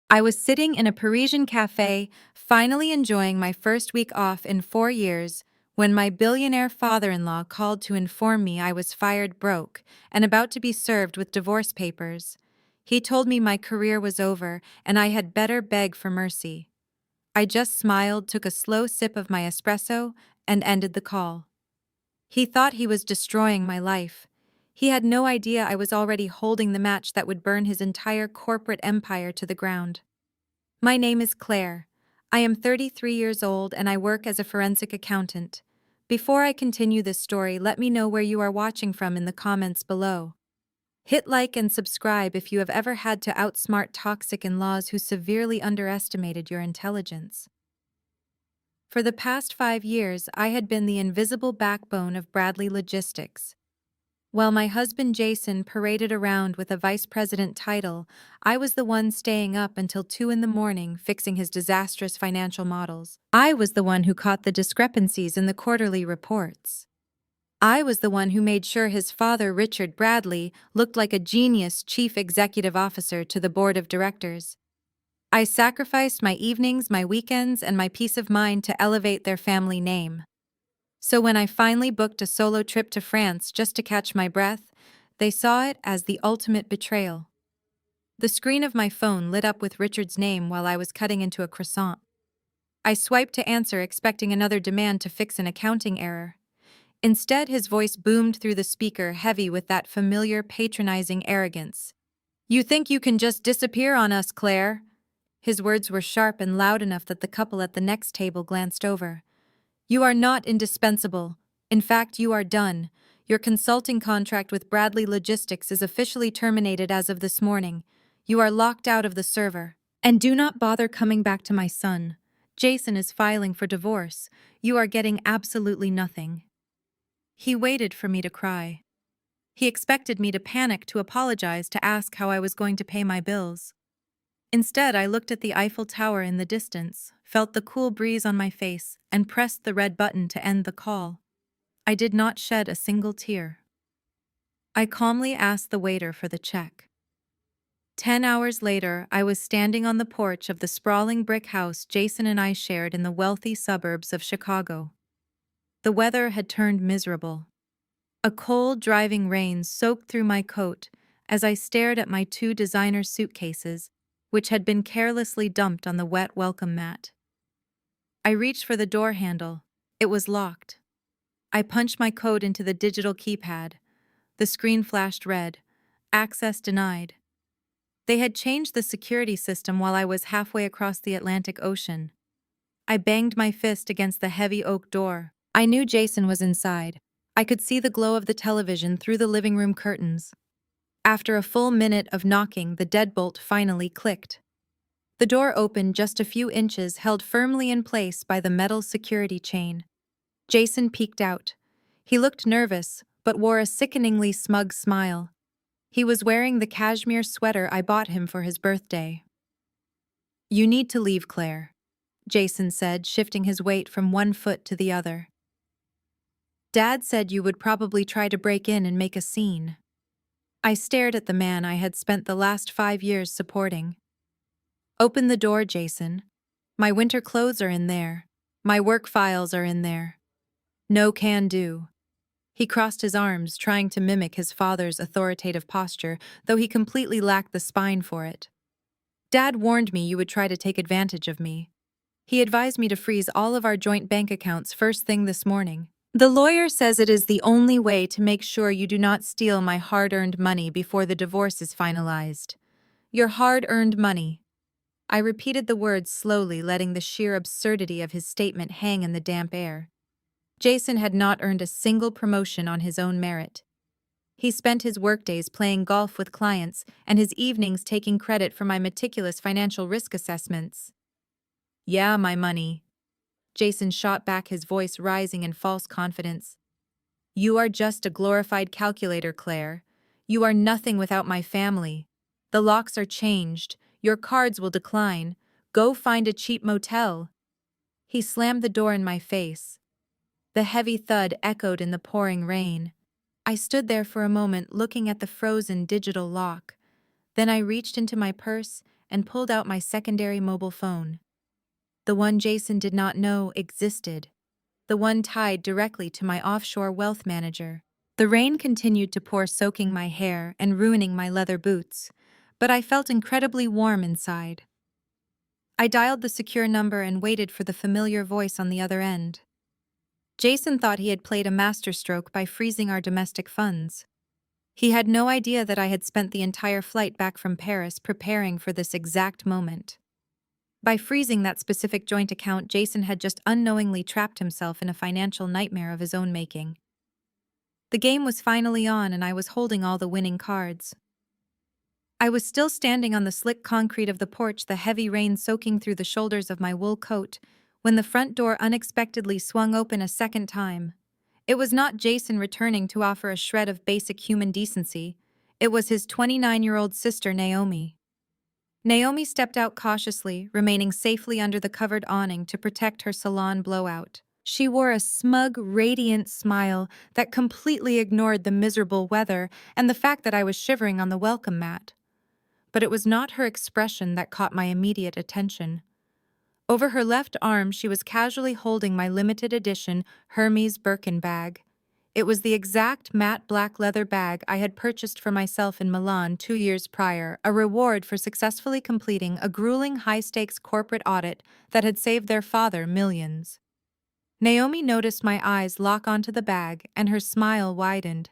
I was sitting in a Parisian cafe, finally enjoying my first week off in 4 years, when my billionaire father-in-law called to inform me I was fired broke and about to be served with divorce papers. He told me my career was over and I had better beg for mercy. I just smiled, took a slow sip of my espresso, and ended the call. He thought he was destroying my life. He had no idea I was already holding the match that would burn his entire corporate empire to the ground. My name is Claire. I am 33 years old and I work as a forensic accountant. Before I continue this story, let me know where you are watching from in the comments below. Hit like and subscribe if you have ever had to outsmart toxic in-laws who severely underestimated your intelligence. For the past 5 years, I had been the invisible backbone of Bradley Logistics. While my husband Jason paraded around with a vice president title, I was the one staying up until 2 in the morning fixing his disastrous financial models. I was the one who caught the discrepancies in the quarterly reports. I was the one who made sure his father, Richard Bradley, looked like a genius chief executive officer to the board of directors. I sacrificed my evenings, my weekends, and my peace of mind to elevate their family name. So when I finally booked a solo trip to France just to catch my breath, they saw it as the ultimate betrayal. The screen of my phone lit up with Richard's name while I was cutting into a croissant. I swiped to answer, expecting another demand to fix an accounting error. Instead, his voice boomed through the speaker, heavy with that familiar, patronizing arrogance. "You think you can just disappear on us, Claire?" His words were sharp and loud enough that the couple at the next table glanced over. "You are not indispensable. In fact, you are done. Your consulting contract with Bradley Logistics is officially terminated as of this morning. You are locked out of the server. And do not bother coming back to my son. Jason is filing for divorce. You are getting absolutely nothing." He waited for me to cry. He expected me to panic, to apologize, to ask how I was going to pay my bills. Instead, I looked at the Eiffel Tower in the distance, felt the cool breeze on my face, and pressed the red button to end the call. I did not shed a single tear. I calmly asked the waiter for the check. 10 hours later, I was standing on the porch of the sprawling brick house Jason and I shared in the wealthy suburbs of Chicago. The weather had turned miserable. A cold, driving rain soaked through my coat as I stared at my 2 designer suitcases, which had been carelessly dumped on the wet welcome mat. I reached for the door handle. It was locked. I punched my code into the digital keypad. The screen flashed red. Access denied. They had changed the security system while I was halfway across the Atlantic Ocean. I banged my fist against the heavy oak door. I knew Jason was inside. I could see the glow of the television through the living room curtains. After a full minute of knocking, the deadbolt finally clicked. The door opened just a few inches, held firmly in place by the metal security chain. Jason peeked out. He looked nervous, but wore a sickeningly smug smile. He was wearing the cashmere sweater I bought him for his birthday. "You need to leave, Claire," Jason said, shifting his weight from one foot to the other. "Dad said you would probably try to break in and make a scene." I stared at the man I had spent the last 5 years supporting. "Open the door, Jason. My winter clothes are in there. My work files are in there." "No can do." He crossed his arms, trying to mimic his father's authoritative posture, though he completely lacked the spine for it. "Dad warned me you would try to take advantage of me. He advised me to freeze all of our joint bank accounts first thing this morning. The lawyer says it is the only way to make sure you do not steal my hard-earned money before the divorce is finalized. Your hard-earned money." I repeated the words slowly, letting the sheer absurdity of his statement hang in the damp air. Jason had not earned a single promotion on his own merit. He spent his workdays playing golf with clients and his evenings taking credit for my meticulous financial risk assessments. "Yeah, my money." Jason shot back, his voice rising in false confidence. "You are just a glorified calculator, Claire. You are nothing without my family. The locks are changed. Your cards will decline. Go find a cheap motel." He slammed the door in my face. The heavy thud echoed in the pouring rain. I stood there for a moment, looking at the frozen digital lock. Then I reached into my purse and pulled out my secondary mobile phone. The one Jason did not know existed. The one tied directly to my offshore wealth manager. The rain continued to pour, soaking my hair and ruining my leather boots, but I felt incredibly warm inside. I dialed the secure number and waited for the familiar voice on the other end. Jason thought he had played a masterstroke by freezing our domestic funds. He had no idea that I had spent the entire flight back from Paris preparing for this exact moment. By freezing that specific joint account, Jason had just unknowingly trapped himself in a financial nightmare of his own making. The game was finally on, and I was holding all the winning cards. I was still standing on the slick concrete of the porch, the heavy rain soaking through the shoulders of my wool coat, when the front door unexpectedly swung open a second time. It was not Jason returning to offer a shred of basic human decency. It was his 29-year-old sister, Naomi. Naomi stepped out cautiously, remaining safely under the covered awning to protect her salon blowout. She wore a smug, radiant smile that completely ignored the miserable weather and the fact that I was shivering on the welcome mat. But it was not her expression that caught my immediate attention. Over her left arm, she was casually holding my limited edition Hermes Birkin bag. It was the exact matte black leather bag I had purchased for myself in Milan 2 years prior, a reward for successfully completing a grueling high-stakes corporate audit that had saved their father millions. Naomi noticed my eyes lock onto the bag, and her smile widened.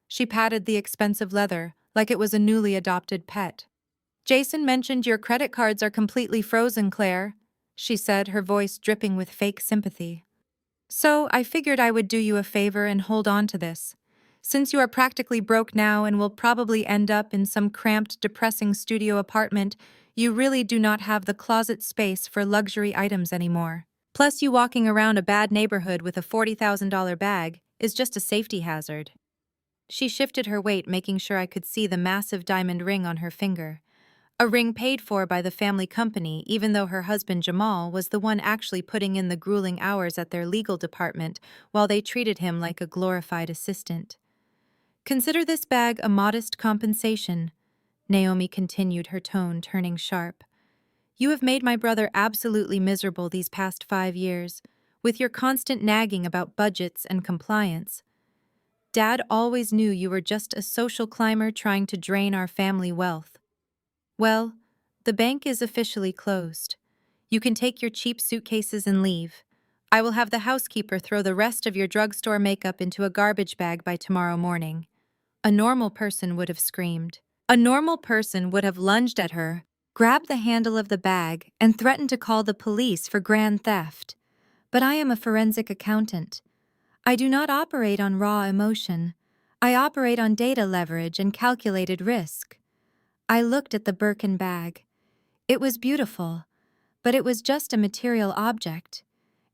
She patted the expensive leather like it was a newly adopted pet. "Jason mentioned your credit cards are completely frozen, Claire," she said, her voice dripping with fake sympathy. "So I figured I would do you a favor and hold on to this. Since you are practically broke now and will probably end up in some cramped, depressing studio apartment, you really do not have the closet space for luxury items anymore. Plus, you walking around a bad neighborhood with a $40,000 bag is just a safety hazard." She shifted her weight, making sure I could see the massive diamond ring on her finger. A ring paid for by the family company, even though her husband Jamal was the one actually putting in the grueling hours at their legal department while they treated him like a glorified assistant. "Consider this bag a modest compensation," Naomi continued, her tone turning sharp. "You have made my brother absolutely miserable these past 5 years, with your constant nagging about budgets and compliance. Dad always knew you were just a social climber trying to drain our family wealth. Well, the bank is officially closed. You can take your cheap suitcases and leave. I will have the housekeeper throw the rest of your drugstore makeup into a garbage bag by tomorrow morning." A normal person would have screamed. A normal person would have lunged at her, grabbed the handle of the bag, and threatened to call the police for grand theft. But I am a forensic accountant. I do not operate on raw emotion. I operate on data leverage and calculated risk. I looked at the Birkin bag. It was beautiful, but it was just a material object,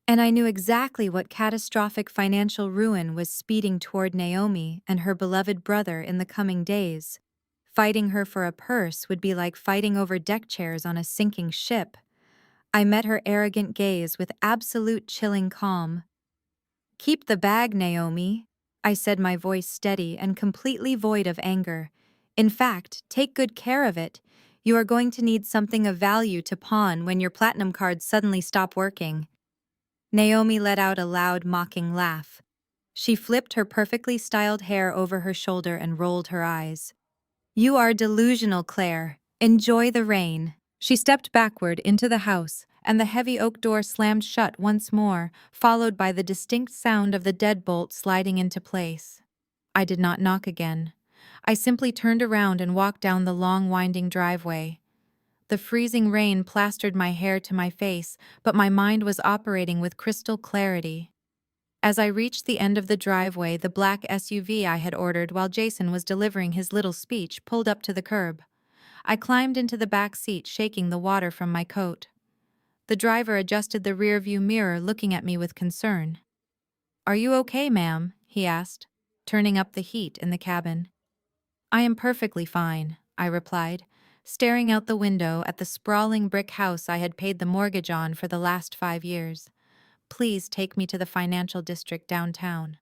and I knew exactly what catastrophic financial ruin was speeding toward Naomi and her beloved brother in the coming days. Fighting her for a purse would be like fighting over deck chairs on a sinking ship. I met her arrogant gaze with absolute chilling calm. "Keep the bag, Naomi," I said, my voice steady and completely void of anger. "In fact, take good care of it. You are going to need something of value to pawn when your platinum cards suddenly stop working." Naomi let out a loud, mocking laugh. She flipped her perfectly styled hair over her shoulder and rolled her eyes. "You are delusional, Claire. Enjoy the rain." She stepped backward into the house, and the heavy oak door slammed shut once more, followed by the distinct sound of the deadbolt sliding into place. I did not knock again. I simply turned around and walked down the long, winding driveway. The freezing rain plastered my hair to my face, but my mind was operating with crystal clarity. As I reached the end of the driveway, the black SUV I had ordered while Jason was delivering his little speech pulled up to the curb. I climbed into the back seat, shaking the water from my coat. The driver adjusted the rearview mirror, looking at me with concern. "Are you okay, ma'am?" he asked, turning up the heat in the cabin. "I am perfectly fine," I replied, staring out the window at the sprawling brick house I had paid the mortgage on for the last 5 years. "Please take me to the financial district downtown."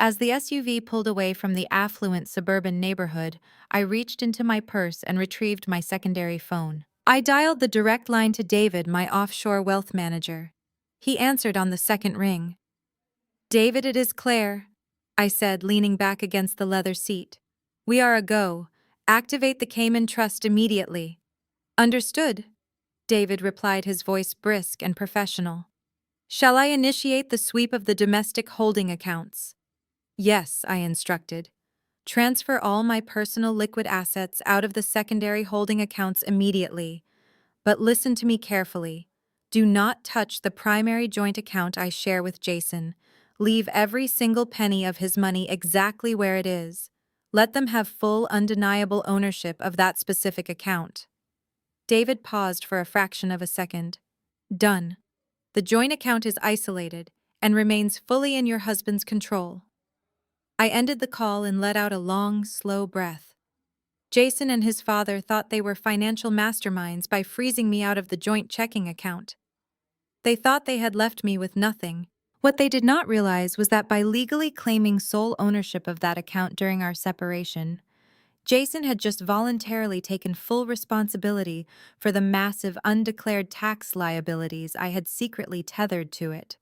As the SUV pulled away from the affluent suburban neighborhood, I reached into my purse and retrieved my secondary phone. I dialed the direct line to David, my offshore wealth manager. He answered on the second ring. "David, it is Claire," I said, leaning back against the leather seat. "We are a go. Activate the Cayman Trust immediately." "Understood," David replied, his voice brisk and professional. "Shall I initiate the sweep of the domestic holding accounts?" "Yes," I instructed. "Transfer all my personal liquid assets out of the secondary holding accounts immediately. But listen to me carefully. Do not touch the primary joint account I share with Jason. Leave every single penny of his money exactly where it is. Let them have full, undeniable ownership of that specific account." David paused for a fraction of a second. "Done. The joint account is isolated and remains fully in your husband's control." I ended the call and let out a long, slow breath. Jason and his father thought they were financial masterminds by freezing me out of the joint checking account. They thought they had left me with nothing. What they did not realize was that by legally claiming sole ownership of that account during our separation, Jason had just voluntarily taken full responsibility for the massive undeclared tax liabilities I had secretly tethered to it.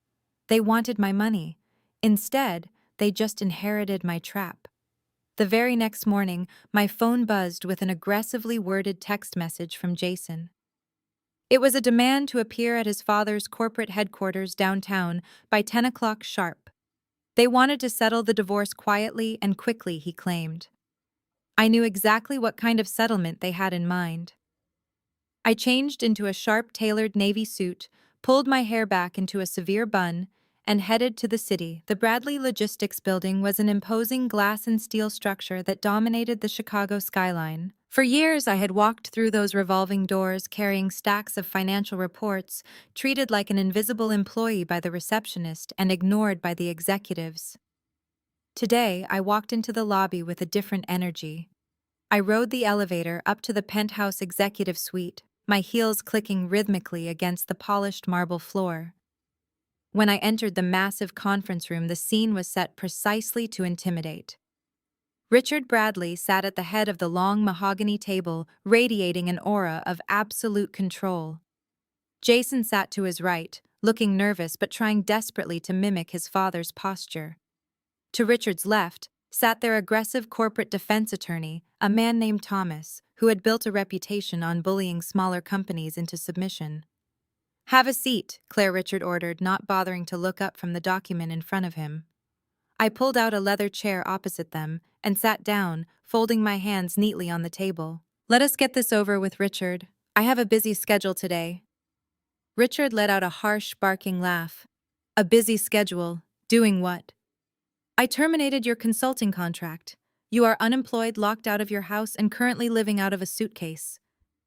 They wanted my money. Instead, they just inherited my trap. The very next morning, my phone buzzed with an aggressively worded text message from Jason. It was a demand to appear at his father's corporate headquarters downtown by 10 o'clock sharp. They wanted to settle the divorce quietly and quickly, he claimed. I knew exactly what kind of settlement they had in mind. I changed into a sharp, tailored navy suit, pulled my hair back into a severe bun, and headed to the city. The Bradley Logistics Building was an imposing glass and steel structure that dominated the Chicago skyline. For years, I had walked through those revolving doors carrying stacks of financial reports, treated like an invisible employee by the receptionist and ignored by the executives. Today, I walked into the lobby with a different energy. I rode the elevator up to the penthouse executive suite, my heels clicking rhythmically against the polished marble floor. When I entered the massive conference room, the scene was set precisely to intimidate. Richard Bradley sat at the head of the long mahogany table, radiating an aura of absolute control. Jason sat to his right, looking nervous but trying desperately to mimic his father's posture. To Richard's left sat their aggressive corporate defense attorney, a man named Thomas, who had built a reputation on bullying smaller companies into submission. "Have a seat," Claire Richard ordered, not bothering to look up from the document in front of him. I pulled out a leather chair opposite them and sat down, folding my hands neatly on the table. "Let us get this over with, Richard. I have a busy schedule today." Richard let out a harsh, barking laugh. "A busy schedule? Doing what?" "I terminated your consulting contract. You are unemployed, locked out of your house, and currently living out of a suitcase."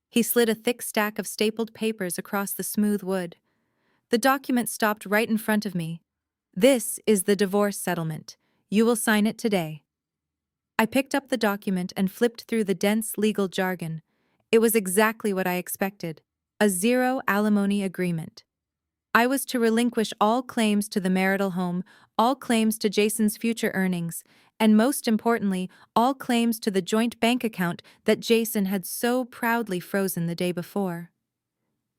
He slid a thick stack of stapled papers across the smooth wood. The document stopped right in front of me. "This is the divorce settlement. You will sign it today." I picked up the document and flipped through the dense legal jargon. It was exactly what I expected: a zero alimony agreement. I was to relinquish all claims to the marital home, all claims to Jason's future earnings, and most importantly, all claims to the joint bank account that Jason had so proudly frozen the day before.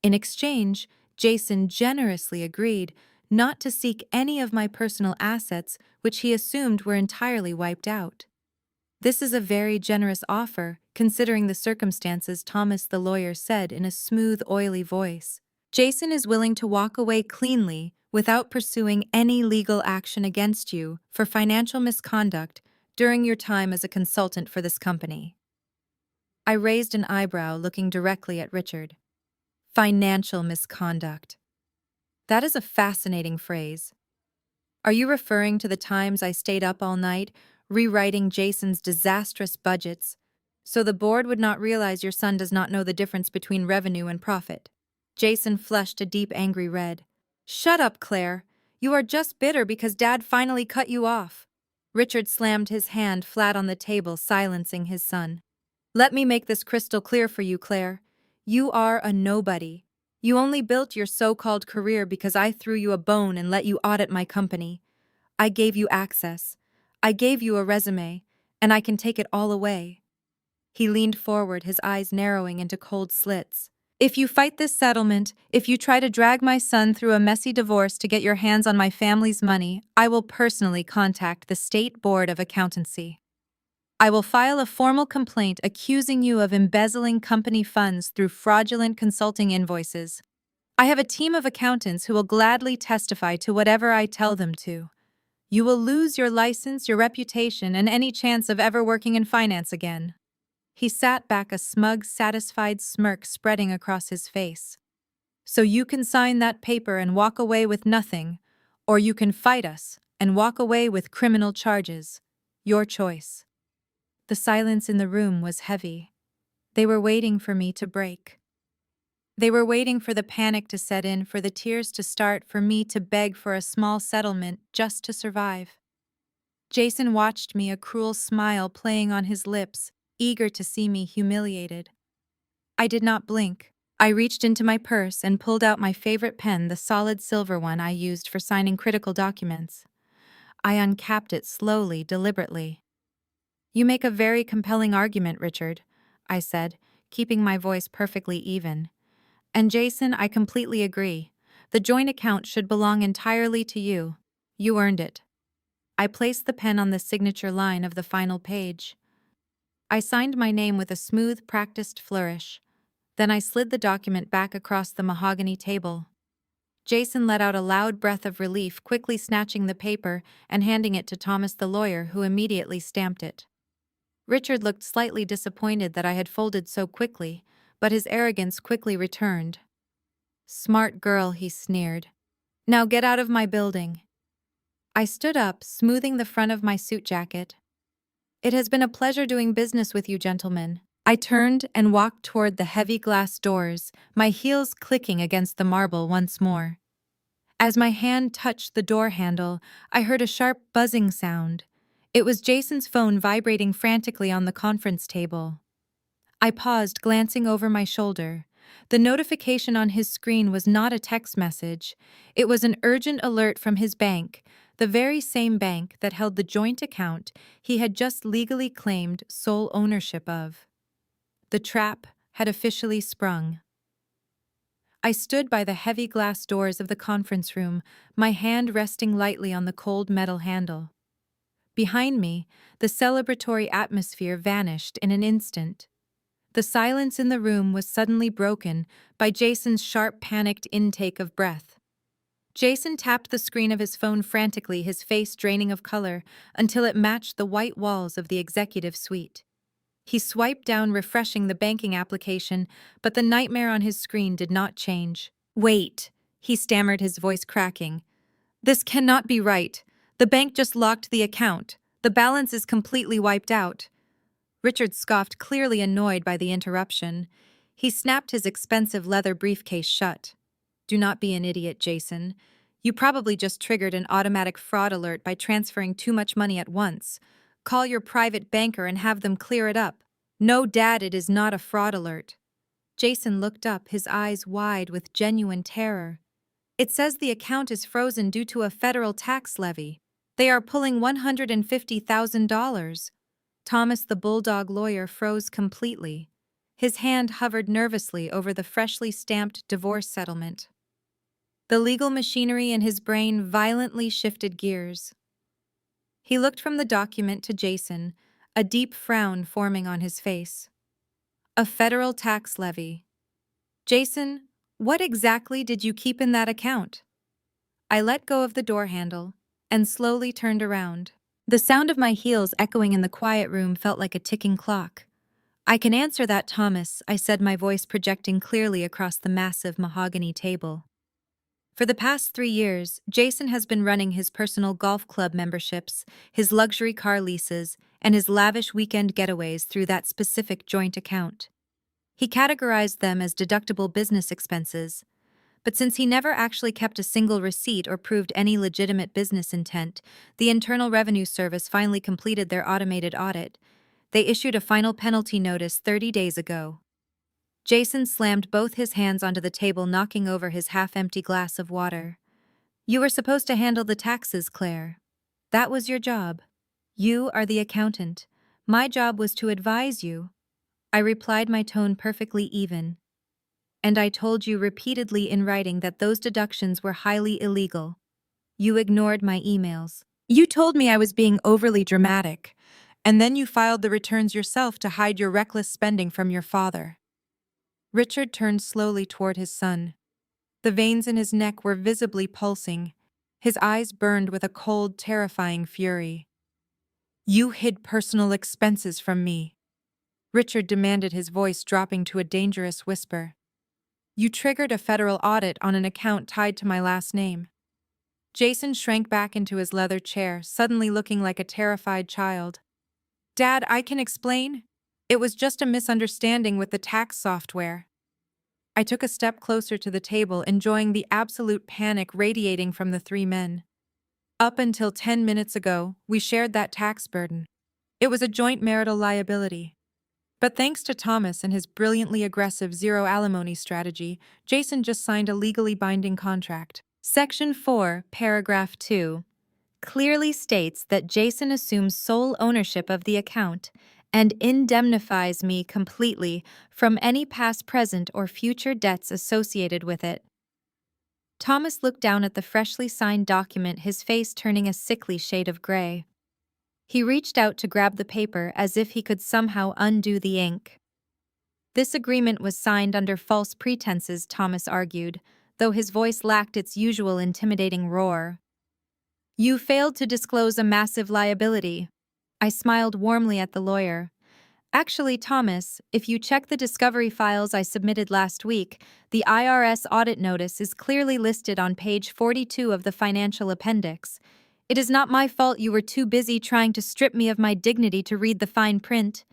In exchange, Jason generously agreed not to seek any of my personal assets, which he assumed were entirely wiped out. "This is a very generous offer, considering the circumstances," Thomas the lawyer said in a smooth, oily voice. "Jason is willing to walk away cleanly without pursuing any legal action against you for financial misconduct during your time as a consultant for this company." I raised an eyebrow, looking directly at Richard. Financial misconduct. That is a fascinating phrase. Are you referring to the times I stayed up all night, rewriting Jason's disastrous budgets, so the board would not realize your son does not know the difference between revenue and profit? Jason flushed a deep, angry red. "Shut up, Claire. You are just bitter because Dad finally cut you off." Richard slammed his hand flat on the table, silencing his son. "Let me make this crystal clear for you, Claire. You are a nobody. You only built your so-called career because I threw you a bone and let you audit my company. I gave you access. I gave you a resume, and I can take it all away." He leaned forward, his eyes narrowing into cold slits. "If you fight this settlement, if you try to drag my son through a messy divorce to get your hands on my family's money, I will personally contact the State Board of Accountancy. I will file a formal complaint accusing you of embezzling company funds through fraudulent consulting invoices. I have a team of accountants who will gladly testify to whatever I tell them to. You will lose your license, your reputation, and any chance of ever working in finance again." He sat back, a smug, satisfied smirk spreading across his face. "So you can sign that paper and walk away with nothing, or you can fight us and walk away with criminal charges. Your choice." The silence in the room was heavy. They were waiting for me to break. They were waiting for the panic to set in, for the tears to start, for me to beg for a small settlement just to survive. Jason watched me, a cruel smile playing on his lips, eager to see me humiliated. I did not blink. I reached into my purse and pulled out my favorite pen, the solid silver one I used for signing critical documents. I uncapped it slowly, deliberately. "You make a very compelling argument, Richard," I said, keeping my voice perfectly even. "And Jason, I completely agree. The joint account should belong entirely to you. You earned it." I placed the pen on the signature line of the final page. I signed my name with a smooth, practiced flourish. Then I slid the document back across the mahogany table. Jason let out a loud breath of relief, quickly snatching the paper and handing it to Thomas the lawyer, who immediately stamped it. Richard looked slightly disappointed that I had folded so quickly, but his arrogance quickly returned. "Smart girl," he sneered. "Now get out of my building." I stood up, smoothing the front of my suit jacket. "It has been a pleasure doing business with you, gentlemen." I turned and walked toward the heavy glass doors, my heels clicking against the marble once more. As my hand touched the door handle, I heard a sharp buzzing sound. It was Jason's phone vibrating frantically on the conference table. I paused, glancing over my shoulder. The notification on his screen was not a text message. It was an urgent alert from his bank, the very same bank that held the joint account he had just legally claimed sole ownership of. The trap had officially sprung. I stood by the heavy glass doors of the conference room, my hand resting lightly on the cold metal handle. Behind me, the celebratory atmosphere vanished in an instant. The silence in the room was suddenly broken by Jason's sharp, panicked intake of breath. Jason tapped the screen of his phone frantically, his face draining of color, until it matched the white walls of the executive suite. He swiped down, refreshing the banking application, but the nightmare on his screen did not change. "Wait," he stammered, his voice cracking. "This cannot be right. The bank just locked the account. The balance is completely wiped out." Richard scoffed, clearly annoyed by the interruption. He snapped his expensive leather briefcase shut. "Do not be an idiot, Jason. You probably just triggered an automatic fraud alert by transferring too much money at once. Call your private banker and have them clear it up." "No, Dad, it is not a fraud alert." Jason looked up, his eyes wide with genuine terror. "It says the account is frozen due to a federal tax levy. They are pulling $150,000. Thomas the bulldog lawyer froze completely. His hand hovered nervously over the freshly stamped divorce settlement. The legal machinery in his brain violently shifted gears. He looked from the document to Jason, a deep frown forming on his face. "A federal tax levy. Jason, what exactly did you keep in that account?" I let go of the door handle and slowly turned around. The sound of my heels echoing in the quiet room felt like a ticking clock. "I can answer that, Thomas," I said, my voice projecting clearly across the massive mahogany table. For the past 3 years, Jason has been running his personal golf club memberships, his luxury car leases, and his lavish weekend getaways through that specific joint account. He categorized them as deductible business expenses, but since he never actually kept a single receipt or proved any legitimate business intent, the Internal Revenue Service finally completed their automated audit. They issued a final penalty notice 30 days ago. Jason slammed both his hands onto the table, knocking over his half-empty glass of water. "You were supposed to handle the taxes, Claire. That was your job." You are the accountant. My job was to advise you. I replied, my tone perfectly even. And I told you repeatedly in writing that those deductions were highly illegal. You ignored my emails. You told me I was being overly dramatic, and then you filed the returns yourself to hide your reckless spending from your father. Richard turned slowly toward his son. The veins in his neck were visibly pulsing. His eyes burned with a cold, terrifying fury. You hid personal expenses from me, Richard demanded, his voice dropping to a dangerous whisper. You triggered a federal audit on an account tied to my last name. Jason shrank back into his leather chair, suddenly looking like a terrified child. Dad, I can explain. It was just a misunderstanding with the tax software. I took a step closer to the table, enjoying the absolute panic radiating from the three men. Up until 10 minutes ago, we shared that tax burden. It was a joint marital liability. But thanks to Thomas and his brilliantly aggressive zero alimony strategy, Jason just signed a legally binding contract. Section 4, paragraph 2, clearly states that Jason assumes sole ownership of the account and indemnifies me completely from any past, present, or future debts associated with it. Thomas looked down at the freshly signed document, his face turning a sickly shade of gray. He reached out to grab the paper as if he could somehow undo the ink. This agreement was signed under false pretenses, Thomas argued, though his voice lacked its usual intimidating roar. You failed to disclose a massive liability. I smiled warmly at the lawyer. Actually, Thomas, if you check the discovery files I submitted last week, the IRS audit notice is clearly listed on page 42 of the financial appendix. It is not my fault you were too busy trying to strip me of my dignity to read the fine print.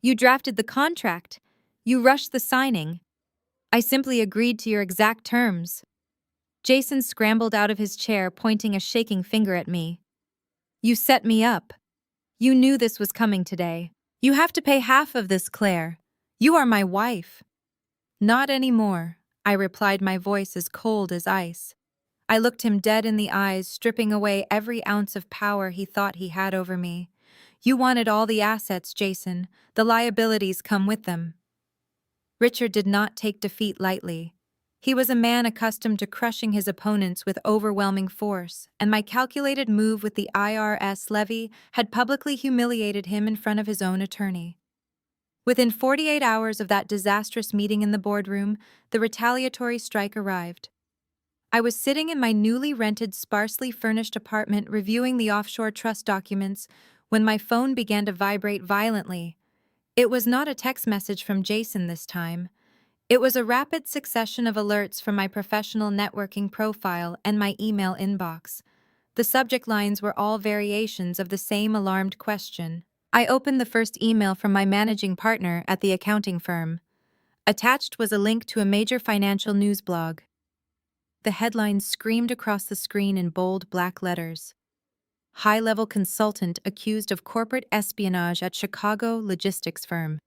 You drafted the contract. You rushed the signing. I simply agreed to your exact terms. Jason scrambled out of his chair, pointing a shaking finger at me. You set me up. You knew this was coming today. You have to pay half of this, Claire. You are my wife. Not anymore, I replied, my voice as cold as ice. I looked him dead in the eyes, stripping away every ounce of power he thought he had over me. You wanted all the assets, Jason. The liabilities come with them. Richard did not take defeat lightly. He was a man accustomed to crushing his opponents with overwhelming force, and my calculated move with the IRS levy had publicly humiliated him in front of his own attorney. Within 48 hours of that disastrous meeting in the boardroom, the retaliatory strike arrived. I was sitting in my newly rented, sparsely furnished apartment reviewing the offshore trust documents when my phone began to vibrate violently. It was not a text message from Jason this time. It was a rapid succession of alerts from my professional networking profile and my email inbox. The subject lines were all variations of the same alarmed question. I opened the first email from my managing partner at the accounting firm. Attached was a link to a major financial news blog. The headline screamed across the screen in bold black letters. High-level consultant accused of corporate espionage at Chicago logistics firm.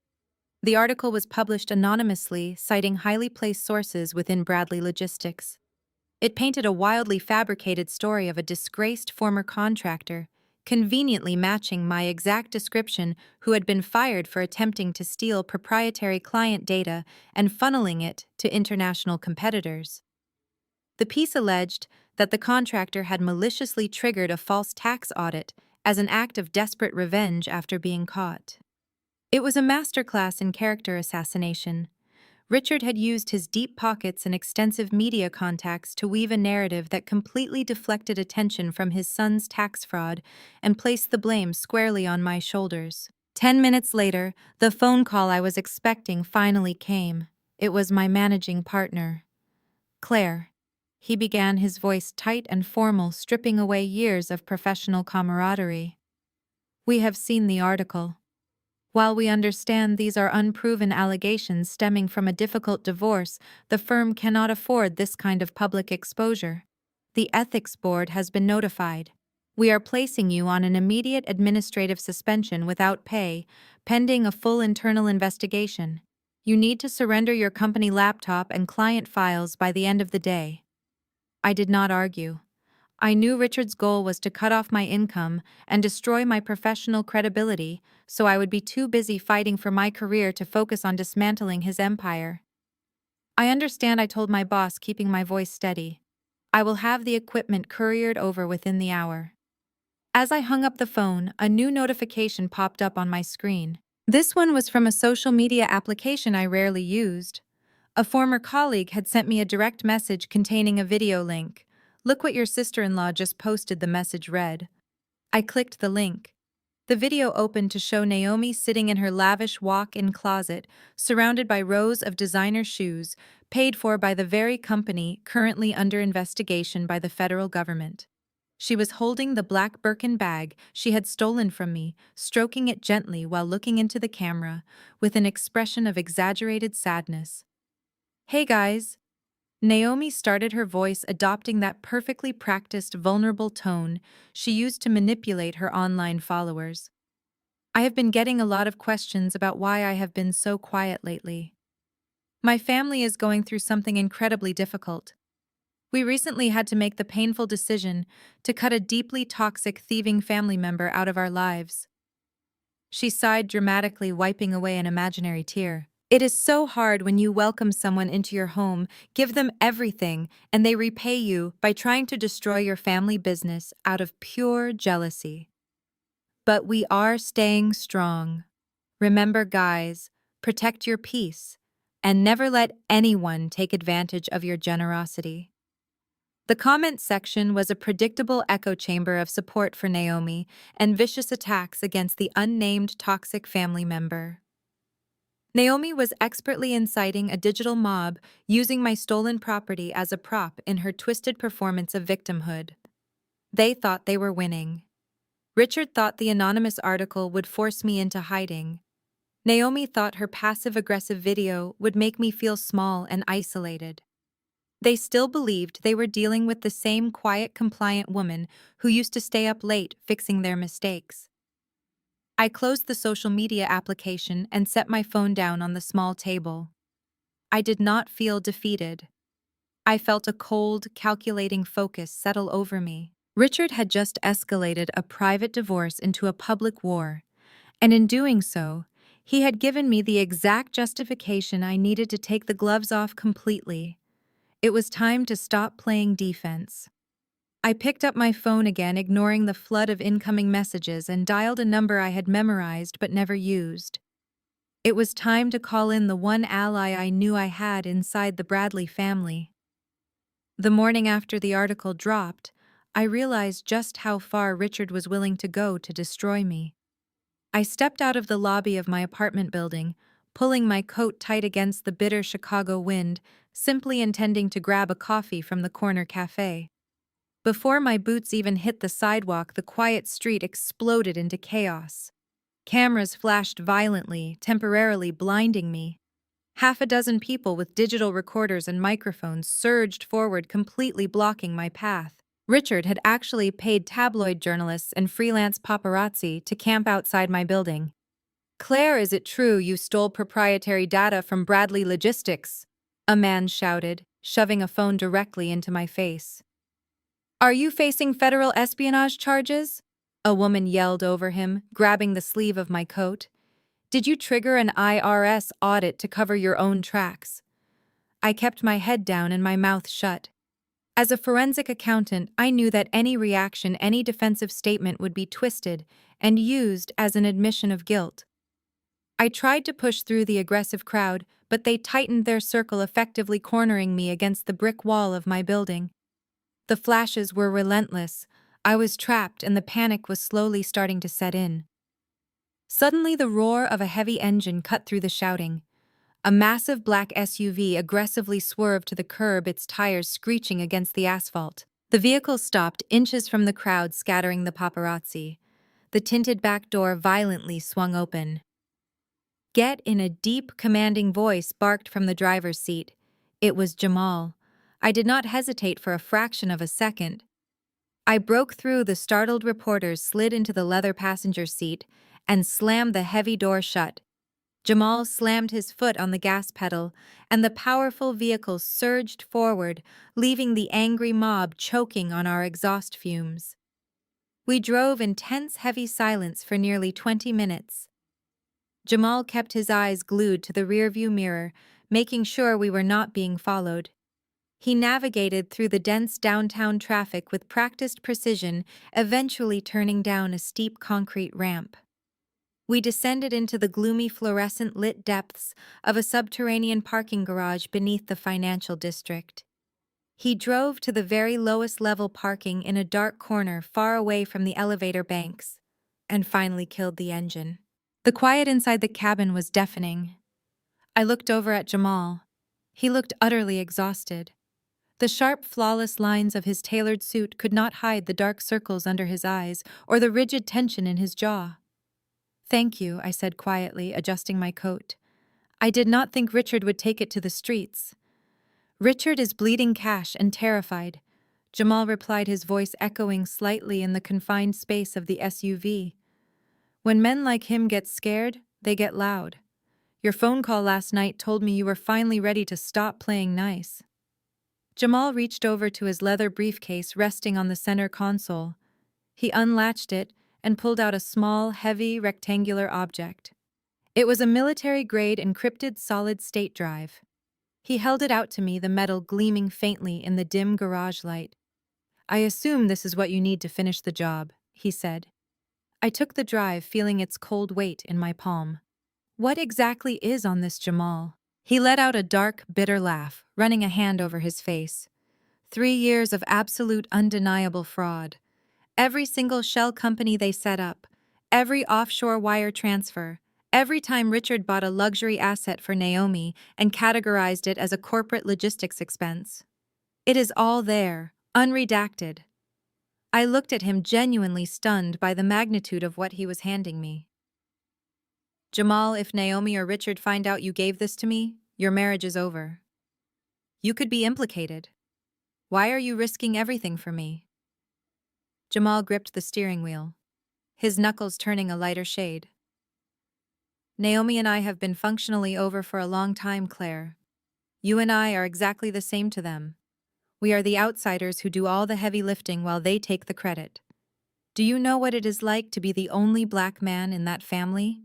The article was published anonymously, citing highly placed sources within Bradley Logistics. It painted a wildly fabricated story of a disgraced former contractor, conveniently matching my exact description, who had been fired for attempting to steal proprietary client data and funneling it to international competitors. The piece alleged that the contractor had maliciously triggered a false tax audit as an act of desperate revenge after being caught. It was a masterclass in character assassination. Richard had used his deep pockets and extensive media contacts to weave a narrative that completely deflected attention from his son's tax fraud and placed the blame squarely on my shoulders. 10 minutes later, the phone call I was expecting finally came. It was my managing partner. Claire. He began, his voice tight and formal, stripping away years of professional camaraderie. We have seen the article. While we understand these are unproven allegations stemming from a difficult divorce, the firm cannot afford this kind of public exposure. The ethics board has been notified. We are placing you on an immediate administrative suspension without pay, pending a full internal investigation. You need to surrender your company laptop and client files by the end of the day. I did not argue. I knew Richard's goal was to cut off my income and destroy my professional credibility, so I would be too busy fighting for my career to focus on dismantling his empire. I understand, I told my boss, keeping my voice steady. I will have the equipment couriered over within the hour. As I hung up the phone, a new notification popped up on my screen. This one was from a social media application I rarely used. A former colleague had sent me a direct message containing a video link. "Look what your sister-in-law just posted," the message read. I clicked the link. The video opened to show Naomi sitting in her lavish walk-in closet, surrounded by rows of designer shoes, paid for by the very company currently under investigation by the federal government. She was holding the black Birkin bag she had stolen from me, stroking it gently while looking into the camera, with an expression of exaggerated sadness. "Hey guys," Naomi started, her voice adopting that perfectly practiced, vulnerable tone she used to manipulate her online followers. "I have been getting a lot of questions about why I have been so quiet lately. My family is going through something incredibly difficult. We recently had to make the painful decision to cut a deeply toxic, thieving family member out of our lives." She sighed dramatically, wiping away an imaginary tear. "It is so hard when you welcome someone into your home, give them everything, and they repay you by trying to destroy your family business out of pure jealousy. But we are staying strong. Remember, guys, protect your peace, and never let anyone take advantage of your generosity." The comment section was a predictable echo chamber of support for Naomi and vicious attacks against the unnamed toxic family member. Naomi was expertly inciting a digital mob, using my stolen property as a prop in her twisted performance of victimhood. They thought they were winning. Richard thought the anonymous article would force me into hiding. Naomi thought her passive-aggressive video would make me feel small and isolated. They still believed they were dealing with the same quiet, compliant woman who used to stay up late fixing their mistakes. I closed the social media application and set my phone down on the small table. I did not feel defeated. I felt a cold, calculating focus settle over me. Richard had just escalated a private divorce into a public war, and in doing so, he had given me the exact justification I needed to take the gloves off completely. It was time to stop playing defense. I picked up my phone again, ignoring the flood of incoming messages, and dialed a number I had memorized but never used. It was time to call in the one ally I knew I had inside the Bradley family. The morning after the article dropped, I realized just how far Richard was willing to go to destroy me. I stepped out of the lobby of my apartment building, pulling my coat tight against the bitter Chicago wind, simply intending to grab a coffee from the corner cafe. Before my boots even hit the sidewalk, the quiet street exploded into chaos. Cameras flashed violently, temporarily blinding me. Half a dozen people with digital recorders and microphones surged forward, completely blocking my path. Richard had actually paid tabloid journalists and freelance paparazzi to camp outside my building. "Claire, is it true you stole proprietary data from Bradley Logistics?" a man shouted, shoving a phone directly into my face. "Are you facing federal espionage charges?" a woman yelled over him, grabbing the sleeve of my coat. "Did you trigger an IRS audit to cover your own tracks?" I kept my head down and my mouth shut. As a forensic accountant, I knew that any reaction, any defensive statement would be twisted and used as an admission of guilt. I tried to push through the aggressive crowd, but they tightened their circle, effectively cornering me against the brick wall of my building. The flashes were relentless. I was trapped, and the panic was slowly starting to set in. Suddenly, the roar of a heavy engine cut through the shouting. A massive black SUV aggressively swerved to the curb, its tires screeching against the asphalt. The vehicle stopped inches from the crowd, scattering the paparazzi. The tinted back door violently swung open. "Get in," a deep, commanding voice barked from the driver's seat. It was Jamal. I did not hesitate for a fraction of a second. I broke through the startled reporters, slid into the leather passenger seat, and slammed the heavy door shut. Jamal slammed his foot on the gas pedal, and the powerful vehicle surged forward, leaving the angry mob choking on our exhaust fumes. We drove in tense, heavy silence for nearly 20 minutes. Jamal kept his eyes glued to the rearview mirror, making sure we were not being followed. He navigated through the dense downtown traffic with practiced precision, eventually turning down a steep concrete ramp. We descended into the gloomy fluorescent-lit depths of a subterranean parking garage beneath the financial district. He drove to the very lowest level parking in a dark corner far away from the elevator banks, and finally killed the engine. The quiet inside the cabin was deafening. I looked over at Jamal. He looked utterly exhausted. The sharp, flawless lines of his tailored suit could not hide the dark circles under his eyes or the rigid tension in his jaw. "Thank you," I said quietly, adjusting my coat. "I did not think Richard would take it to the streets." "Richard is bleeding cash and terrified," Jamal replied, his voice echoing slightly in the confined space of the SUV. "When men like him get scared, they get loud. Your phone call last night told me you were finally ready to stop playing nice." Jamal reached over to his leather briefcase resting on the center console. He unlatched it and pulled out a small, heavy, rectangular object. It was a military-grade encrypted solid-state drive. He held it out to me, the metal gleaming faintly in the dim garage light. "I assume this is what you need to finish the job," he said. I took the drive, feeling its cold weight in my palm. "What exactly is on this, Jamal?" He let out a dark, bitter laugh, running a hand over his face. 3 years of absolute, undeniable fraud. Every single shell company they set up, every offshore wire transfer, every time Richard bought a luxury asset for Naomi and categorized it as a corporate logistics expense. It is all there, unredacted. I looked at him, genuinely stunned by the magnitude of what he was handing me. "Jamal, if Naomi or Richard find out you gave this to me, your marriage is over. You could be implicated. Why are you risking everything for me?" Jamal gripped the steering wheel, his knuckles turning a lighter shade. "Naomi and I have been functionally over for a long time, Claire. You and I are exactly the same to them. We are the outsiders who do all the heavy lifting while they take the credit. Do you know what it is like to be the only black man in that family?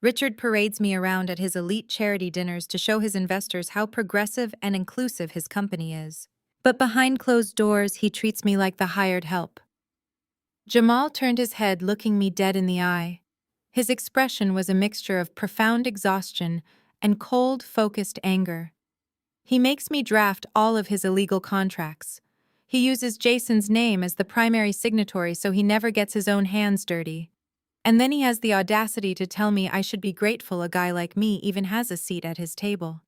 Richard parades me around at his elite charity dinners to show his investors how progressive and inclusive his company is. But behind closed doors, he treats me like the hired help." Jamal turned his head, looking me dead in the eye. His expression was a mixture of profound exhaustion and cold, focused anger. "He makes me draft all of his illegal contracts. He uses Jason's name as the primary signatory so he never gets his own hands dirty. And then he has the audacity to tell me I should be grateful a guy like me even has a seat at his table.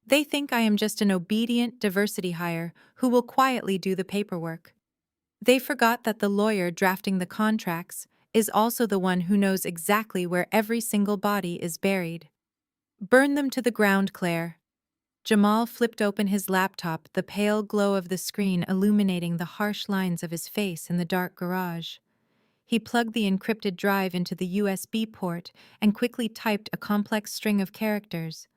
They think I am just an obedient diversity hire who will quietly do the paperwork. They forgot that the lawyer drafting the contracts is also the one who knows exactly where every single body is buried. Burn them to the ground, Claire." Jamal flipped open his laptop, the pale glow of the screen illuminating the harsh lines of his face in the dark garage. He plugged the encrypted drive into the USB port and quickly typed a complex string of characters.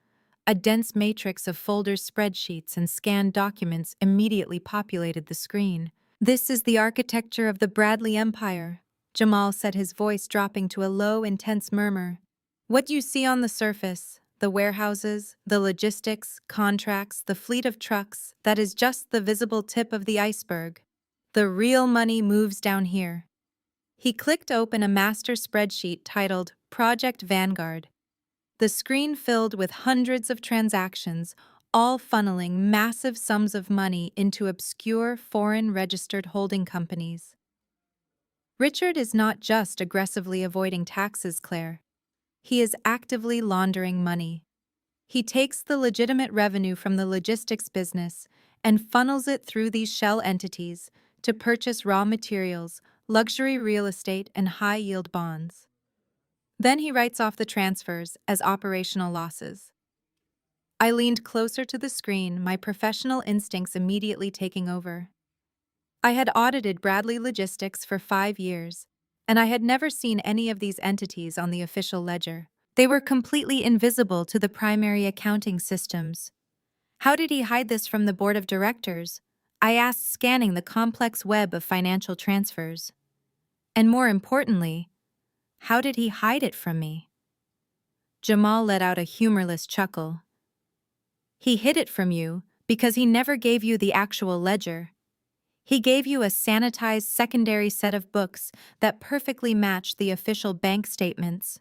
A dense matrix of folders, spreadsheets, and scanned documents immediately populated the screen. "This is the architecture of the Bradley Empire," Jamal said, his voice dropping to a low, intense murmur. "What you see on the surface, the warehouses, the logistics, contracts, the fleet of trucks, that is just the visible tip of the iceberg. The real money moves down here." He clicked open a master spreadsheet titled Project Vanguard. The screen filled with hundreds of transactions, all funneling massive sums of money into obscure foreign-registered holding companies. Richard is not just aggressively avoiding taxes, Claire. He is actively laundering money. He takes the legitimate revenue from the logistics business and funnels it through these shell entities to purchase raw materials, luxury real estate, and high-yield bonds. Then he writes off the transfers as operational losses. I leaned closer to the screen, my professional instincts immediately taking over. I had audited Bradley Logistics for 5 years, and I had never seen any of these entities on the official ledger. They were completely invisible to the primary accounting systems. How did he hide this from the board of directors? I asked, scanning the complex web of financial transfers. And more importantly, how did he hide it from me? Jamal let out a humorless chuckle. He hid it from you because he never gave you the actual ledger. He gave you a sanitized secondary set of books that perfectly matched the official bank statements.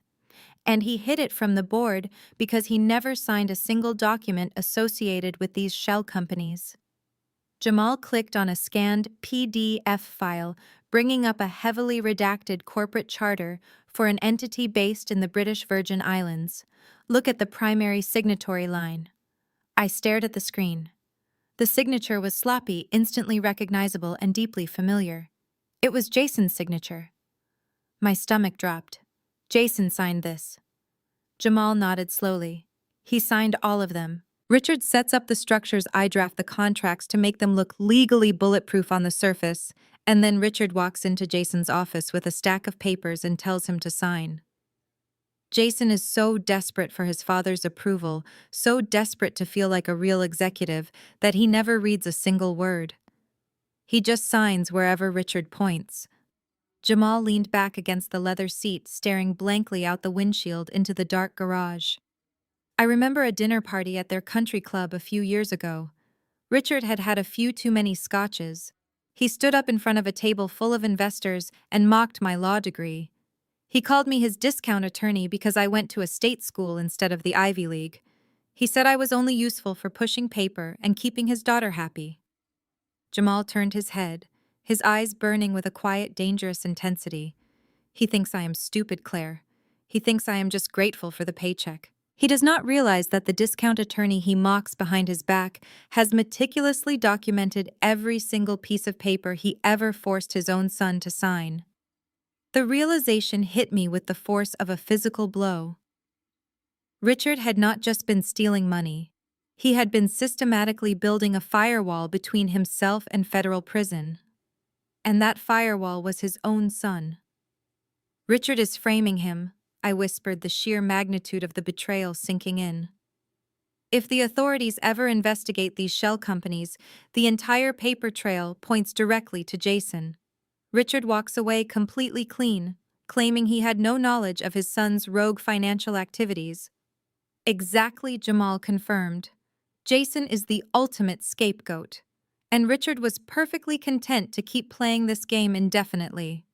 And he hid it from the board because he never signed a single document associated with these shell companies. Jamal clicked on a scanned PDF file, bringing up a heavily redacted corporate charter for an entity based in the British Virgin Islands. Look at the primary signatory line. I stared at the screen. The signature was sloppy, instantly recognizable, and deeply familiar. It was Jason's signature. My stomach dropped. Jason signed this. Jamal nodded slowly. He signed all of them. Richard sets up the structures, I draft the contracts to make them look legally bulletproof on the surface, and then Richard walks into Jason's office with a stack of papers and tells him to sign. Jason is so desperate for his father's approval, so desperate to feel like a real executive, that he never reads a single word. He just signs wherever Richard points. Jamal leaned back against the leather seat, staring blankly out the windshield into the dark garage. I remember a dinner party at their country club a few years ago. Richard had had a few too many scotches. He stood up in front of a table full of investors and mocked my law degree. He called me his discount attorney because I went to a state school instead of the Ivy League. He said I was only useful for pushing paper and keeping his daughter happy. Jamal turned his head, his eyes burning with a quiet, dangerous intensity. He thinks I am stupid, Claire. He thinks I am just grateful for the paycheck. He does not realize that the discount attorney he mocks behind his back has meticulously documented every single piece of paper he ever forced his own son to sign. The realization hit me with the force of a physical blow. Richard had not just been stealing money. He had been systematically building a firewall between himself and federal prison. And that firewall was his own son. Richard is framing him, I whispered, the sheer magnitude of the betrayal sinking in. If the authorities ever investigate these shell companies, the entire paper trail points directly to Jason. Richard walks away completely clean, claiming he had no knowledge of his son's rogue financial activities. Exactly, Jamal confirmed. Jason is the ultimate scapegoat. And Richard was perfectly content to keep playing this game indefinitely.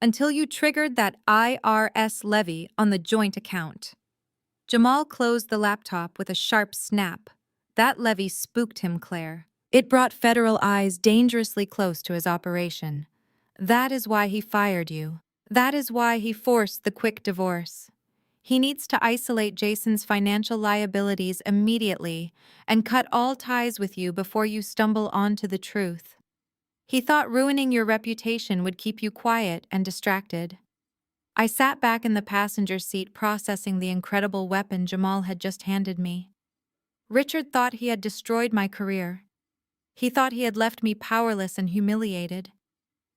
Until you triggered that IRS levy on the joint account. Jamal closed the laptop with a sharp snap. That levy spooked him, Claire. It brought federal eyes dangerously close to his operation. That is why he fired you. That is why he forced the quick divorce. He needs to isolate Jason's financial liabilities immediately and cut all ties with you before you stumble onto the truth. He thought ruining your reputation would keep you quiet and distracted. I sat back in the passenger seat, processing the incredible weapon Jamal had just handed me. Richard thought he had destroyed my career. He thought he had left me powerless and humiliated.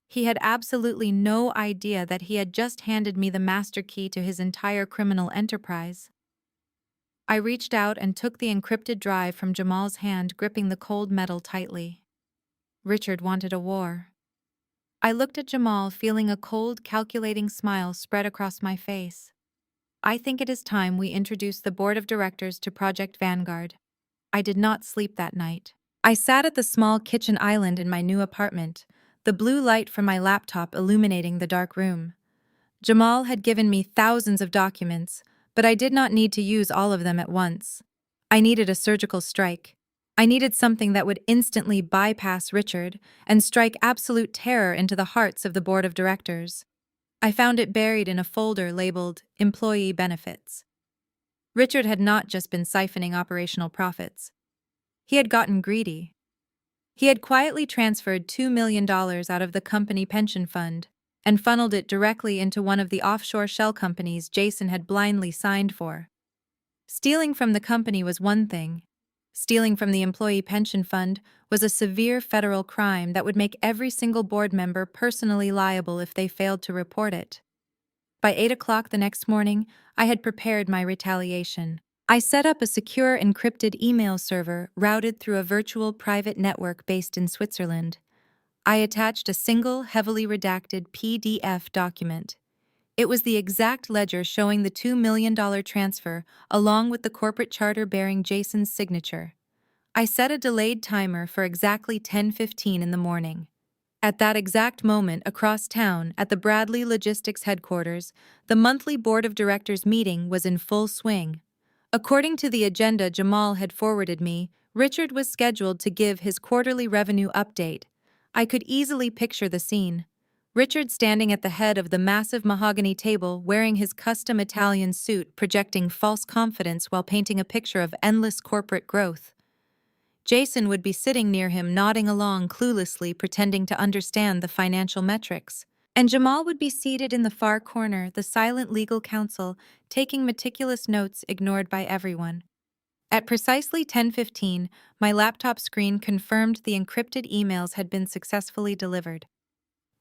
He had absolutely no idea that he had just handed me the master key to his entire criminal enterprise. I reached out and took the encrypted drive from Jamal's hand, gripping the cold metal tightly. Richard wanted a war. I looked at Jamal, feeling a cold, calculating smile spread across my face. I think it is time we introduce the board of directors to Project Vanguard. I did not sleep that night. I sat at the small kitchen island in my new apartment, the blue light from my laptop illuminating the dark room. Jamal had given me thousands of documents, but I did not need to use all of them at once. I needed a surgical strike. I needed something that would instantly bypass Richard and strike absolute terror into the hearts of the board of directors. I found it buried in a folder labeled Employee Benefits. Richard had not just been siphoning operational profits. He had gotten greedy. He had quietly transferred $2 million out of the company pension fund and funneled it directly into one of the offshore shell companies Jason had blindly signed for. Stealing from the company was one thing. Stealing from the employee pension fund was a severe federal crime that would make every single board member personally liable if they failed to report it. By 8 o'clock the next morning, I had prepared my retaliation. I set up a secure encrypted email server routed through a virtual private network based in Switzerland. I attached a single, heavily redacted PDF document. It was the exact ledger showing the $2 million transfer, along with the corporate charter bearing Jason's signature. I set a delayed timer for exactly 10:15 in the morning. At that exact moment, across town, at the Bradley Logistics headquarters, the monthly board of directors meeting was in full swing. According to the agenda Jamal had forwarded me, Richard was scheduled to give his quarterly revenue update. I could easily picture the scene. Richard standing at the head of the massive mahogany table, wearing his custom Italian suit, projecting false confidence while painting a picture of endless corporate growth. Jason would be sitting near him, nodding along cluelessly, pretending to understand the financial metrics. And Jamal would be seated in the far corner, the silent legal counsel, taking meticulous notes ignored by everyone. At precisely 10:15, my laptop screen confirmed the encrypted emails had been successfully delivered.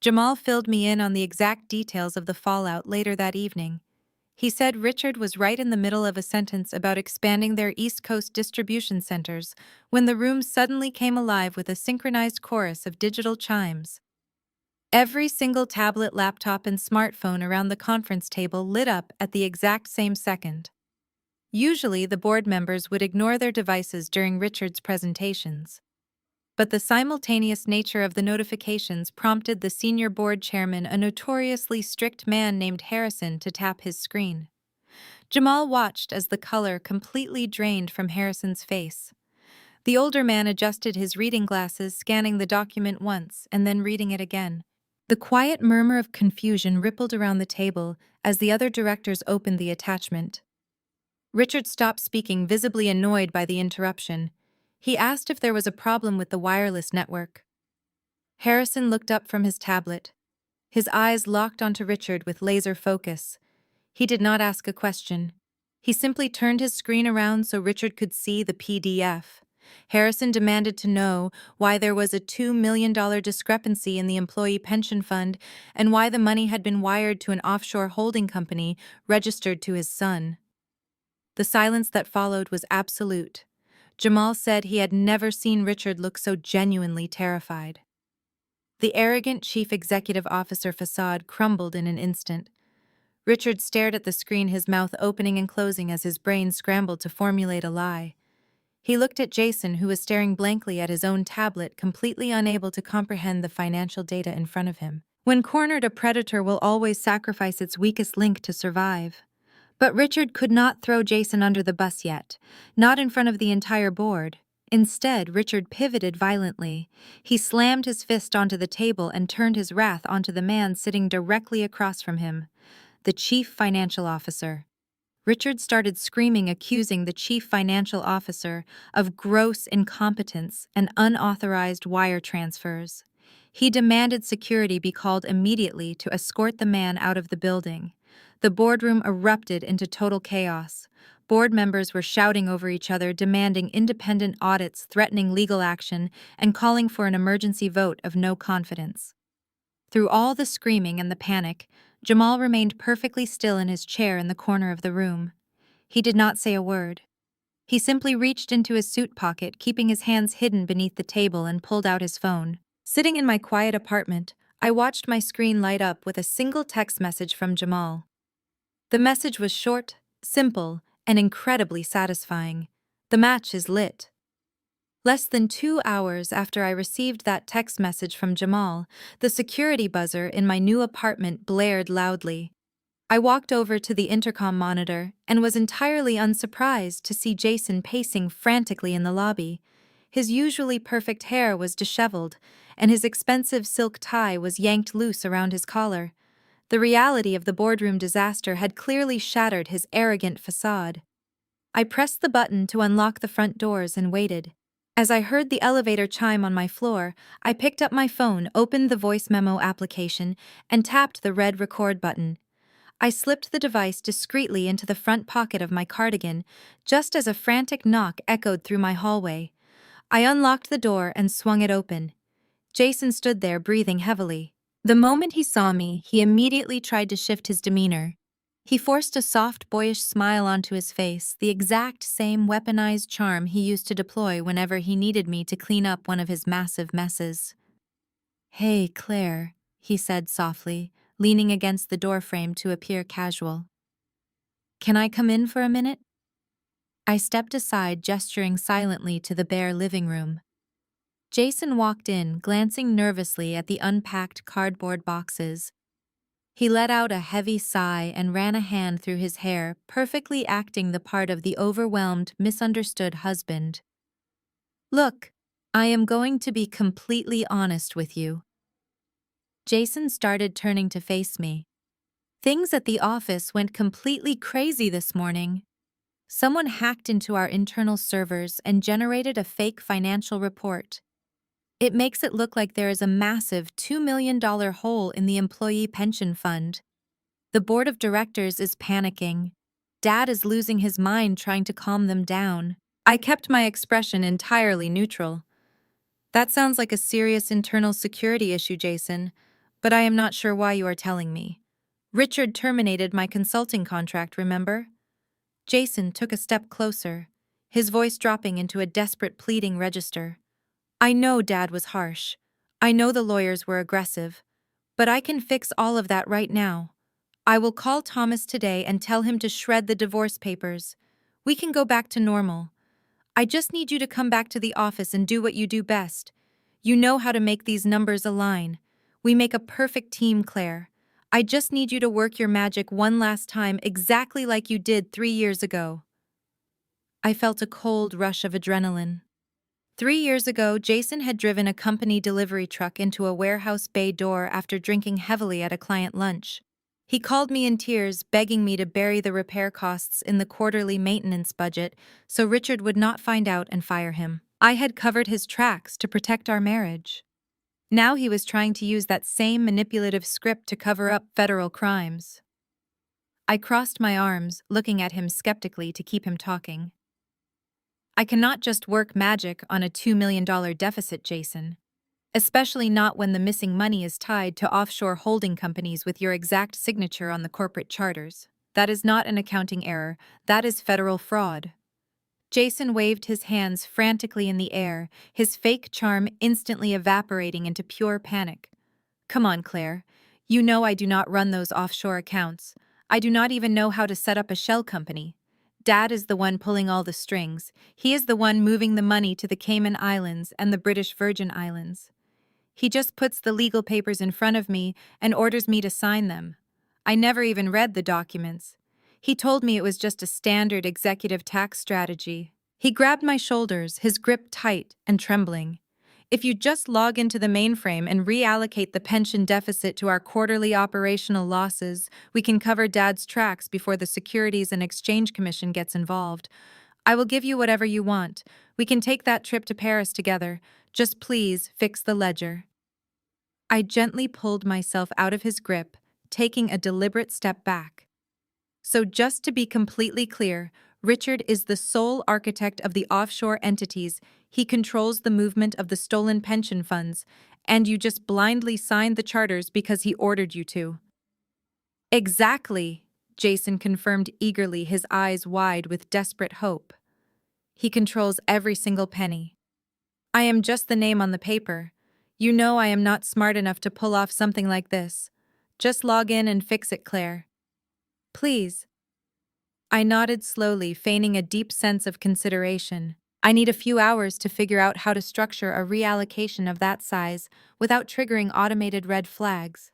Jamal filled me in on the exact details of the fallout later that evening. He said Richard was right in the middle of a sentence about expanding their East Coast distribution centers when the room suddenly came alive with a synchronized chorus of digital chimes. Every single tablet, laptop, and smartphone around the conference table lit up at the exact same second. Usually, the board members would ignore their devices during Richard's presentations. But the simultaneous nature of the notifications prompted the senior board chairman, a notoriously strict man named Harrison, to tap his screen. Jamal watched as the color completely drained from Harrison's face. The older man adjusted his reading glasses, scanning the document once and then reading it again. The quiet murmur of confusion rippled around the table as the other directors opened the attachment. Richard stopped speaking, visibly annoyed by the interruption. He asked if there was a problem with the wireless network. Harrison looked up from his tablet. His eyes locked onto Richard with laser focus. He did not ask a question. He simply turned his screen around so Richard could see the PDF. Harrison demanded to know why there was a $2 million discrepancy in the employee pension fund and why the money had been wired to an offshore holding company registered to his son. The silence that followed was absolute. Jamal said he had never seen Richard look so genuinely terrified. The arrogant chief executive officer facade crumbled in an instant. Richard stared at the screen, his mouth opening and closing as his brain scrambled to formulate a lie. He looked at Jason, who was staring blankly at his own tablet, completely unable to comprehend the financial data in front of him. When cornered, a predator will always sacrifice its weakest link to survive. But Richard could not throw Jason under the bus yet, not in front of the entire board. Instead, Richard pivoted violently. He slammed his fist onto the table and turned his wrath onto the man sitting directly across from him, the chief financial officer. Richard started screaming, accusing the chief financial officer of gross incompetence and unauthorized wire transfers. He demanded security be called immediately to escort the man out of the building. The boardroom erupted into total chaos. Board members were shouting over each other, demanding independent audits, threatening legal action, and calling for an emergency vote of no confidence. Through all the screaming and the panic, Jamal remained perfectly still in his chair in the corner of the room. He did not say a word. He simply reached into his suit pocket, keeping his hands hidden beneath the table, and pulled out his phone. Sitting in my quiet apartment, I watched my screen light up with a single text message from Jamal. The message was short, simple, and incredibly satisfying. The match is lit. Less than 2 hours after I received that text message from Jamal, the security buzzer in my new apartment blared loudly. I walked over to the intercom monitor and was entirely unsurprised to see Jason pacing frantically in the lobby. His usually perfect hair was disheveled, and his expensive silk tie was yanked loose around his collar. The reality of the boardroom disaster had clearly shattered his arrogant facade. I pressed the button to unlock the front doors and waited. As I heard the elevator chime on my floor, I picked up my phone, opened the voice memo application, and tapped the red record button. I slipped the device discreetly into the front pocket of my cardigan, just as a frantic knock echoed through my hallway. I unlocked the door and swung it open. Jason stood there, breathing heavily. The moment he saw me, he immediately tried to shift his demeanor. He forced a soft, boyish smile onto his face, the exact same weaponized charm he used to deploy whenever he needed me to clean up one of his massive messes. "Hey, Claire," he said softly, leaning against the doorframe to appear casual. "Can I come in for a minute?" I stepped aside, gesturing silently to the bare living room. Jason walked in, glancing nervously at the unpacked cardboard boxes. He let out a heavy sigh and ran a hand through his hair, perfectly acting the part of the overwhelmed, misunderstood husband. "Look, I am going to be completely honest with you." Jason started turning to face me. "Things at the office went completely crazy this morning. Someone hacked into our internal servers and generated a fake financial report. It makes it look like there is a massive $2 million hole in the employee pension fund. The board of directors is panicking. Dad is losing his mind trying to calm them down." I kept my expression entirely neutral. "That sounds like a serious internal security issue, Jason, but I am not sure why you are telling me. Richard terminated my consulting contract, remember?" Jason took a step closer, his voice dropping into a desperate pleading register. "I know Dad was harsh. I know the lawyers were aggressive. But I can fix all of that right now. I will call Thomas today and tell him to shred the divorce papers. We can go back to normal. I just need you to come back to the office and do what you do best. You know how to make these numbers align. We make a perfect team, Claire. I just need you to work your magic one last time exactly like you did 3 years ago." I felt a cold rush of adrenaline. 3 years ago, Jason had driven a company delivery truck into a warehouse bay door after drinking heavily at a client lunch. He called me in tears, begging me to bury the repair costs in the quarterly maintenance budget so Richard would not find out and fire him. I had covered his tracks to protect our marriage. Now he was trying to use that same manipulative script to cover up federal crimes. I crossed my arms, looking at him skeptically to keep him talking. "I cannot just work magic on a $2 million deficit, Jason. Especially not when the missing money is tied to offshore holding companies with your exact signature on the corporate charters. That is not an accounting error, that is federal fraud." Jason waved his hands frantically in the air, his fake charm instantly evaporating into pure panic. "Come on, Claire. You know I do not run those offshore accounts. I do not even know how to set up a shell company. Dad is the one pulling all the strings. He is the one moving the money to the Cayman Islands and the British Virgin Islands. He just puts the legal papers in front of me and orders me to sign them. I never even read the documents. He told me it was just a standard executive tax strategy." He grabbed my shoulders, his grip tight and trembling. "If you just log into the mainframe and reallocate the pension deficit to our quarterly operational losses, we can cover Dad's tracks before the Securities and Exchange Commission gets involved. I will give you whatever you want. We can take that trip to Paris together. Just please fix the ledger." I gently pulled myself out of his grip, taking a deliberate step back. "So just to be completely clear, Richard is the sole architect of the offshore entities. He controls the movement of the stolen pension funds, and you just blindly signed the charters because he ordered you to." "Exactly," Jason confirmed eagerly, his eyes wide with desperate hope. "He controls every single penny. I am just the name on the paper. You know I am not smart enough to pull off something like this. Just log in and fix it, Claire. Please." I nodded slowly, feigning a deep sense of consideration. I need a few hours to figure out how to structure a reallocation of that size without triggering automated red flags.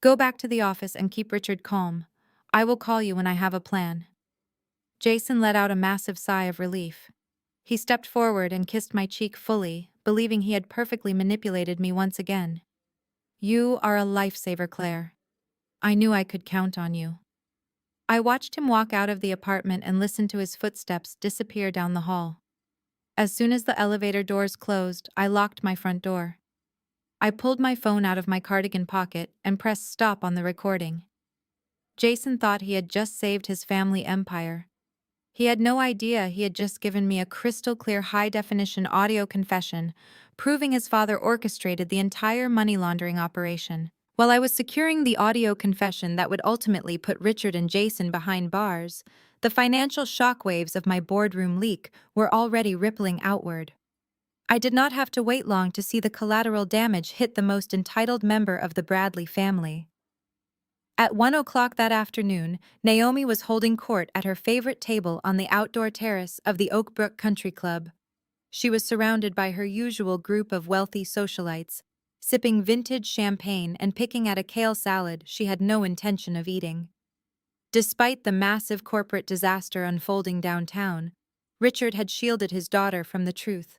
Go back to the office and keep Richard calm. I will call you when I have a plan." Jason let out a massive sigh of relief. He stepped forward and kissed my cheek fully, believing he had perfectly manipulated me once again. "You are a lifesaver, Claire. I knew I could count on you." I watched him walk out of the apartment and listened to his footsteps disappear down the hall. As soon as the elevator doors closed, I locked my front door. I pulled my phone out of my cardigan pocket and pressed stop on the recording. Jason thought he had just saved his family empire. He had no idea he had just given me a crystal-clear high-definition audio confession, proving his father orchestrated the entire money laundering operation. While I was securing the audio confession that would ultimately put Richard and Jason behind bars, the financial shockwaves of my boardroom leak were already rippling outward. I did not have to wait long to see the collateral damage hit the most entitled member of the Bradley family. At 1 o'clock that afternoon, Naomi was holding court at her favorite table on the outdoor terrace of the Oakbrook Country Club. She was surrounded by her usual group of wealthy socialites, sipping vintage champagne and picking at a kale salad she had no intention of eating. Despite the massive corporate disaster unfolding downtown, Richard had shielded his daughter from the truth,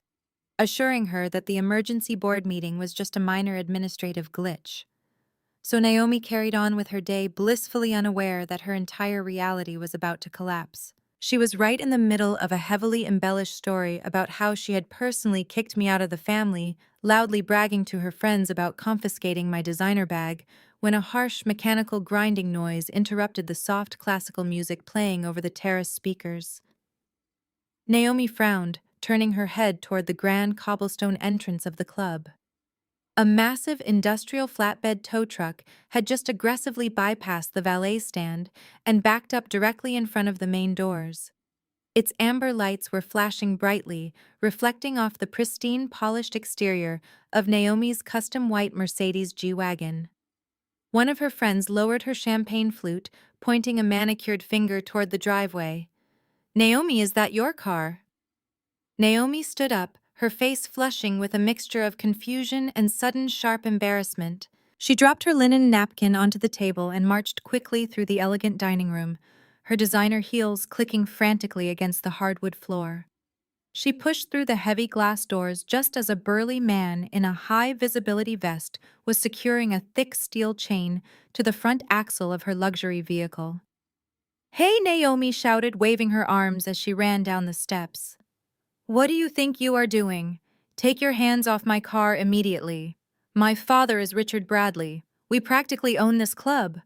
assuring her that the emergency board meeting was just a minor administrative glitch. So Naomi carried on with her day blissfully unaware that her entire reality was about to collapse. She was right in the middle of a heavily embellished story about how she had personally kicked me out of the family, loudly bragging to her friends about confiscating my designer bag, when a harsh mechanical grinding noise interrupted the soft classical music playing over the terrace speakers. Naomi frowned, turning her head toward the grand cobblestone entrance of the club. A massive industrial flatbed tow truck had just aggressively bypassed the valet stand and backed up directly in front of the main doors. Its amber lights were flashing brightly, reflecting off the pristine, polished exterior of Naomi's custom white Mercedes G-Wagon. One of her friends lowered her champagne flute, pointing a manicured finger toward the driveway. "Naomi, is that your car?" Naomi stood up, her face flushing with a mixture of confusion and sudden sharp embarrassment. She dropped her linen napkin onto the table and marched quickly through the elegant dining room, her designer heels clicking frantically against the hardwood floor. She pushed through the heavy glass doors just as a burly man in a high-visibility vest was securing a thick steel chain to the front axle of her luxury vehicle. "Hey," Naomi shouted, waving her arms as she ran down the steps. "What do you think you are doing? Take your hands off my car immediately. My father is Richard Bradley. We practically own this club."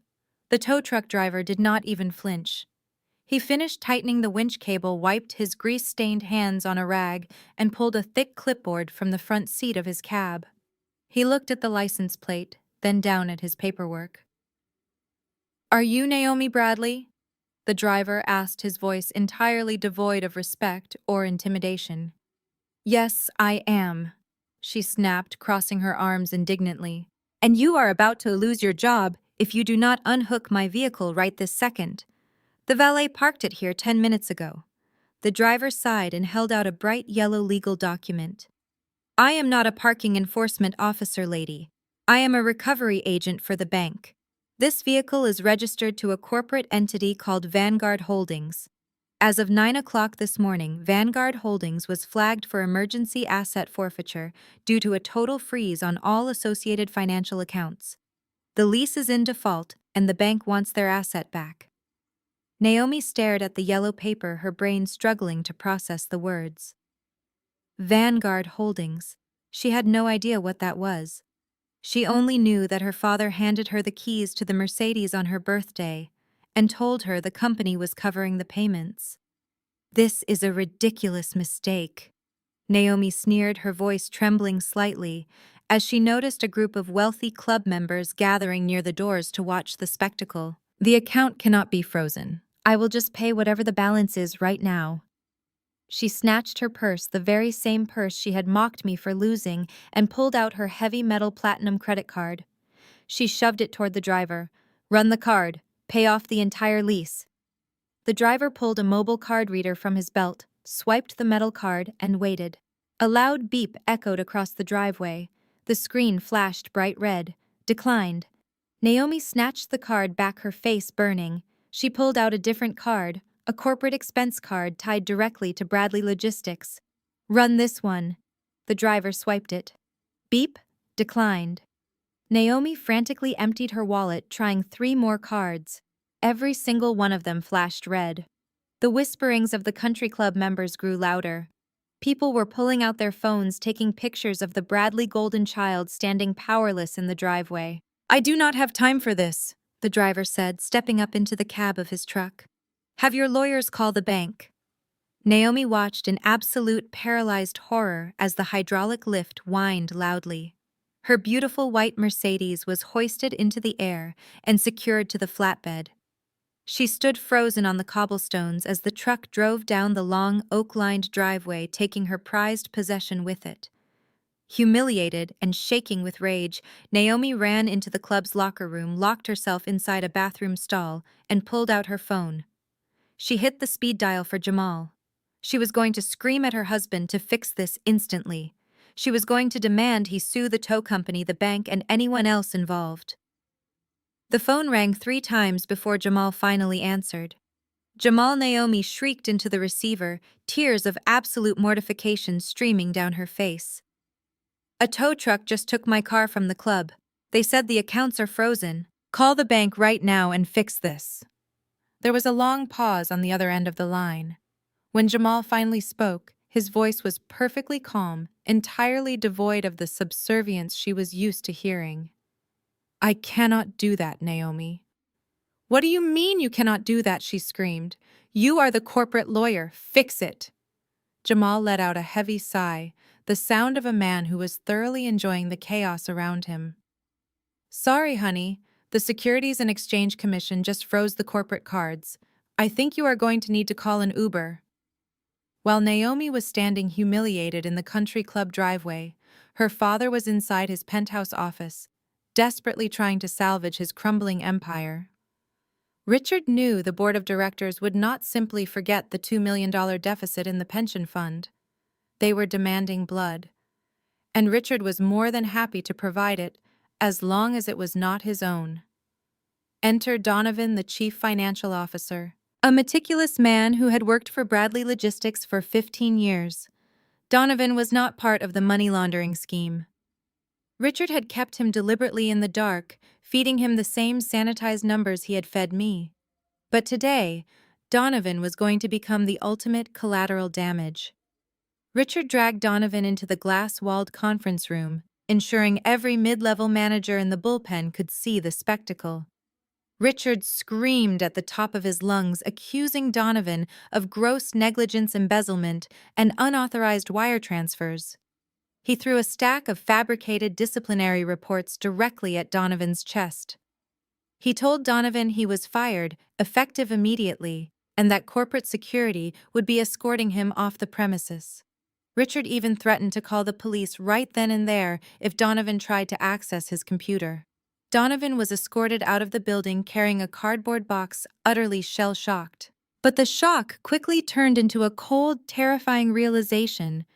The tow truck driver did not even flinch. He finished tightening the winch cable, wiped his grease-stained hands on a rag, and pulled a thick clipboard from the front seat of his cab. He looked at the license plate, then down at his paperwork. "Are you Naomi Bradley?" the driver asked, his voice entirely devoid of respect or intimidation. "Yes, I am," she snapped, crossing her arms indignantly. "And you are about to lose your job if you do not unhook my vehicle right this second. The valet parked it here 10 minutes ago." The driver sighed and held out a bright yellow legal document. "I am not a parking enforcement officer, lady. I am a recovery agent for the bank. This vehicle is registered to a corporate entity called Vanguard Holdings. As of 9 o'clock this morning, Vanguard Holdings was flagged for emergency asset forfeiture due to a total freeze on all associated financial accounts. The lease is in default, and the bank wants their asset back." Naomi stared at the yellow paper, her brain struggling to process the words. Vanguard Holdings. She had no idea what that was. She only knew that her father handed her the keys to the Mercedes on her birthday and told her the company was covering the payments. "This is a ridiculous mistake," Naomi sneered, her voice trembling slightly, as she noticed a group of wealthy club members gathering near the doors to watch the spectacle. "The account cannot be frozen. I will just pay whatever the balance is right now." She snatched her purse, the very same purse she had mocked me for losing, and pulled out her heavy metal platinum credit card. She shoved it toward the driver. "Run the card. Pay off the entire lease." The driver pulled a mobile card reader from his belt, swiped the metal card, and waited. A loud beep echoed across the driveway. The screen flashed bright red. "Declined." Naomi snatched the card back, her face burning. She pulled out a different card, a corporate expense card tied directly to Bradley Logistics. "Run this one." The driver swiped it. Beep. Declined. Naomi frantically emptied her wallet, trying 3 more cards. Every single one of them flashed red. The whisperings of the country club members grew louder. People were pulling out their phones, taking pictures of the Bradley golden child standing powerless in the driveway. "I do not have time for this," the driver said, stepping up into the cab of his truck. "Have your lawyers call the bank." Naomi watched in absolute paralyzed horror as the hydraulic lift whined loudly. Her beautiful white Mercedes was hoisted into the air and secured to the flatbed. She stood frozen on the cobblestones as the truck drove down the long, oak-lined driveway, taking her prized possession with it. Humiliated and shaking with rage, Naomi ran into the club's locker room, locked herself inside a bathroom stall, and pulled out her phone. She hit the speed dial for Jamal. She was going to scream at her husband to fix this instantly. She was going to demand he sue the tow company, the bank, and anyone else involved. The phone rang 3 times before Jamal finally answered. Naomi shrieked into the receiver, tears of absolute mortification streaming down her face. "A tow truck just took my car from the club. They said the accounts are frozen. Call the bank right now and fix this." There was a long pause on the other end of the line. When Jamal finally spoke, his voice was perfectly calm, entirely devoid of the subservience she was used to hearing. "I cannot do that, Naomi." "What do you mean you cannot do that?" she screamed. "You are the corporate lawyer. Fix it." Jamal let out a heavy sigh, the sound of a man who was thoroughly enjoying the chaos around him. "Sorry, honey. The Securities and Exchange Commission just froze the corporate cards. I think you are going to need to call an Uber." While Naomi was standing humiliated in the country club driveway, her father was inside his penthouse office, desperately trying to salvage his crumbling empire. Richard knew the board of directors would not simply forget the $2 million deficit in the pension fund. They were demanding blood. And Richard was more than happy to provide it, as long as it was not his own. Enter Donovan, the chief financial officer, a meticulous man who had worked for Bradley Logistics for 15 years. Donovan was not part of the money laundering scheme. Richard had kept him deliberately in the dark, feeding him the same sanitized numbers he had fed me. But today, Donovan was going to become the ultimate collateral damage. Richard dragged Donovan into the glass-walled conference room, ensuring every mid-level manager in the bullpen could see the spectacle. Richard screamed at the top of his lungs, accusing Donovan of gross negligence, embezzlement, and unauthorized wire transfers. He threw a stack of fabricated disciplinary reports directly at Donovan's chest. He told Donovan he was fired, effective immediately, and that corporate security would be escorting him off the premises. Richard even threatened to call the police right then and there if Donovan tried to access his computer. Donovan was escorted out of the building carrying a cardboard box, utterly shell-shocked. But the shock quickly turned into a cold, terrifying realization.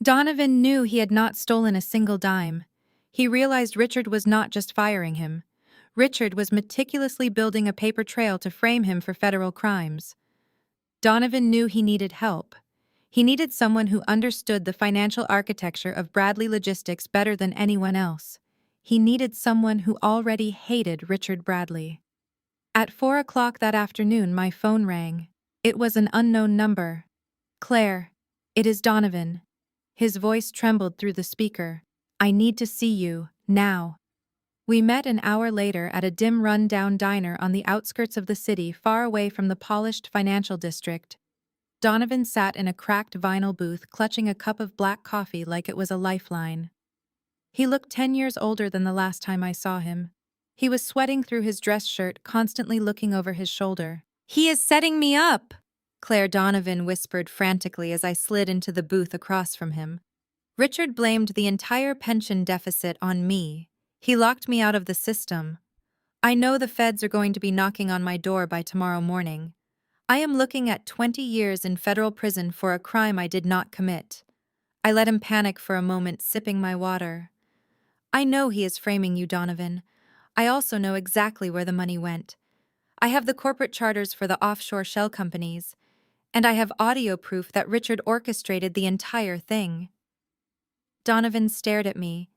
Donovan knew he had not stolen a single dime. He realized Richard was not just firing him. Richard was meticulously building a paper trail to frame him for federal crimes. Donovan knew he needed help. He needed someone who understood the financial architecture of Bradley Logistics better than anyone else. He needed someone who already hated Richard Bradley. At 4 o'clock that afternoon, my phone rang. It was an unknown number. "Claire, it is Donovan." His voice trembled through the speaker. "I need to see you, now." We met an hour later at a dim run-down diner on the outskirts of the city, far away from the polished financial district. Donovan sat in a cracked vinyl booth, clutching a cup of black coffee like it was a lifeline. He looked 10 years older than the last time I saw him. He was sweating through his dress shirt, constantly looking over his shoulder. "He is setting me up!" Claire, Donovan whispered frantically as I slid into the booth across from him. Richard blamed the entire pension deficit on me. He locked me out of the system. "I know the feds are going to be knocking on my door by tomorrow morning. I am looking at 20 years in federal prison for a crime I did not commit." I let him panic for a moment, sipping my water. "I know he is framing you, Donovan. I also know exactly where the money went. I have the corporate charters for the offshore shell companies, and I have audio proof that Richard orchestrated the entire thing." Donovan stared at me,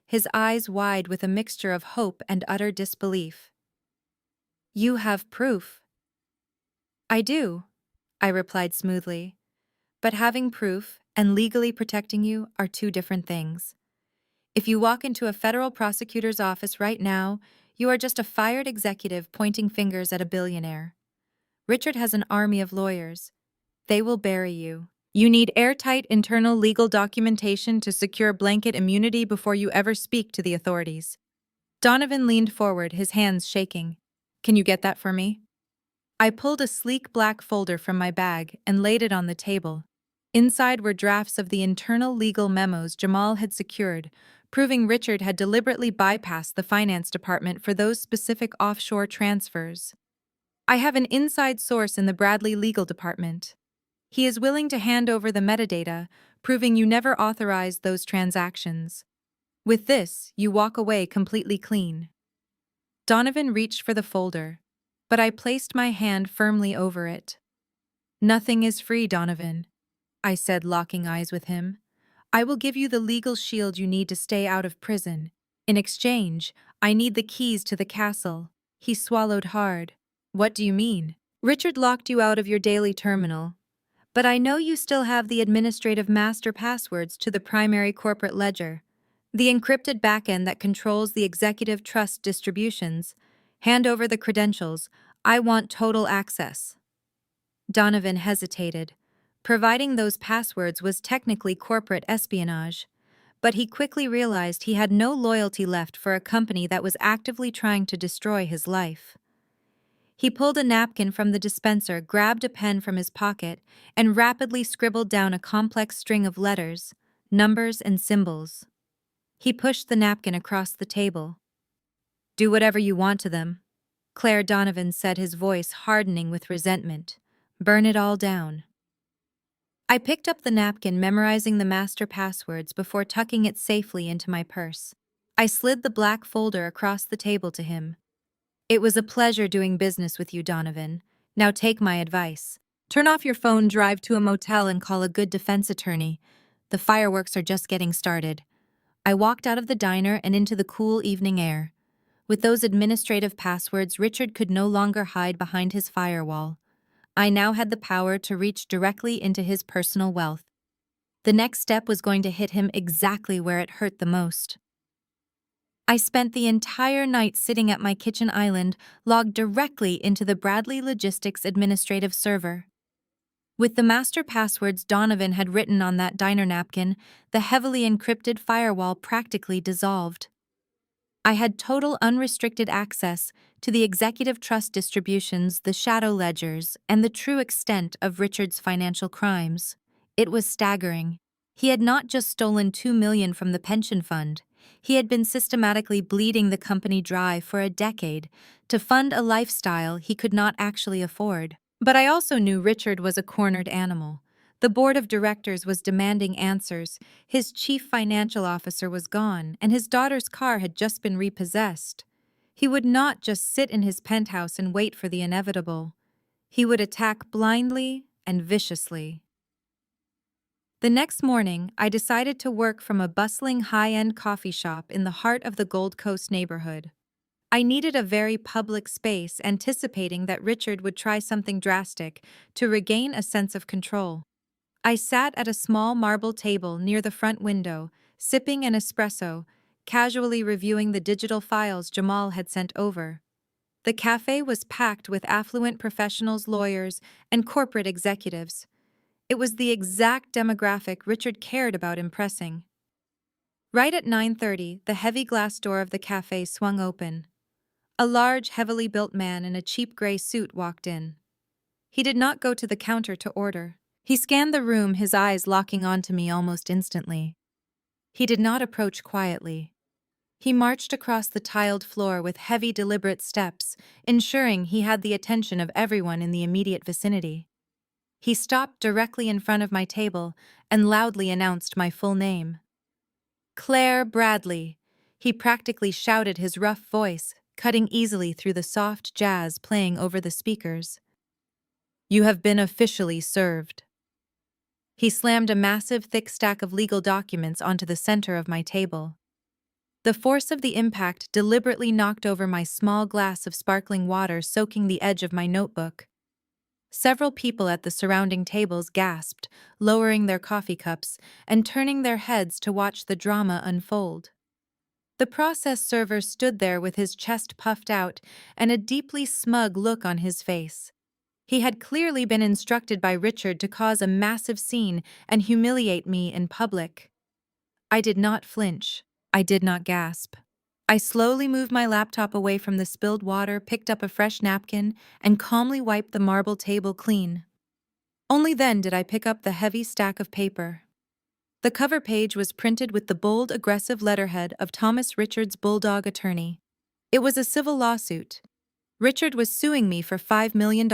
his eyes wide with a mixture of hope and utter disbelief. "You have proof?" "I do," I replied smoothly. "But having proof and legally protecting you are 2 different things. If you walk into a federal prosecutor's office right now, you are just a fired executive pointing fingers at a billionaire. Richard has an army of lawyers. They will bury you. You need airtight internal legal documentation to secure blanket immunity before you ever speak to the authorities. Donovan leaned forward, his hands shaking. Can you get that for me? I pulled a sleek black folder from my bag and laid it on the table. Inside were drafts of the internal legal memos Jamal had secured, proving Richard had deliberately bypassed the finance department for those specific offshore transfers. I have an inside source in the Bradley legal department. He is willing to hand over the metadata, proving you never authorized those transactions. With this, you walk away completely clean. Donovan reached for the folder, but I placed my hand firmly over it. Nothing is free, Donovan, I said, locking eyes with him. I will give you the legal shield you need to stay out of prison. In exchange, I need the keys to the castle. He swallowed hard. What do you mean? Richard locked you out of your daily terminal, but I know you still have the administrative master passwords to the primary corporate ledger, the encrypted backend that controls the executive trust distributions. Hand over the credentials. I want total access. Donovan hesitated. Providing those passwords was technically corporate espionage, but he quickly realized he had no loyalty left for a company that was actively trying to destroy his life. He pulled a napkin from the dispenser, grabbed a pen from his pocket, and rapidly scribbled down a complex string of letters, numbers, and symbols. He pushed the napkin across the table. Do whatever you want to them, Claire Donovan said, his voice hardening with resentment. Burn it all down. I picked up the napkin, memorizing the master passwords before tucking it safely into my purse. I slid the black folder across the table to him. It was a pleasure doing business with you, Donovan. Now take my advice. Turn off your phone, drive to a motel, and call a good defense attorney. The fireworks are just getting started. I walked out of the diner and into the cool evening air. With those administrative passwords, Richard could no longer hide behind his firewall. I now had the power to reach directly into his personal wealth. The next step was going to hit him exactly where it hurt the most. I spent the entire night sitting at my kitchen island, logged directly into the Bradley Logistics administrative server. With the master passwords Donovan had written on that diner napkin, the heavily encrypted firewall practically dissolved. I had total unrestricted access to the executive trust distributions, the shadow ledgers, and the true extent of Richard's financial crimes. It was staggering. He had not just stolen $2 million from the pension fund. He had been systematically bleeding the company dry for a decade to fund a lifestyle he could not actually afford. But I also knew Richard was a cornered animal. The board of directors was demanding answers, his chief financial officer was gone, and his daughter's car had just been repossessed. He would not just sit in his penthouse and wait for the inevitable. He would attack blindly and viciously. The next morning, I decided to work from a bustling high-end coffee shop in the heart of the Gold Coast neighborhood. I needed a very public space, anticipating that Richard would try something drastic to regain a sense of control. I sat at a small marble table near the front window, sipping an espresso, casually reviewing the digital files Jamal had sent over. The cafe was packed with affluent professionals, lawyers, and corporate executives. It was the exact demographic Richard cared about impressing. Right at 9:30, the heavy glass door of the cafe swung open. A large, heavily built man in a cheap gray suit walked in. He did not go to the counter to order. He scanned the room, his eyes locking onto me almost instantly. He did not approach quietly. He marched across the tiled floor with heavy, deliberate steps, ensuring he had the attention of everyone in the immediate vicinity. He stopped directly in front of my table and loudly announced my full name. Claire Bradley. He practically shouted, his rough voice cutting easily through the soft jazz playing over the speakers. You have been officially served. He slammed a massive, thick stack of legal documents onto the center of my table. The force of the impact deliberately knocked over my small glass of sparkling water, soaking the edge of my notebook. Several people at the surrounding tables gasped, lowering their coffee cups and turning their heads to watch the drama unfold. The process server stood there with his chest puffed out and a deeply smug look on his face. He had clearly been instructed by Richard to cause a massive scene and humiliate me in public. I did not flinch. I did not gasp. I slowly moved my laptop away from the spilled water, picked up a fresh napkin, and calmly wiped the marble table clean. Only then did I pick up the heavy stack of paper. The cover page was printed with the bold, aggressive letterhead of Thomas Richard's bulldog attorney. It was a civil lawsuit. Richard was suing me for $5 million.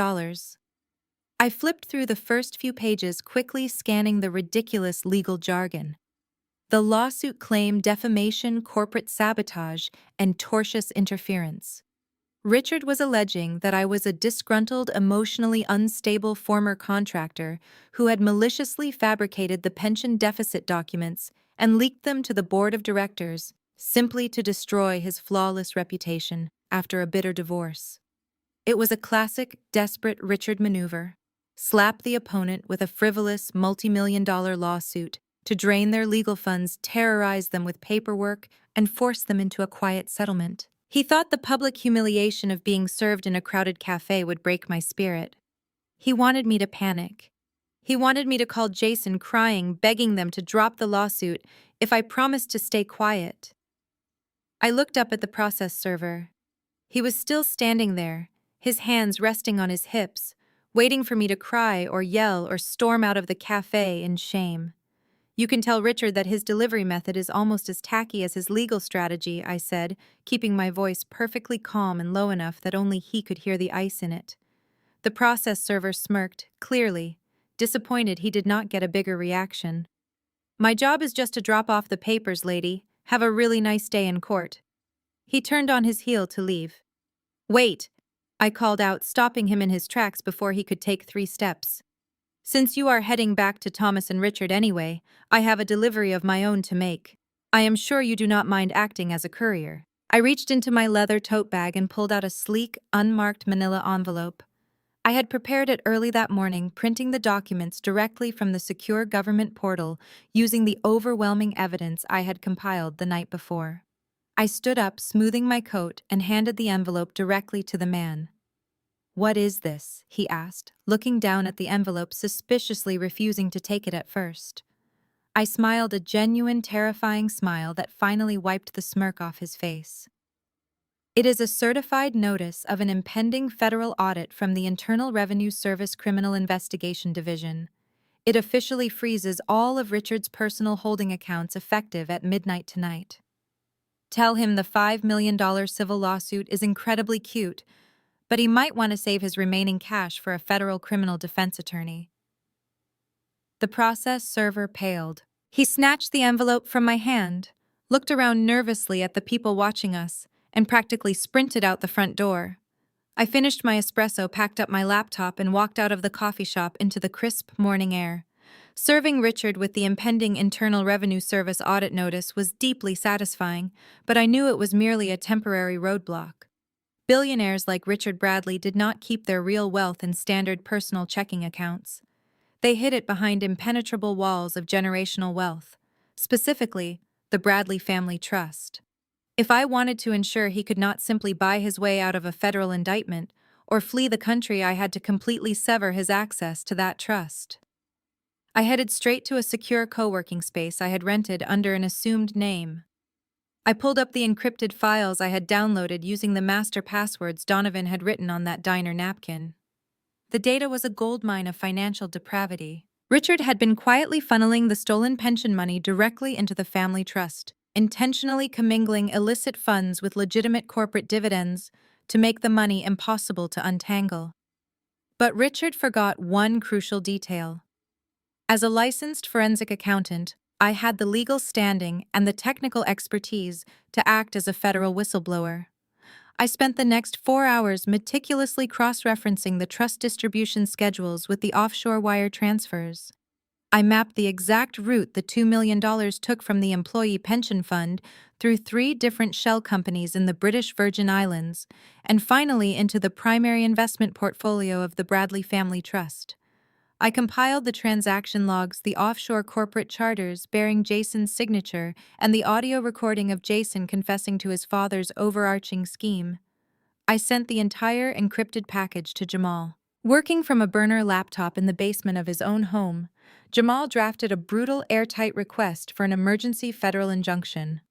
I flipped through the first few pages, quickly scanning the ridiculous legal jargon. The lawsuit claimed defamation, corporate sabotage, and tortious interference. Richard was alleging that I was a disgruntled, emotionally unstable former contractor who had maliciously fabricated the pension deficit documents and leaked them to the board of directors simply to destroy his flawless reputation after a bitter divorce. It was a classic, desperate Richard maneuver. Slap the opponent with a frivolous, multi-million-dollar lawsuit to drain their legal funds, terrorize them with paperwork, and force them into a quiet settlement. He thought the public humiliation of being served in a crowded cafe would break my spirit. He wanted me to panic. He wanted me to call Jason, crying, begging them to drop the lawsuit if I promised to stay quiet. I looked up at the process server. He was still standing there, his hands resting on his hips, waiting for me to cry or yell or storm out of the cafe in shame. "You can tell Richard that his delivery method is almost as tacky as his legal strategy," I said, keeping my voice perfectly calm and low enough that only he could hear the ice in it. The process server smirked, clearly, disappointed he did not get a bigger reaction. "My job is just to drop off the papers, lady. Have a really nice day in court." He turned on his heel to leave. "Wait," I called out, stopping him in his tracks before he could take 3 steps. "Since you are heading back to Thomas and Richard anyway, I have a delivery of my own to make. I am sure you do not mind acting as a courier." I reached into my leather tote bag and pulled out a sleek, unmarked manila envelope. I had prepared it early that morning, printing the documents directly from the secure government portal using the overwhelming evidence I had compiled the night before. I stood up, smoothing my coat, and handed the envelope directly to the man. "What is this?" he asked, looking down at the envelope, suspiciously refusing to take it at first. I smiled a genuine, terrifying smile that finally wiped the smirk off his face. "It is a certified notice of an impending federal audit from the Internal Revenue Service Criminal Investigation Division. It officially freezes all of Richard's personal holding accounts effective at midnight tonight. Tell him the $5 million civil lawsuit is incredibly cute, but he might want to save his remaining cash for a federal criminal defense attorney." The process server paled. He snatched the envelope from my hand, looked around nervously at the people watching us, and practically sprinted out the front door. I finished my espresso, packed up my laptop, and walked out of the coffee shop into the crisp morning air. Serving Richard with the impending Internal Revenue Service audit notice was deeply satisfying, but I knew it was merely a temporary roadblock. Billionaires like Richard Bradley did not keep their real wealth in standard personal checking accounts. They hid it behind impenetrable walls of generational wealth, specifically the Bradley Family Trust. If I wanted to ensure he could not simply buy his way out of a federal indictment or flee the country, I had to completely sever his access to that trust. I headed straight to a secure co-working space I had rented under an assumed name. I pulled up the encrypted files I had downloaded using the master passwords Donovan had written on that diner napkin. The data was a goldmine of financial depravity. Richard had been quietly funneling the stolen pension money directly into the family trust, intentionally commingling illicit funds with legitimate corporate dividends to make the money impossible to untangle. But Richard forgot one crucial detail. As a licensed forensic accountant, I had the legal standing and the technical expertise to act as a federal whistleblower. I spent the next 4 hours meticulously cross-referencing the trust distribution schedules with the offshore wire transfers. I mapped the exact route the $2 million took from the employee pension fund through 3 different shell companies in the British Virgin Islands, and finally into the primary investment portfolio of the Bradley Family Trust. I compiled the transaction logs, the offshore corporate charters bearing Jason's signature, and the audio recording of Jason confessing to his father's overarching scheme. I sent the entire encrypted package to Jamal. Working from a burner laptop in the basement of his own home, Jamal drafted a brutal, airtight request for an emergency federal injunction.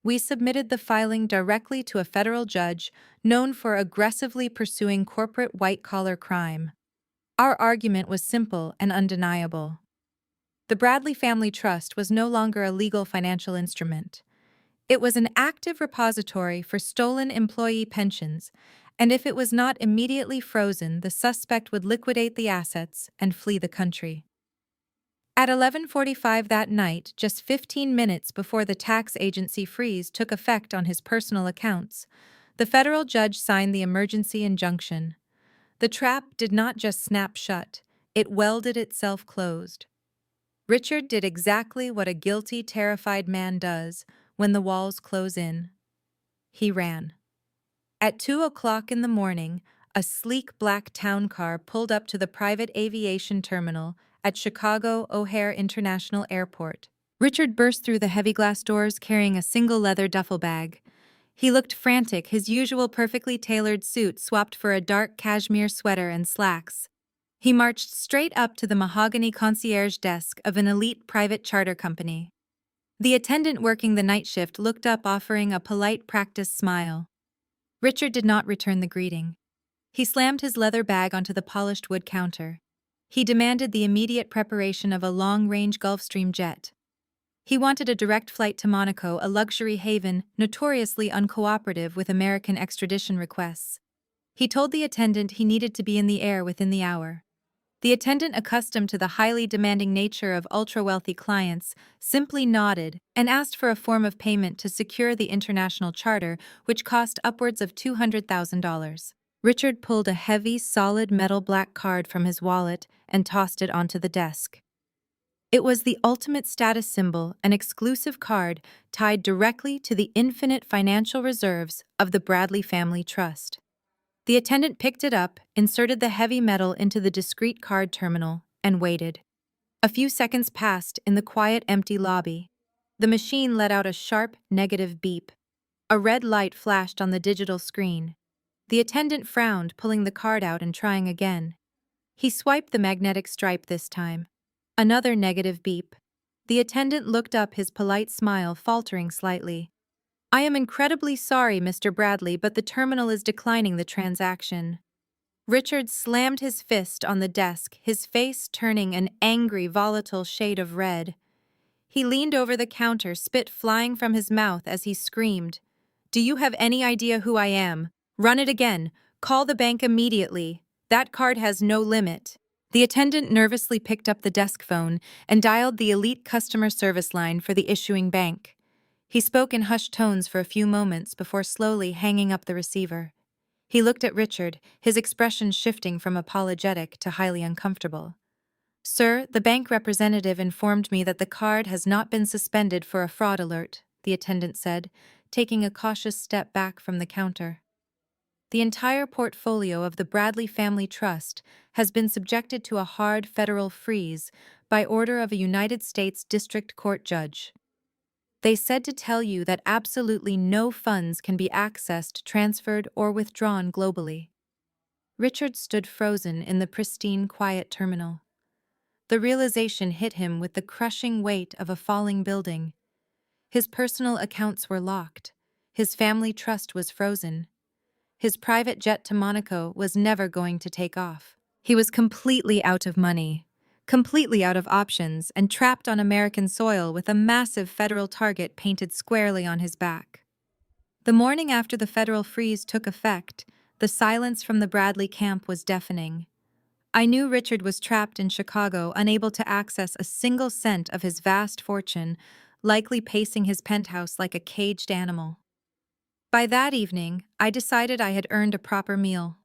We submitted the filing directly to a federal judge known for aggressively pursuing corporate white-collar crime. Our argument was simple and undeniable. The Bradley Family Trust was no longer a legal financial instrument. It was an active repository for stolen employee pensions, and if it was not immediately frozen, the suspect would liquidate the assets and flee the country. At 11:45 that night, just 15 minutes before the tax agency freeze took effect on his personal accounts, the federal judge signed the emergency injunction. The trap did not just snap shut, it welded itself closed. Richard did exactly what a guilty, terrified man does when the walls close in. He ran. At 2 o'clock in the morning, a sleek black town car pulled up to the private aviation terminal at Chicago O'Hare International Airport. Richard burst through the heavy glass doors carrying a single leather duffel bag. He looked frantic, his usual perfectly tailored suit swapped for a dark cashmere sweater and slacks. He marched straight up to the mahogany concierge desk of an elite private charter company. The attendant working the night shift looked up, offering a polite practice smile. Richard did not return the greeting. He slammed his leather bag onto the polished wood counter. He demanded the immediate preparation of a long-range Gulfstream jet. He wanted a direct flight to Monaco, a luxury haven notoriously uncooperative with American extradition requests. He told the attendant he needed to be in the air within the hour. The attendant, accustomed to the highly demanding nature of ultra-wealthy clients, simply nodded and asked for a form of payment to secure the international charter, which cost upwards of $200,000. Richard pulled a heavy, solid metal black card from his wallet and tossed it onto the desk. It was the ultimate status symbol, an exclusive card tied directly to the infinite financial reserves of the Bradley Family Trust. The attendant picked it up, inserted the heavy metal into the discreet card terminal, and waited. A few seconds passed in the quiet, empty lobby. The machine let out a sharp, negative beep. A red light flashed on the digital screen. The attendant frowned, pulling the card out and trying again. He swiped the magnetic stripe this time. Another negative beep. The attendant looked up, his polite smile faltering slightly. "I am incredibly sorry, Mr. Bradley, but the terminal is declining the transaction." Richard slammed his fist on the desk, his face turning an angry, volatile shade of red. He leaned over the counter, spit flying from his mouth as he screamed, "Do you have any idea who I am? Run it again. Call the bank immediately. That card has no limit." The attendant nervously picked up the desk phone and dialed the elite customer service line for the issuing bank. He spoke in hushed tones for a few moments before slowly hanging up the receiver. He looked at Richard, his expression shifting from apologetic to highly uncomfortable. "Sir, the bank representative informed me that the card has not been suspended for a fraud alert," the attendant said, taking a cautious step back from the counter. "The entire portfolio of the Bradley Family Trust has been subjected to a hard federal freeze by order of a United States District Court judge. They said to tell you that absolutely no funds can be accessed, transferred, or withdrawn globally." Richard stood frozen in the pristine, quiet terminal. The realization hit him with the crushing weight of a falling building. His personal accounts were locked. His family trust was frozen. His private jet to Monaco was never going to take off. He was completely out of money, completely out of options, and trapped on American soil with a massive federal target painted squarely on his back. The morning after the federal freeze took effect, the silence from the Bradley camp was deafening. I knew Richard was trapped in Chicago, unable to access a single cent of his vast fortune, likely pacing his penthouse like a caged animal. By that evening, I decided I had earned a proper meal.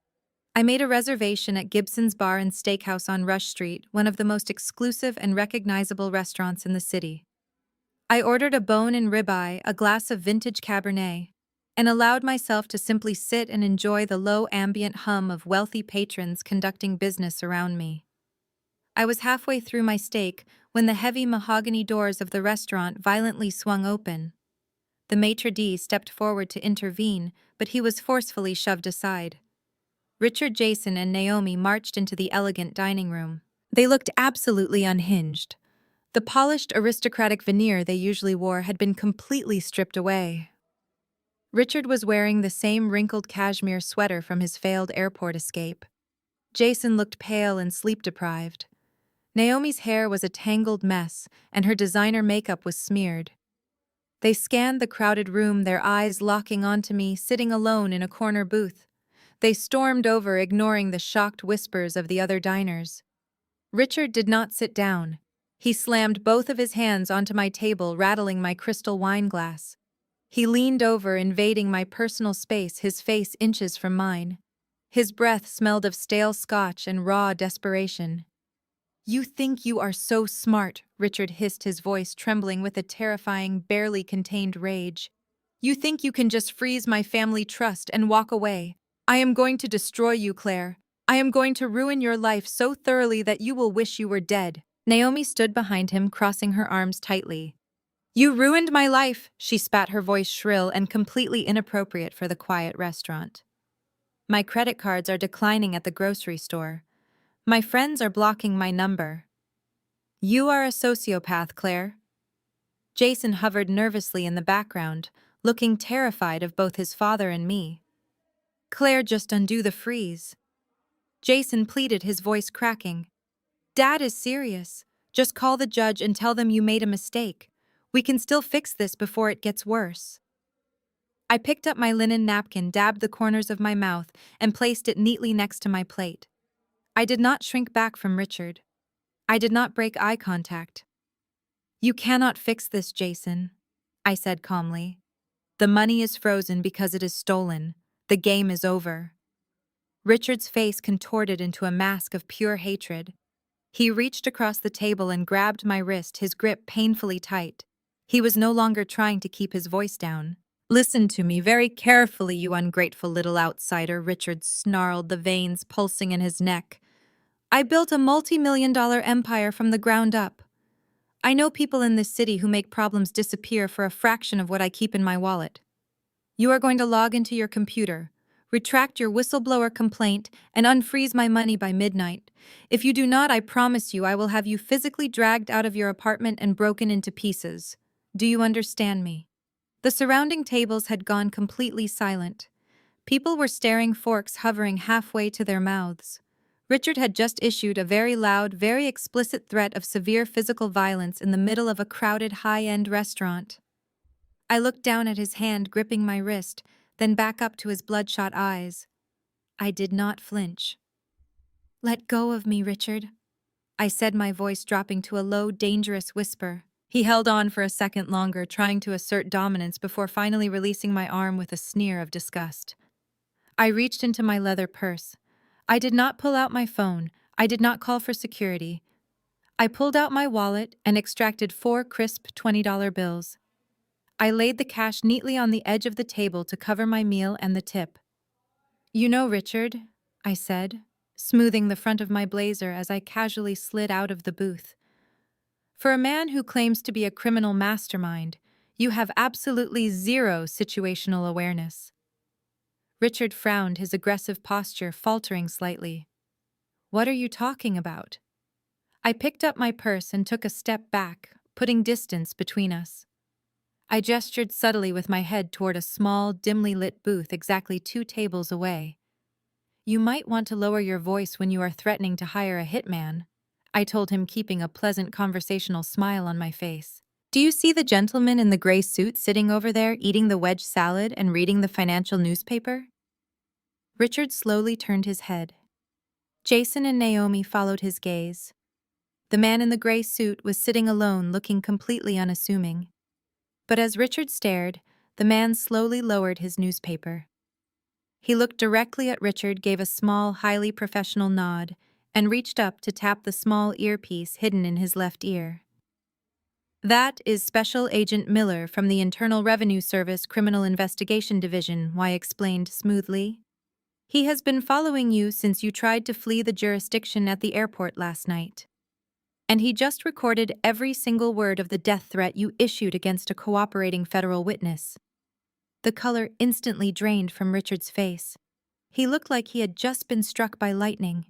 I made a reservation at Gibson's Bar and Steakhouse on Rush Street, one of the most exclusive and recognizable restaurants in the city. I ordered a bone and ribeye, a glass of vintage Cabernet, and allowed myself to simply sit and enjoy the low ambient hum of wealthy patrons conducting business around me. I was halfway through my steak when the heavy mahogany doors of the restaurant violently swung open. The maitre d' stepped forward to intervene, but he was forcefully shoved aside. Richard, Jason, and Naomi marched into the elegant dining room. They looked absolutely unhinged. The polished aristocratic veneer they usually wore had been completely stripped away. Richard was wearing the same wrinkled cashmere sweater from his failed airport escape. Jason looked pale and sleep-deprived. Naomi's hair was a tangled mess, and her designer makeup was smeared. They scanned the crowded room, their eyes locking onto me, sitting alone in a corner booth. They stormed over, ignoring the shocked whispers of the other diners. Richard did not sit down. He slammed both of his hands onto my table, rattling my crystal wine glass. He leaned over, invading my personal space, his face inches from mine. His breath smelled of stale scotch and raw desperation. "You think you are so smart," Richard hissed, his voice trembling with a terrifying, barely contained rage. "You think you can just freeze my family trust and walk away. I am going to destroy you, Claire. I am going to ruin your life so thoroughly that you will wish you were dead." Naomi stood behind him, crossing her arms tightly. "You ruined my life," she spat, her voice shrill and completely inappropriate for the quiet restaurant. "My credit cards are declining at the grocery store. My friends are blocking my number." "You are a sociopath, Claire." Jason hovered nervously in the background, looking terrified of both his father and me. "Claire, just undo the freeze." Jason pleaded, his voice cracking. "Dad is serious. Just call the judge and tell them you made a mistake. We can still fix this before it gets worse." I picked up my linen napkin, dabbed the corners of my mouth, and placed it neatly next to my plate. I did not shrink back from Richard. I did not break eye contact. "You cannot fix this, Jason," I said calmly. "The money is frozen because it is stolen. The game is over." Richard's face contorted into a mask of pure hatred. He reached across the table and grabbed my wrist, his grip painfully tight. He was no longer trying to keep his voice down. "Listen to me very carefully, you ungrateful little outsider," Richard snarled, the veins pulsing in his neck. "I built a multi-million-dollar empire from the ground up. I know people in this city who make problems disappear for a fraction of what I keep in my wallet. You are going to log into your computer, retract your whistleblower complaint, and unfreeze my money by midnight. If you do not, I promise you I will have you physically dragged out of your apartment and broken into pieces. Do you understand me?" The surrounding tables had gone completely silent. People were staring, forks hovering halfway to their mouths. Richard had just issued a very loud, very explicit threat of severe physical violence in the middle of a crowded, high-end restaurant. I looked down at his hand gripping my wrist, then back up to his bloodshot eyes. I did not flinch. "Let go of me, Richard," I said, my voice dropping to a low, dangerous whisper. He held on for a second longer, trying to assert dominance before finally releasing my arm with a sneer of disgust. I reached into my leather purse. I did not pull out my phone. I did not call for security. I pulled out my wallet and extracted 4 crisp $20 bills. I laid the cash neatly on the edge of the table to cover my meal and the tip. "You know, Richard," I said, smoothing the front of my blazer as I casually slid out of the booth. "For a man who claims to be a criminal mastermind, you have absolutely zero situational awareness." Richard frowned, his aggressive posture faltering slightly. "What are you talking about?" I picked up my purse and took a step back, putting distance between us. I gestured subtly with my head toward a small, dimly lit booth exactly 2 tables away. "You might want to lower your voice when you are threatening to hire a hitman," I told him, keeping a pleasant conversational smile on my face. "Do you see the gentleman in the gray suit sitting over there eating the wedge salad and reading the financial newspaper?" Richard slowly turned his head. Jason and Naomi followed his gaze. The man in the gray suit was sitting alone, looking completely unassuming. But as Richard stared, the man slowly lowered his newspaper. He looked directly at Richard, gave a small, highly professional nod, and reached up to tap the small earpiece hidden in his left ear. "That is Special Agent Miller from the Internal Revenue Service Criminal Investigation Division," Y explained smoothly. "He has been following you since you tried to flee the jurisdiction at the airport last night. And he just recorded every single word of the death threat you issued against a cooperating federal witness." The color instantly drained from Richard's face. He looked like he had just been struck by lightning.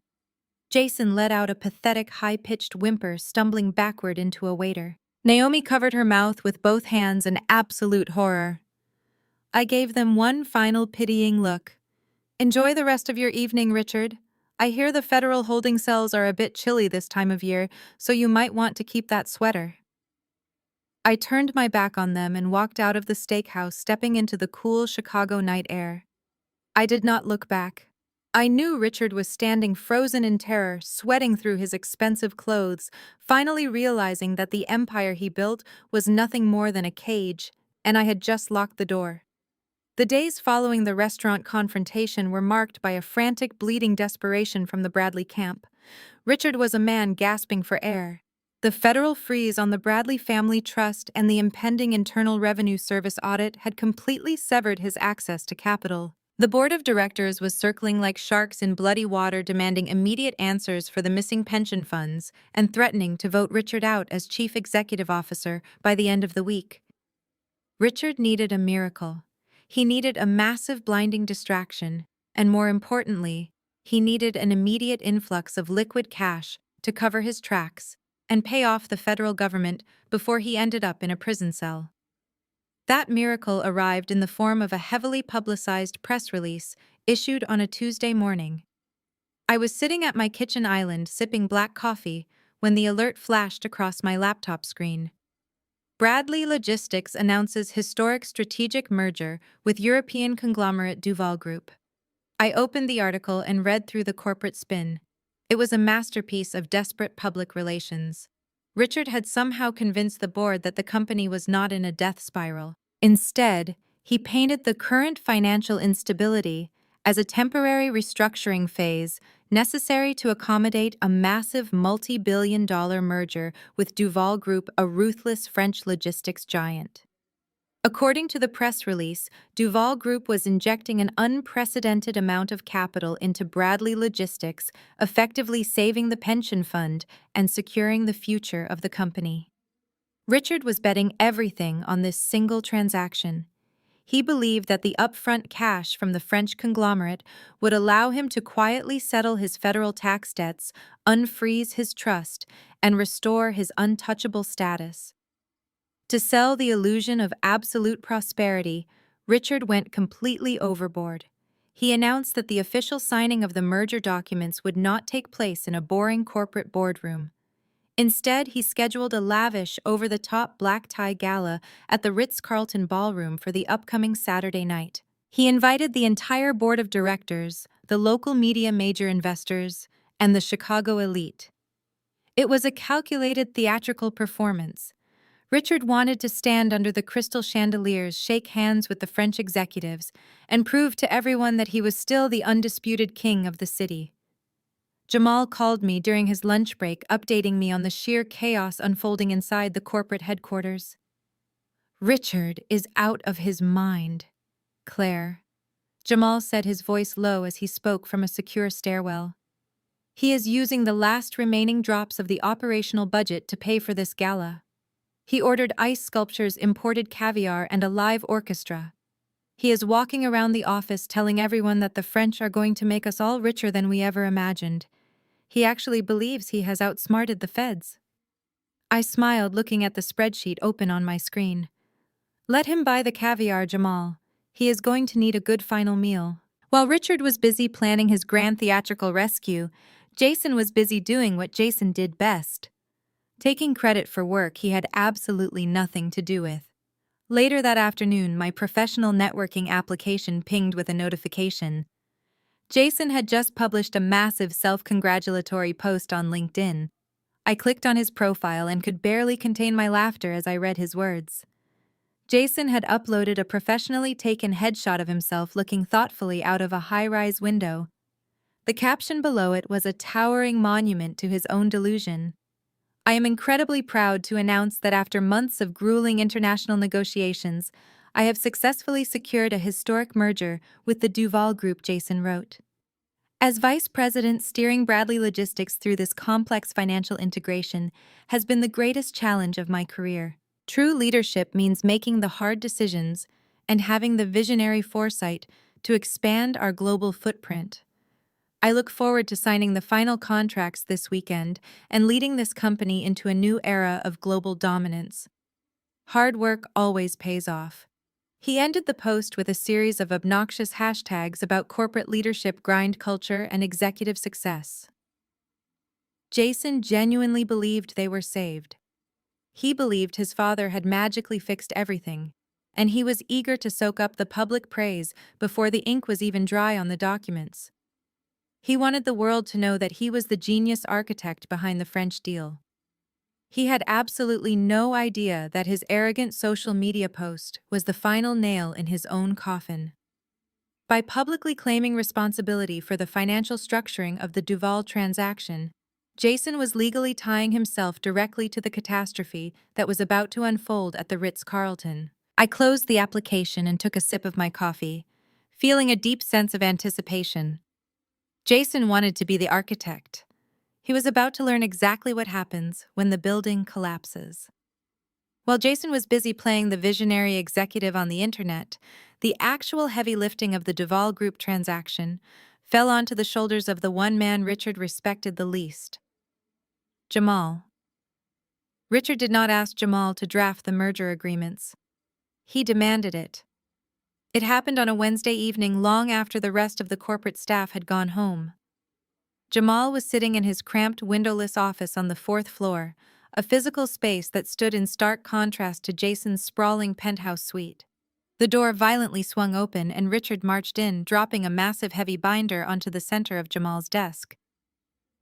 Jason let out a pathetic, high-pitched whimper, stumbling backward into a waiter. Naomi covered her mouth with both hands in absolute horror. I gave them one final pitying look. "Enjoy the rest of your evening, Richard. I hear the federal holding cells are a bit chilly this time of year, so you might want to keep that sweater." I turned my back on them and walked out of the steakhouse, stepping into the cool Chicago night air. I did not look back. I knew Richard was standing frozen in terror, sweating through his expensive clothes, finally realizing that the empire he built was nothing more than a cage, and I had just locked the door. The days following the restaurant confrontation were marked by a frantic, bleeding desperation from the Bradley camp. Richard was a man gasping for air. The federal freeze on the Bradley Family Trust and the impending Internal Revenue Service audit had completely severed his access to capital. The board of directors was circling like sharks in bloody water, demanding immediate answers for the missing pension funds and threatening to vote Richard out as chief executive officer by the end of the week. Richard needed a miracle. He needed a massive, blinding distraction, and more importantly, he needed an immediate influx of liquid cash to cover his tracks and pay off the federal government before he ended up in a prison cell. That miracle arrived in the form of a heavily publicized press release issued on a Tuesday morning. I was sitting at my kitchen island sipping black coffee when the alert flashed across my laptop screen. Bradley Logistics announces historic strategic merger with European conglomerate Duval Group. I opened the article and read through the corporate spin. It was a masterpiece of desperate public relations. Richard had somehow convinced the board that the company was not in a death spiral. Instead, he painted the current financial instability as a temporary restructuring phase necessary to accommodate a massive multi-billion-dollar merger with Duval Group, a ruthless French logistics giant. According to the press release, Duval Group was injecting an unprecedented amount of capital into Bradley Logistics, effectively saving the pension fund and securing the future of the company. Richard was betting everything on this single transaction. He believed that the upfront cash from the French conglomerate would allow him to quietly settle his federal tax debts, unfreeze his trust, and restore his untouchable status. To sell the illusion of absolute prosperity, Richard went completely overboard. He announced that the official signing of the merger documents would not take place in a boring corporate boardroom. Instead, he scheduled a lavish, over-the-top black-tie gala at the Ritz-Carlton Ballroom for the upcoming Saturday night. He invited the entire board of directors, the local media major investors, and the Chicago elite. It was a calculated theatrical performance. Richard wanted to stand under the crystal chandeliers, shake hands with the French executives, and prove to everyone that he was still the undisputed king of the city. Jamal called me during his lunch break, updating me on the sheer chaos unfolding inside the corporate headquarters. "Richard is out of his mind, Claire," Jamal said, his voice low as he spoke from a secure stairwell. "He is using the last remaining drops of the operational budget to pay for this gala. He ordered ice sculptures, imported caviar, and a live orchestra. He is walking around the office telling everyone that the French are going to make us all richer than we ever imagined. He actually believes he has outsmarted the feds." I smiled, looking at the spreadsheet open on my screen. "Let him buy the caviar, Jamal. He is going to need a good final meal." While Richard was busy planning his grand theatrical rescue, Jason was busy doing what Jason did best: taking credit for work he had absolutely nothing to do with. Later that afternoon, my professional networking application pinged with a notification. Jason had just published a massive self-congratulatory post on LinkedIn. I clicked on his profile and could barely contain my laughter as I read his words. Jason had uploaded a professionally taken headshot of himself looking thoughtfully out of a high-rise window. The caption below it was a towering monument to his own delusion. "I am incredibly proud to announce that after months of grueling international negotiations, I have successfully secured a historic merger with the Duval Group," Jason wrote. "As vice president, steering Bradley Logistics through this complex financial integration has been the greatest challenge of my career. True leadership means making the hard decisions and having the visionary foresight to expand our global footprint. I look forward to signing the final contracts this weekend and leading this company into a new era of global dominance. Hard work always pays off. He ended the post with a series of obnoxious hashtags about corporate leadership, grind culture, and executive success. Jason genuinely believed they were saved. He believed his father had magically fixed everything, and he was eager to soak up the public praise before the ink was even dry on the documents. He wanted the world to know that he was the genius architect behind the French deal. He had absolutely no idea that his arrogant social media post was the final nail in his own coffin. By publicly claiming responsibility for the financial structuring of the Duval transaction, Jason was legally tying himself directly to the catastrophe that was about to unfold at the Ritz-Carlton. I closed the application and took a sip of my coffee, feeling a deep sense of anticipation. Jason wanted to be the architect. He was about to learn exactly what happens when the building collapses. While Jason was busy playing the visionary executive on the internet, the actual heavy lifting of the Duval Group transaction fell onto the shoulders of the one man Richard respected the least: Jamal. Richard did not ask Jamal to draft the merger agreements. He demanded it. It happened on a Wednesday evening long after the rest of the corporate staff had gone home. Jamal was sitting in his cramped, windowless office on the fourth floor, a physical space that stood in stark contrast to Jason's sprawling penthouse suite. The door violently swung open and Richard marched in, dropping a massive heavy binder onto the center of Jamal's desk.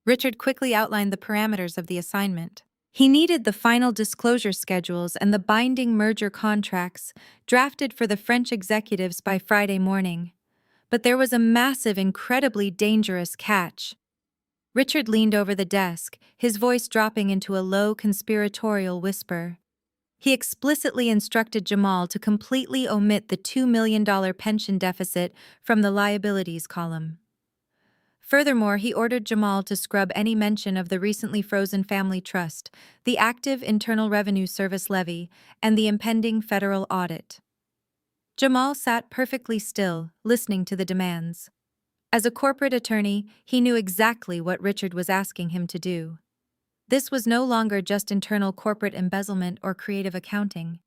Richard quickly outlined the parameters of the assignment. He needed the final disclosure schedules and the binding merger contracts drafted for the French executives by Friday morning. But there was a massive, incredibly dangerous catch. Richard leaned over the desk, his voice dropping into a low, conspiratorial whisper. He explicitly instructed Jamal to completely omit the $2 million pension deficit from the liabilities column. Furthermore, he ordered Jamal to scrub any mention of the recently frozen family trust, the active Internal Revenue Service levy, and the impending federal audit. Jamal sat perfectly still, listening to the demands. As a corporate attorney, he knew exactly what Richard was asking him to do. This was no longer just internal corporate embezzlement or creative accounting.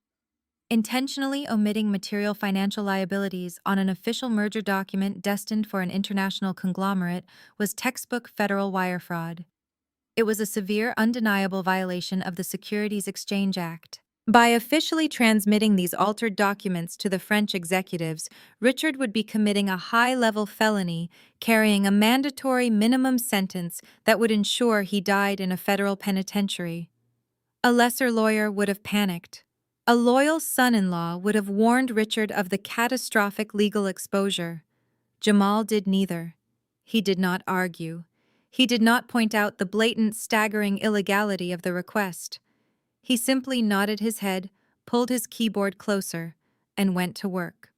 Intentionally omitting material financial liabilities on an official merger document destined for an international conglomerate was textbook federal wire fraud. It was a severe, undeniable violation of the Securities Exchange Act. By officially transmitting these altered documents to the French executives, Richard would be committing a high-level felony, carrying a mandatory minimum sentence that would ensure he died in a federal penitentiary. A lesser lawyer would have panicked. A loyal son-in-law would have warned Richard of the catastrophic legal exposure. Jamal did neither. He did not argue. He did not point out the blatant, staggering illegality of the request. He simply nodded his head, pulled his keyboard closer, and went to work.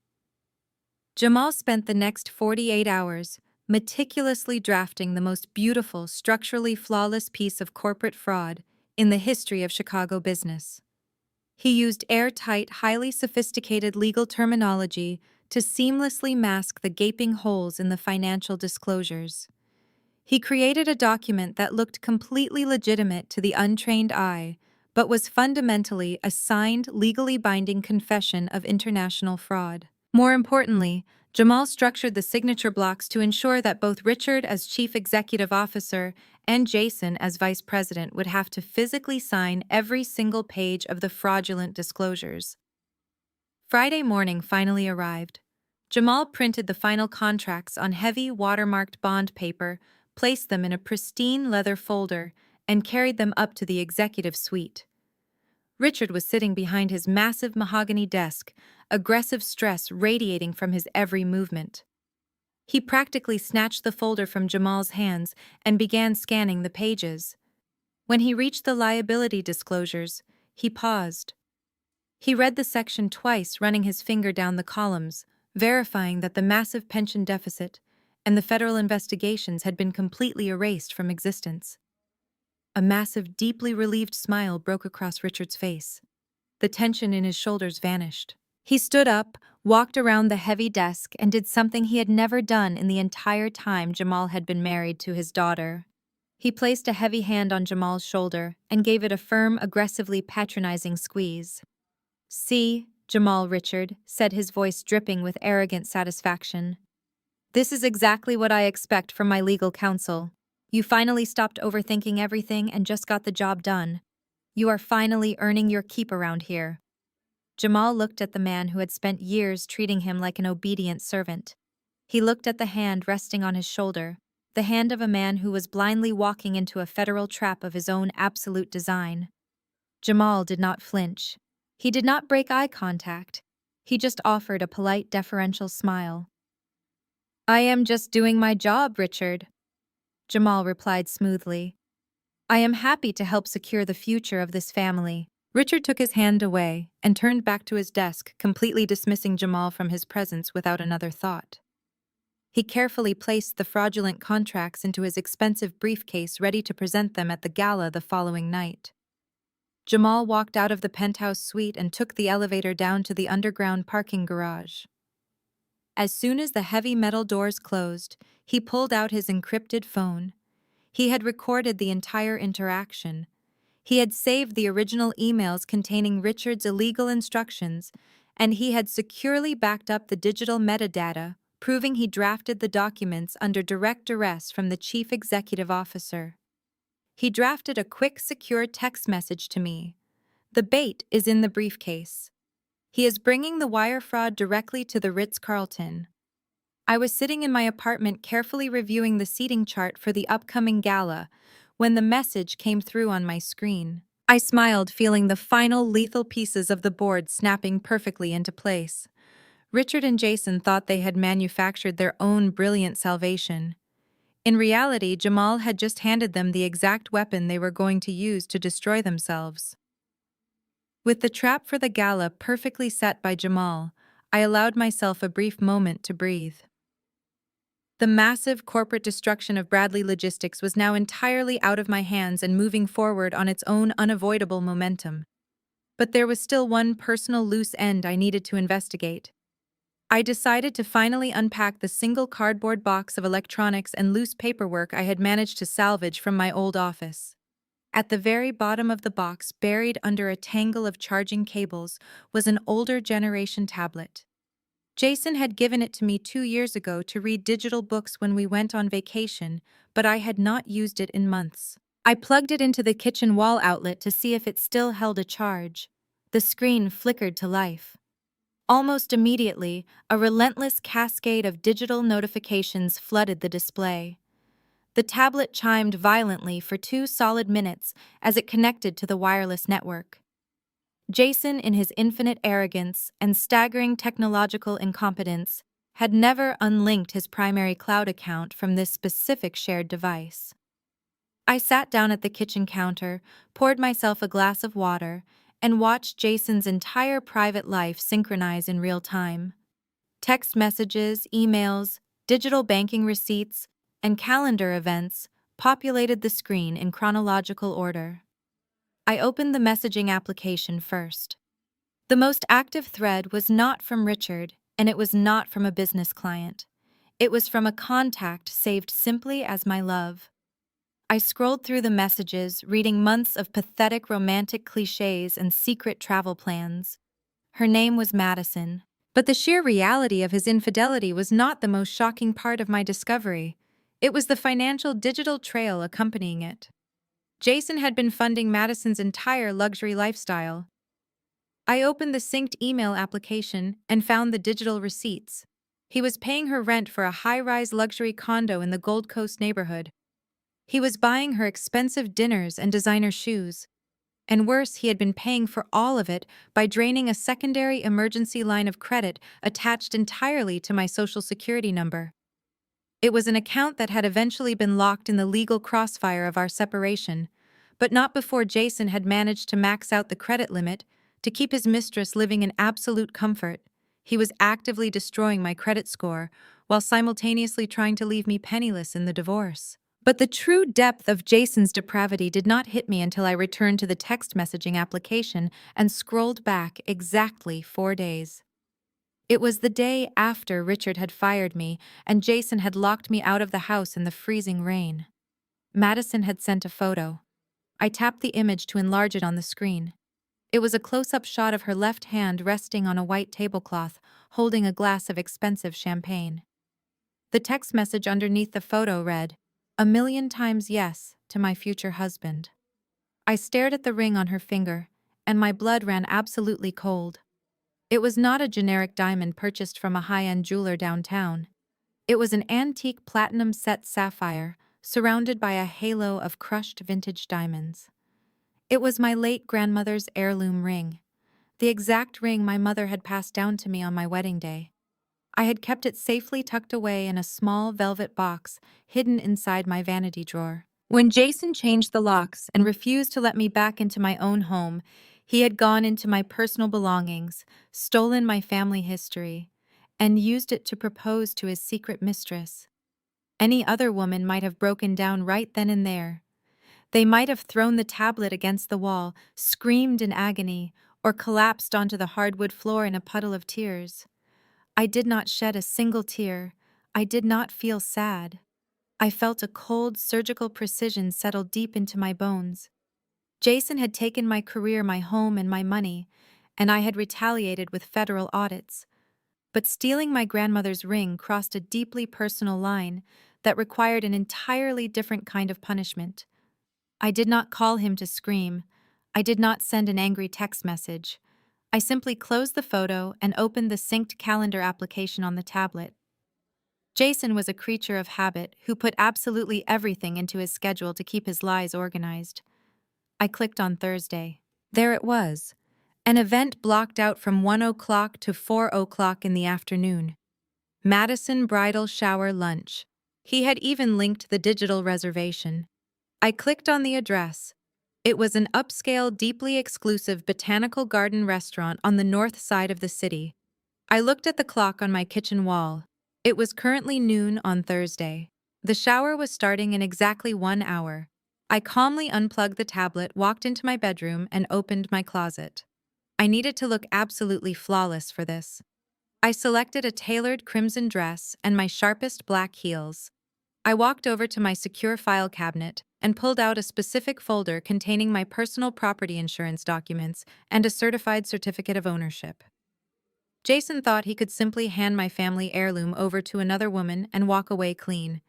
Jamal spent the next 48 hours meticulously drafting the most beautiful, structurally flawless piece of corporate fraud in the history of Chicago business. He used airtight, highly sophisticated legal terminology to seamlessly mask the gaping holes in the financial disclosures. He created a document that looked completely legitimate to the untrained eye, but was fundamentally a signed, legally binding confession of international fraud. More importantly, Jamal structured the signature blocks to ensure that both Richard as chief executive officer and Jason as vice president would have to physically sign every single page of the fraudulent disclosures. Friday morning finally arrived. Jamal printed the final contracts on heavy, watermarked bond paper, placed them in a pristine leather folder, and carried them up to the executive suite. Richard was sitting behind his massive mahogany desk, aggressive stress radiating from his every movement. He practically snatched the folder from Jamal's hands and began scanning the pages. When he reached the liability disclosures, he paused. He read the section twice, running his finger down the columns, verifying that the massive pension deficit and the federal investigations had been completely erased from existence. A massive, deeply relieved smile broke across Richard's face. The tension in his shoulders vanished. He stood up, walked around the heavy desk and did something he had never done in the entire time Jamal had been married to his daughter. He placed a heavy hand on Jamal's shoulder and gave it a firm, aggressively patronizing squeeze. "See, Jamal Richard," said his voice dripping with arrogant satisfaction. "This is exactly what I expect from my legal counsel. You finally stopped overthinking everything and just got the job done. You are finally earning your keep around here." Jamal looked at the man who had spent years treating him like an obedient servant. He looked at the hand resting on his shoulder, the hand of a man who was blindly walking into a federal trap of his own absolute design. Jamal did not flinch. He did not break eye contact. He just offered a polite, deferential smile. "I am just doing my job, Richard," Jamal replied smoothly. "I am happy to help secure the future of this family." Richard took his hand away and turned back to his desk, completely dismissing Jamal from his presence without another thought. He carefully placed the fraudulent contracts into his expensive briefcase, ready to present them at the gala the following night. Jamal walked out of the penthouse suite and took the elevator down to the underground parking garage. As soon as the heavy metal doors closed, he pulled out his encrypted phone. He had recorded the entire interaction. He had saved the original emails containing Richard's illegal instructions, and he had securely backed up the digital metadata, proving he drafted the documents under direct duress from the chief executive officer. He drafted a quick, secure text message to me. "The bait is in the briefcase. He is bringing the wire fraud directly to the Ritz-Carlton." I was sitting in my apartment carefully reviewing the seating chart for the upcoming gala when the message came through on my screen. I smiled, feeling the final lethal pieces of the board snapping perfectly into place. Richard and Jason thought they had manufactured their own brilliant salvation. In reality, Jamal had just handed them the exact weapon they were going to use to destroy themselves. With the trap for the gala perfectly set by Jamal, I allowed myself a brief moment to breathe. The massive corporate destruction of Bradley Logistics was now entirely out of my hands and moving forward on its own unavoidable momentum. But there was still one personal loose end I needed to investigate. I decided to finally unpack the single cardboard box of electronics and loose paperwork I had managed to salvage from my old office. At the very bottom of the box, buried under a tangle of charging cables, was an older generation tablet. Jason had given it to me 2 years ago to read digital books when we went on vacation, but I had not used it in months. I plugged it into the kitchen wall outlet to see if it still held a charge. The screen flickered to life. Almost immediately, a relentless cascade of digital notifications flooded the display. The tablet chimed violently for 2 solid minutes as it connected to the wireless network. Jason, in his infinite arrogance and staggering technological incompetence, had never unlinked his primary cloud account from this specific shared device. I sat down at the kitchen counter, poured myself a glass of water, and watched Jason's entire private life synchronize in real time. Text messages, emails, digital banking receipts, and calendar events populated the screen in chronological order. I opened the messaging application first. The most active thread was not from Richard, and it was not from a business client. It was from a contact saved simply as my love. I scrolled through the messages, reading months of pathetic romantic cliches and secret travel plans. Her name was Madison. But the sheer reality of his infidelity was not the most shocking part of my discovery. It was the financial digital trail accompanying it. Jason had been funding Madison's entire luxury lifestyle. I opened the synced email application and found the digital receipts. He was paying her rent for a high-rise luxury condo in the Gold Coast neighborhood. He was buying her expensive dinners and designer shoes. And worse, he had been paying for all of it by draining a secondary emergency line of credit attached entirely to my Social Security number. It was an account that had eventually been locked in the legal crossfire of our separation, but not before Jason had managed to max out the credit limit to keep his mistress living in absolute comfort. He was actively destroying my credit score while simultaneously trying to leave me penniless in the divorce. But the true depth of Jason's depravity did not hit me until I returned to the text messaging application and scrolled back exactly 4 days. It was the day after Richard had fired me and Jason had locked me out of the house in the freezing rain. Madison had sent a photo. I tapped the image to enlarge it on the screen. It was a close-up shot of her left hand resting on a white tablecloth, holding a glass of expensive champagne. The text message underneath the photo read, "A million times yes to my future husband." I stared at the ring on her finger, and my blood ran absolutely cold. It was not a generic diamond purchased from a high-end jeweler downtown. It was an antique platinum-set sapphire, surrounded by a halo of crushed vintage diamonds. It was my late grandmother's heirloom ring, the exact ring my mother had passed down to me on my wedding day. I had kept it safely tucked away in a small velvet box hidden inside my vanity drawer. When Jason changed the locks and refused to let me back into my own home, he had gone into my personal belongings, stolen my family history, and used it to propose to his secret mistress. Any other woman might have broken down right then and there. They might have thrown the tablet against the wall, screamed in agony, or collapsed onto the hardwood floor in a puddle of tears. I did not shed a single tear. I did not feel sad. I felt a cold, surgical precision settle deep into my bones. Jason had taken my career, my home, and my money, and I had retaliated with federal audits. But stealing my grandmother's ring crossed a deeply personal line that required an entirely different kind of punishment. I did not call him to scream. I did not send an angry text message. I simply closed the photo and opened the synced calendar application on the tablet. Jason was a creature of habit who put absolutely everything into his schedule to keep his lies organized. I clicked on Thursday. There it was. An event blocked out from 1 o'clock to 4 o'clock in the afternoon. Madison Bridal Shower Lunch. He had even linked the digital reservation. I clicked on the address. It was an upscale, deeply exclusive botanical garden restaurant on the north side of the city. I looked at the clock on my kitchen wall. It was currently noon on Thursday. The shower was starting in exactly 1 hour. I calmly unplugged the tablet, walked into my bedroom, and opened my closet. I needed to look absolutely flawless for this. I selected a tailored crimson dress and my sharpest black heels. I walked over to my secure file cabinet and pulled out a specific folder containing my personal property insurance documents and a certified certificate of ownership. Jason thought he could simply hand my family heirloom over to another woman and walk away clean.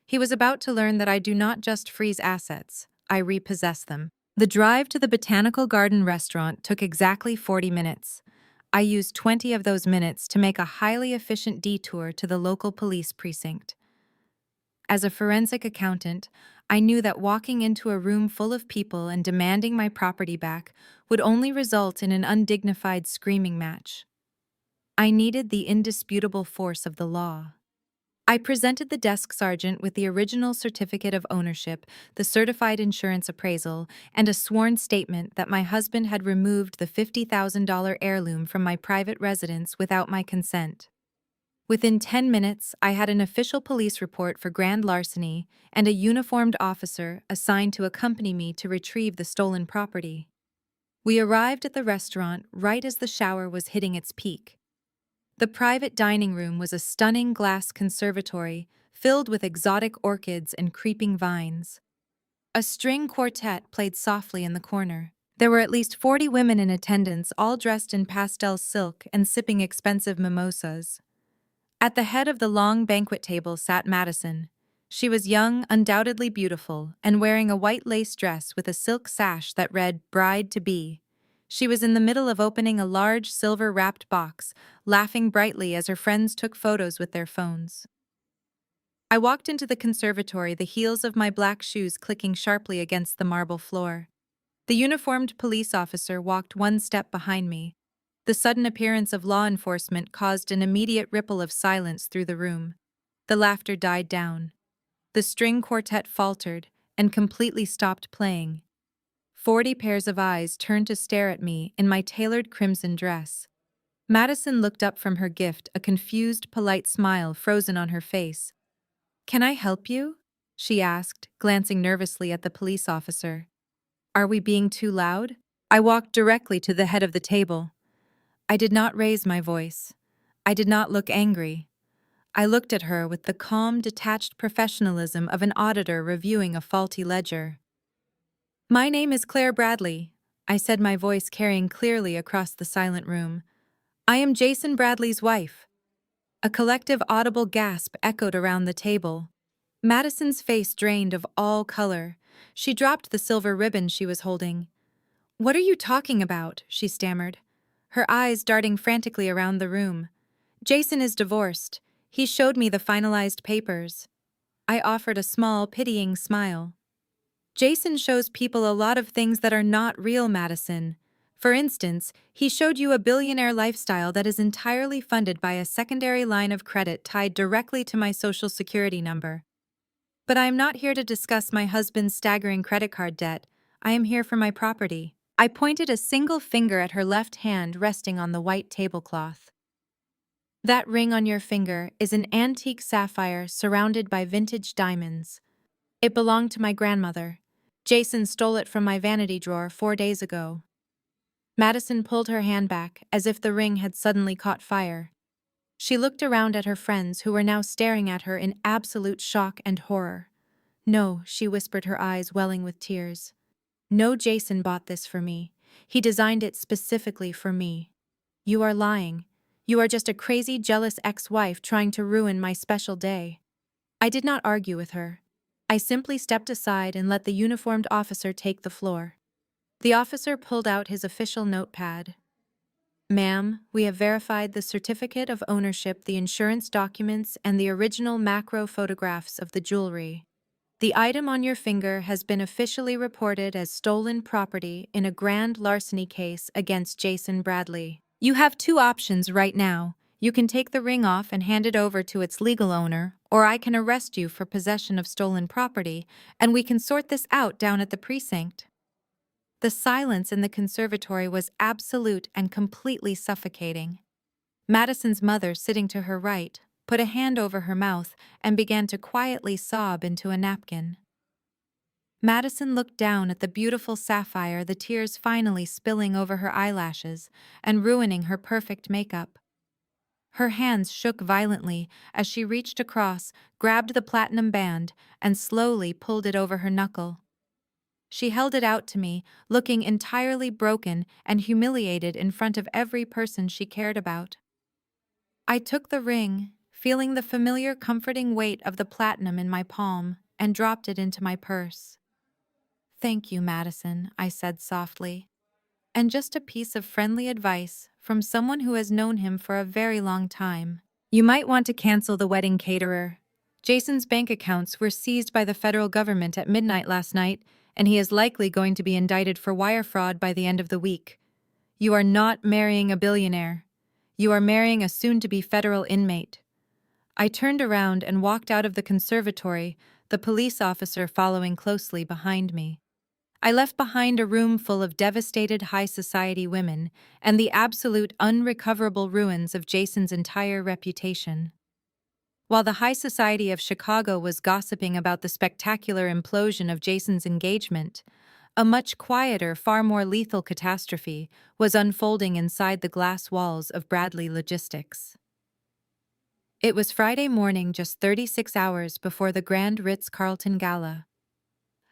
He was about to learn that I do not just freeze assets, I repossess them. The drive to the Botanical Garden restaurant took exactly 40 minutes. I used 20 of those minutes to make a highly efficient detour to the local police precinct. As a forensic accountant, I knew that walking into a room full of people and demanding my property back would only result in an undignified screaming match. I needed the indisputable force of the law. I presented the desk sergeant with the original certificate of ownership, the certified insurance appraisal, and a sworn statement that my husband had removed the $50,000 heirloom from my private residence without my consent. Within 10 minutes, I had an official police report for grand larceny and a uniformed officer assigned to accompany me to retrieve the stolen property. We arrived at the restaurant right as the shower was hitting its peak. The private dining room was a stunning glass conservatory filled with exotic orchids and creeping vines. A string quartet played softly in the corner. There were at least 40 women in attendance, all dressed in pastel silk and sipping expensive mimosas. At the head of the long banquet table sat Madison. She was young, undoubtedly beautiful, and wearing a white lace dress with a silk sash that read "Bride-to-be." She was in the middle of opening a large silver-wrapped box, laughing brightly as her friends took photos with their phones. I walked into the conservatory, the heels of my black shoes clicking sharply against the marble floor. The uniformed police officer walked one step behind me. The sudden appearance of law enforcement caused an immediate ripple of silence through the room. The laughter died down. The string quartet faltered and completely stopped playing. 40 pairs of eyes turned to stare at me in my tailored crimson dress. Madison looked up from her gift, a confused, polite smile frozen on her face. "Can I help you?" she asked, glancing nervously at the police officer. "Are we being too loud?" I walked directly to the head of the table. I did not raise my voice. I did not look angry. I looked at her with the calm, detached professionalism of an auditor reviewing a faulty ledger. "My name is Claire Bradley," I said, my voice carrying clearly across the silent room. "I am Jason Bradley's wife." A collective audible gasp echoed around the table. Madison's face drained of all color. She dropped the silver ribbon she was holding. "What are you talking about?" she stammered, her eyes darting frantically around the room. "Jason is divorced. He showed me the finalized papers." I offered a small, pitying smile. "Jason shows people a lot of things that are not real, Madison. For instance, he showed you a billionaire lifestyle that is entirely funded by a secondary line of credit tied directly to my social security number. But I am not here to discuss my husband's staggering credit card debt. I am here for my property." I pointed a single finger at her left hand resting on the white tablecloth. "That ring on your finger is an antique sapphire surrounded by vintage diamonds. It belonged to my grandmother. Jason stole it from my vanity drawer 4 days ago." Madison pulled her hand back as if the ring had suddenly caught fire. She looked around at her friends who were now staring at her in absolute shock and horror. "No," she whispered, her eyes welling with tears. "No, Jason bought this for me. He designed it specifically for me. You are lying. You are just a crazy, jealous ex-wife trying to ruin my special day." I did not argue with her. I simply stepped aside and let the uniformed officer take the floor. The officer pulled out his official notepad. "Ma'am, we have verified the certificate of ownership, the insurance documents, and the original macro photographs of the jewelry. The item on your finger has been officially reported as stolen property in a grand larceny case against Jason Bradley. You have 2 options right now. You can take the ring off and hand it over to its legal owner, or I can arrest you for possession of stolen property, and we can sort this out down at the precinct." The silence in the conservatory was absolute and completely suffocating. Madison's mother, sitting to her right, put a hand over her mouth and began to quietly sob into a napkin. Madison looked down at the beautiful sapphire, the tears finally spilling over her eyelashes and ruining her perfect makeup. Her hands shook violently as she reached across, grabbed the platinum band, and slowly pulled it over her knuckle. She held it out to me, looking entirely broken and humiliated in front of every person she cared about. I took the ring, feeling the familiar comforting weight of the platinum in my palm, and dropped it into my purse. "Thank you, Madison," I said softly. "And just a piece of friendly advice from someone who has known him for a very long time. You might want to cancel the wedding caterer. Jason's bank accounts were seized by the federal government at midnight last night, and he is likely going to be indicted for wire fraud by the end of the week. You are not marrying a billionaire. You are marrying a soon-to-be federal inmate." I turned around and walked out of the conservatory, the police officer following closely behind me. I left behind a room full of devastated high society women and the absolute unrecoverable ruins of Jason's entire reputation. While the high society of Chicago was gossiping about the spectacular implosion of Jason's engagement, a much quieter, far more lethal catastrophe was unfolding inside the glass walls of Bradley Logistics. It was Friday morning, just 36 hours before the Grand Ritz-Carlton Gala.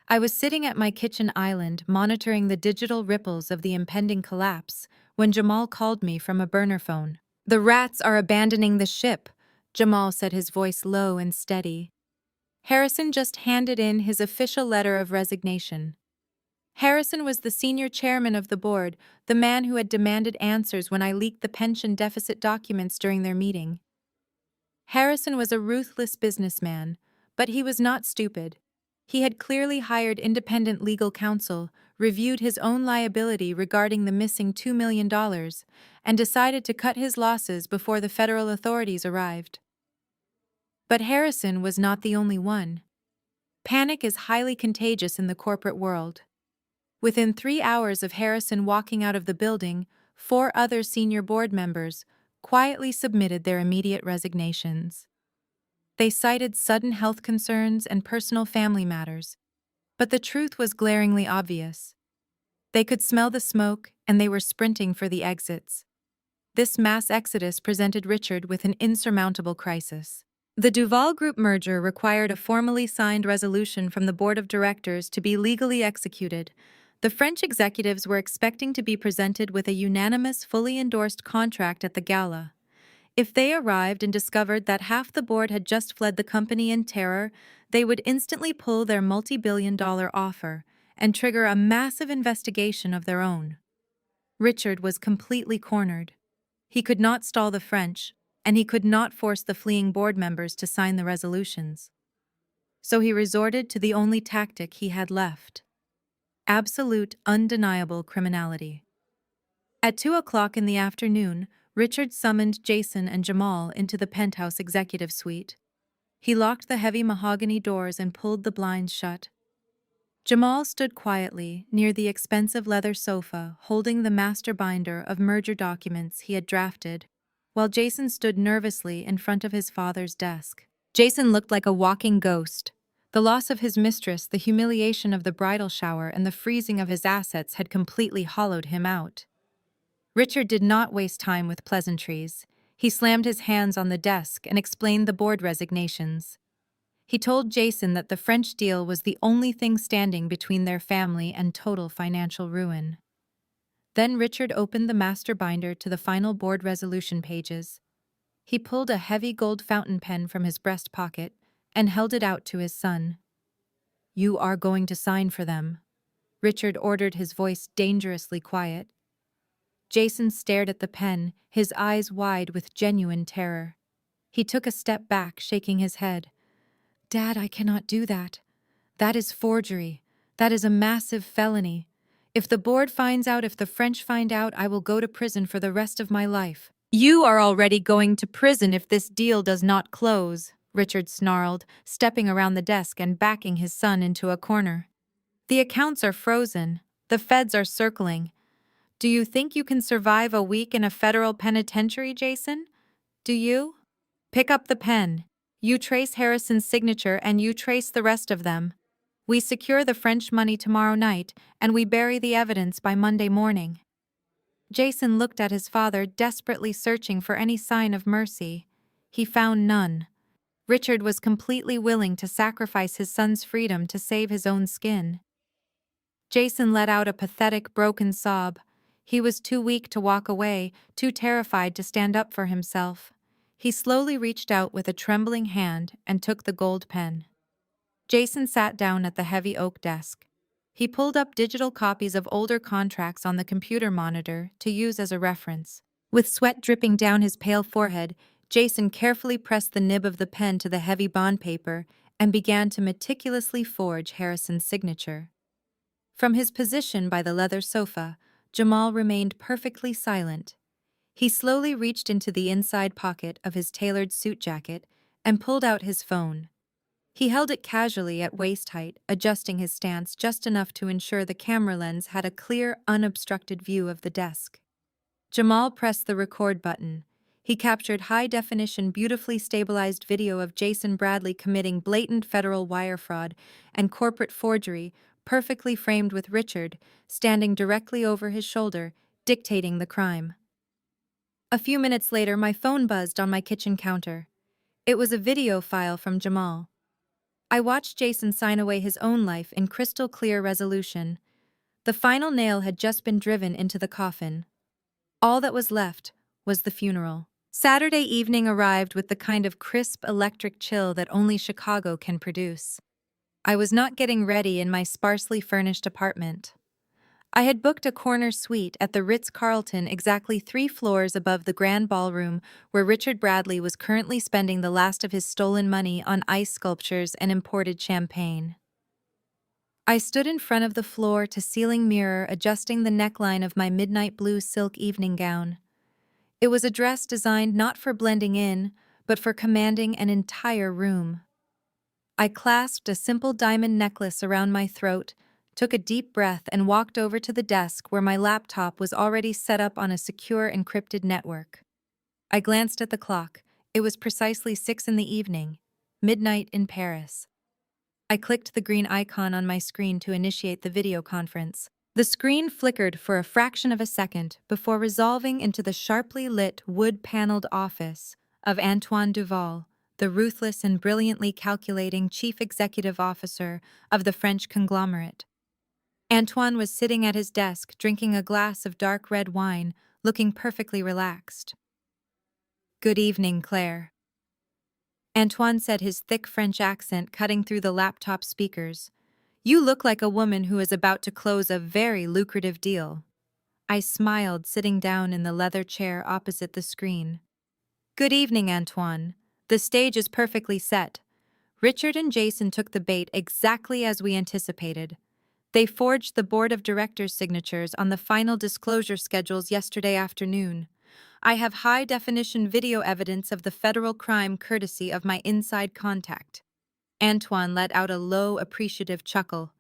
I was sitting at my kitchen island monitoring the digital ripples of the impending collapse when Jamal called me from a burner phone. "The rats are abandoning the ship," Jamal said, his voice low and steady. Harrison just handed in his official letter of resignation. Harrison was the senior chairman of the board, the man who had demanded answers when I leaked the pension deficit documents during their meeting. Harrison was a ruthless businessman, but he was not stupid. He had clearly hired independent legal counsel, reviewed his own liability regarding the missing $2 million, and decided to cut his losses before the federal authorities arrived. But Harrison was not the only one. Panic is highly contagious in the corporate world. Within 3 hours of Harrison walking out of the building, 4 other senior board members quietly submitted their immediate resignations. They cited sudden health concerns and personal family matters, but the truth was glaringly obvious. They could smell the smoke, and they were sprinting for the exits. This mass exodus presented Richard with an insurmountable crisis. The Duval Group merger required a formally signed resolution from the board of directors to be legally executed. The French executives were expecting to be presented with a unanimous, fully endorsed contract at the gala. If they arrived and discovered that half the board had just fled the company in terror, they would instantly pull their multi-billion-dollar offer and trigger a massive investigation of their own. Richard was completely cornered. He could not stall the French, and he could not force the fleeing board members to sign the resolutions. So he resorted to the only tactic he had left: absolute, undeniable criminality. At 2 o'clock in the afternoon, Richard summoned Jason and Jamal into the penthouse executive suite. He locked the heavy mahogany doors and pulled the blinds shut. Jamal stood quietly near the expensive leather sofa, holding the master binder of merger documents he had drafted, while Jason stood nervously in front of his father's desk. Jason looked like a walking ghost. The loss of his mistress, the humiliation of the bridal shower, and the freezing of his assets had completely hollowed him out. Richard did not waste time with pleasantries. He slammed his hands on the desk and explained the board resignations. He told Jason that the French deal was the only thing standing between their family and total financial ruin. Then Richard opened the master binder to the final board resolution pages. He pulled a heavy gold fountain pen from his breast pocket and held it out to his son. "You are going to sign for them," Richard ordered, his voice dangerously quiet. Jason stared at the pen, his eyes wide with genuine terror. He took a step back, shaking his head. "Dad, I cannot do that. That is forgery. That is a massive felony. If the board finds out, if the French find out, I will go to prison for the rest of my life." "You are already going to prison if this deal does not close," Richard snarled, stepping around the desk and backing his son into a corner. "The accounts are frozen. The feds are circling. Do you think you can survive a week in a federal penitentiary, Jason? Do you? Pick up the pen. You trace Harrison's signature and you trace the rest of them. We secure the French money tomorrow night and we bury the evidence by Monday morning." Jason looked at his father, desperately searching for any sign of mercy. He found none. Richard was completely willing to sacrifice his son's freedom to save his own skin. Jason let out a pathetic, broken sob. He was too weak to walk away, too terrified to stand up for himself. He slowly reached out with a trembling hand and took the gold pen. Jason sat down at the heavy oak desk. He pulled up digital copies of older contracts on the computer monitor to use as a reference. With sweat dripping down his pale forehead, Jason carefully pressed the nib of the pen to the heavy bond paper and began to meticulously forge Harrison's signature. From his position by the leather sofa, Jamal remained perfectly silent. He slowly reached into the inside pocket of his tailored suit jacket and pulled out his phone. He held it casually at waist height, adjusting his stance just enough to ensure the camera lens had a clear, unobstructed view of the desk. Jamal pressed the record button. He captured high-definition, beautifully stabilized video of Jason Bradley committing blatant federal wire fraud and corporate forgery, perfectly framed with Richard standing directly over his shoulder, dictating the crime. A few minutes later, my phone buzzed on my kitchen counter. It was a video file from Jamal. I watched Jason sign away his own life in crystal-clear resolution. The final nail had just been driven into the coffin. All that was left was the funeral. Saturday evening arrived with the kind of crisp, electric chill that only Chicago can produce. I was not getting ready in my sparsely furnished apartment. I had booked a corner suite at the Ritz-Carlton exactly 3 floors above the grand ballroom where Richard Bradley was currently spending the last of his stolen money on ice sculptures and imported champagne. I stood in front of the floor-to-ceiling mirror, adjusting the neckline of my midnight blue silk evening gown. It was a dress designed not for blending in, but for commanding an entire room. I clasped a simple diamond necklace around my throat, took a deep breath, and walked over to the desk where my laptop was already set up on a secure encrypted network. I glanced at the clock. It was precisely 6 in the evening, midnight in Paris. I clicked the green icon on my screen to initiate the video conference. The screen flickered for a fraction of a second before resolving into the sharply lit wood-paneled office of Antoine Duval, the ruthless and brilliantly calculating chief executive officer of the French conglomerate. Antoine was sitting at his desk drinking a glass of dark red wine, looking perfectly relaxed. "Good evening, Claire," Antoine said, his thick French accent cutting through the laptop speakers. "You look like a woman who is about to close a very lucrative deal." I smiled, sitting down in the leather chair opposite the screen. "Good evening, Antoine. The stage is perfectly set. Richard and Jason took the bait exactly as we anticipated. They forged the board of directors' signatures on the final disclosure schedules yesterday afternoon. I have high-definition video evidence of the federal crime courtesy of my inside contact." Antoine let out a low, appreciative chuckle.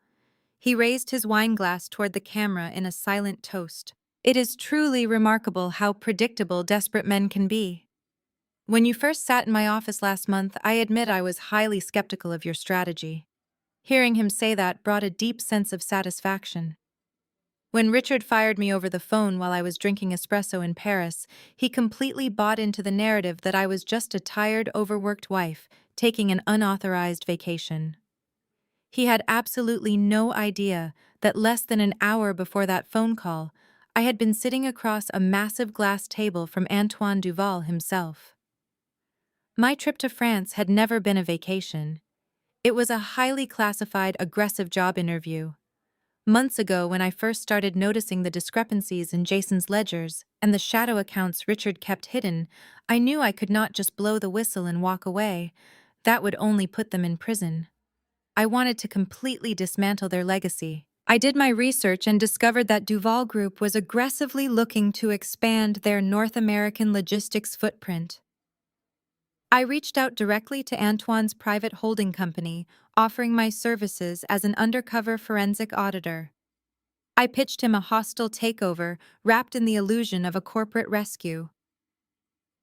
He raised his wineglass toward the camera in a silent toast. "It is truly remarkable how predictable desperate men can be. When you first sat in my office last month, I admit I was highly skeptical of your strategy." Hearing him say that brought a deep sense of satisfaction. "When Richard fired me over the phone while I was drinking espresso in Paris, he completely bought into the narrative that I was just a tired, overworked wife taking an unauthorized vacation. He had absolutely no idea that less than an hour before that phone call, I had been sitting across a massive glass table from Antoine Duval himself. My trip to France had never been a vacation. It was a highly classified, aggressive job interview. Months ago, when I first started noticing the discrepancies in Jason's ledgers and the shadow accounts Richard kept hidden, I knew I could not just blow the whistle and walk away. That would only put them in prison. I wanted to completely dismantle their legacy. I did my research and discovered that Duval Group was aggressively looking to expand their North American logistics footprint. I reached out directly to Antoine's private holding company, offering my services as an undercover forensic auditor. I pitched him a hostile takeover wrapped in the illusion of a corporate rescue.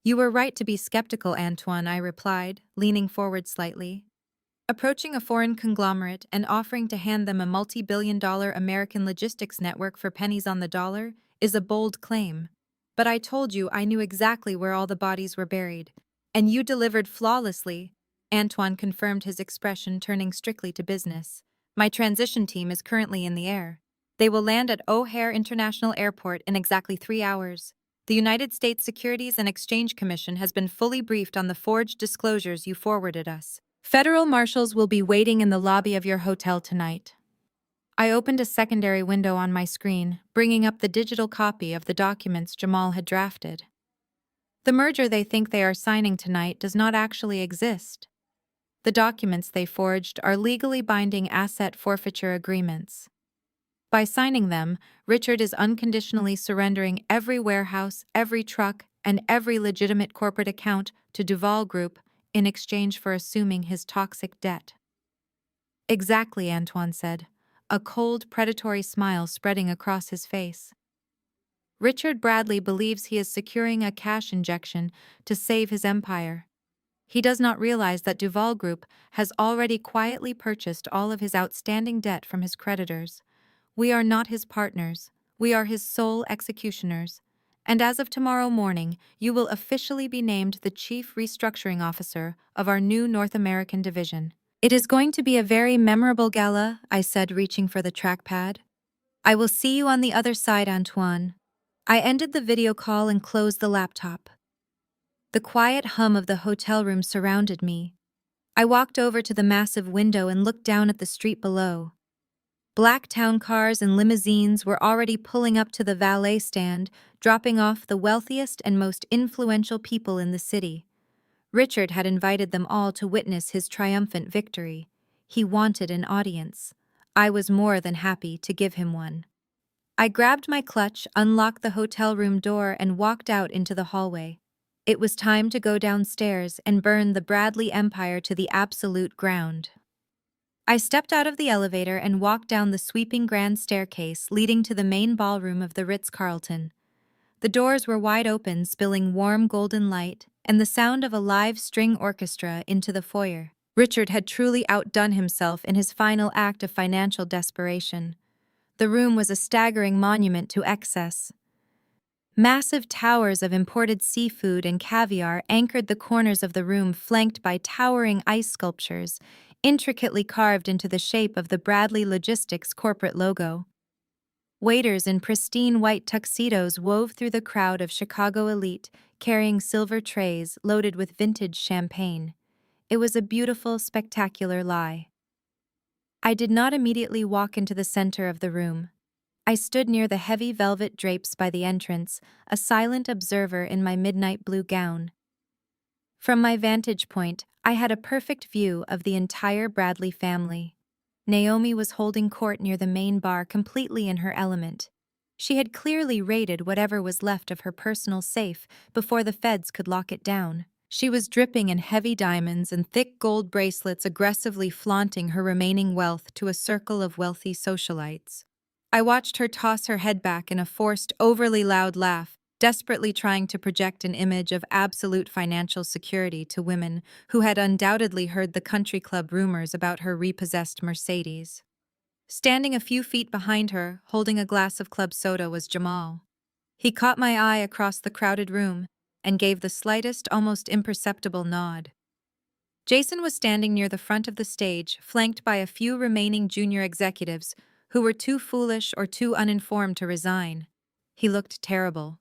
"You were right to be skeptical, Antoine," I replied, leaning forward slightly. "Approaching a foreign conglomerate and offering to hand them a multi-billion-dollar American logistics network for pennies on the dollar is a bold claim. But I told you I knew exactly where all the bodies were buried. And you delivered flawlessly." Antoine confirmed, his expression turning strictly to business. "My transition team is currently in the air. They will land at O'Hare International Airport in exactly 3 hours. The United States Securities and Exchange Commission has been fully briefed on the forged disclosures you forwarded us. Federal marshals will be waiting in the lobby of your hotel tonight." I opened a secondary window on my screen, bringing up the digital copy of the documents Jamal had drafted. The merger they think they are signing tonight does not actually exist. The documents they forged are legally binding asset forfeiture agreements. By signing them, Richard is unconditionally surrendering every warehouse, every truck, and every legitimate corporate account to Duval Group in exchange for assuming his toxic debt. "Exactly," Antoine said, a cold, predatory smile spreading across his face. "Richard Bradley believes he is securing a cash injection to save his empire. He does not realize that Duval Group has already quietly purchased all of his outstanding debt from his creditors. We are not his partners. We are his sole executioners. And as of tomorrow morning, you will officially be named the Chief Restructuring Officer of our new North American division." "It is going to be a very memorable gala," I said, reaching for the trackpad. "I will see you on the other side, Antoine." I ended the video call and closed the laptop. The quiet hum of the hotel room surrounded me. I walked over to the massive window and looked down at the street below. Black town cars and limousines were already pulling up to the valet stand, dropping off the wealthiest and most influential people in the city. Richard had invited them all to witness his triumphant victory. He wanted an audience. I was more than happy to give him one. I grabbed my clutch, unlocked the hotel room door, and walked out into the hallway. It was time to go downstairs and burn the Bradley empire to the absolute ground. I stepped out of the elevator and walked down the sweeping grand staircase leading to the main ballroom of the Ritz-Carlton. The doors were wide open, spilling warm golden light, and the sound of a live string orchestra into the foyer. Richard had truly outdone himself in his final act of financial desperation. The room was a staggering monument to excess. Massive towers of imported seafood and caviar anchored the corners of the room, flanked by towering ice sculptures, intricately carved into the shape of the Bradley Logistics corporate logo. Waiters in pristine white tuxedos wove through the crowd of Chicago elite, carrying silver trays loaded with vintage champagne. It was a beautiful, spectacular lie. I did not immediately walk into the center of the room. I stood near the heavy velvet drapes by the entrance, a silent observer in my midnight blue gown. From my vantage point, I had a perfect view of the entire Bradley family. Naomi was holding court near the main bar, completely in her element. She had clearly raided whatever was left of her personal safe before the feds could lock it down. She was dripping in heavy diamonds and thick gold bracelets, aggressively flaunting her remaining wealth to a circle of wealthy socialites. I watched her toss her head back in a forced, overly loud laugh, desperately trying to project an image of absolute financial security to women who had undoubtedly heard the country club rumors about her repossessed Mercedes. Standing a few feet behind her, holding a glass of club soda, was Jamal. He caught my eye across the crowded room and gave the slightest, almost imperceptible nod. Jason was standing near the front of the stage, flanked by a few remaining junior executives who were too foolish or too uninformed to resign. He looked terrible.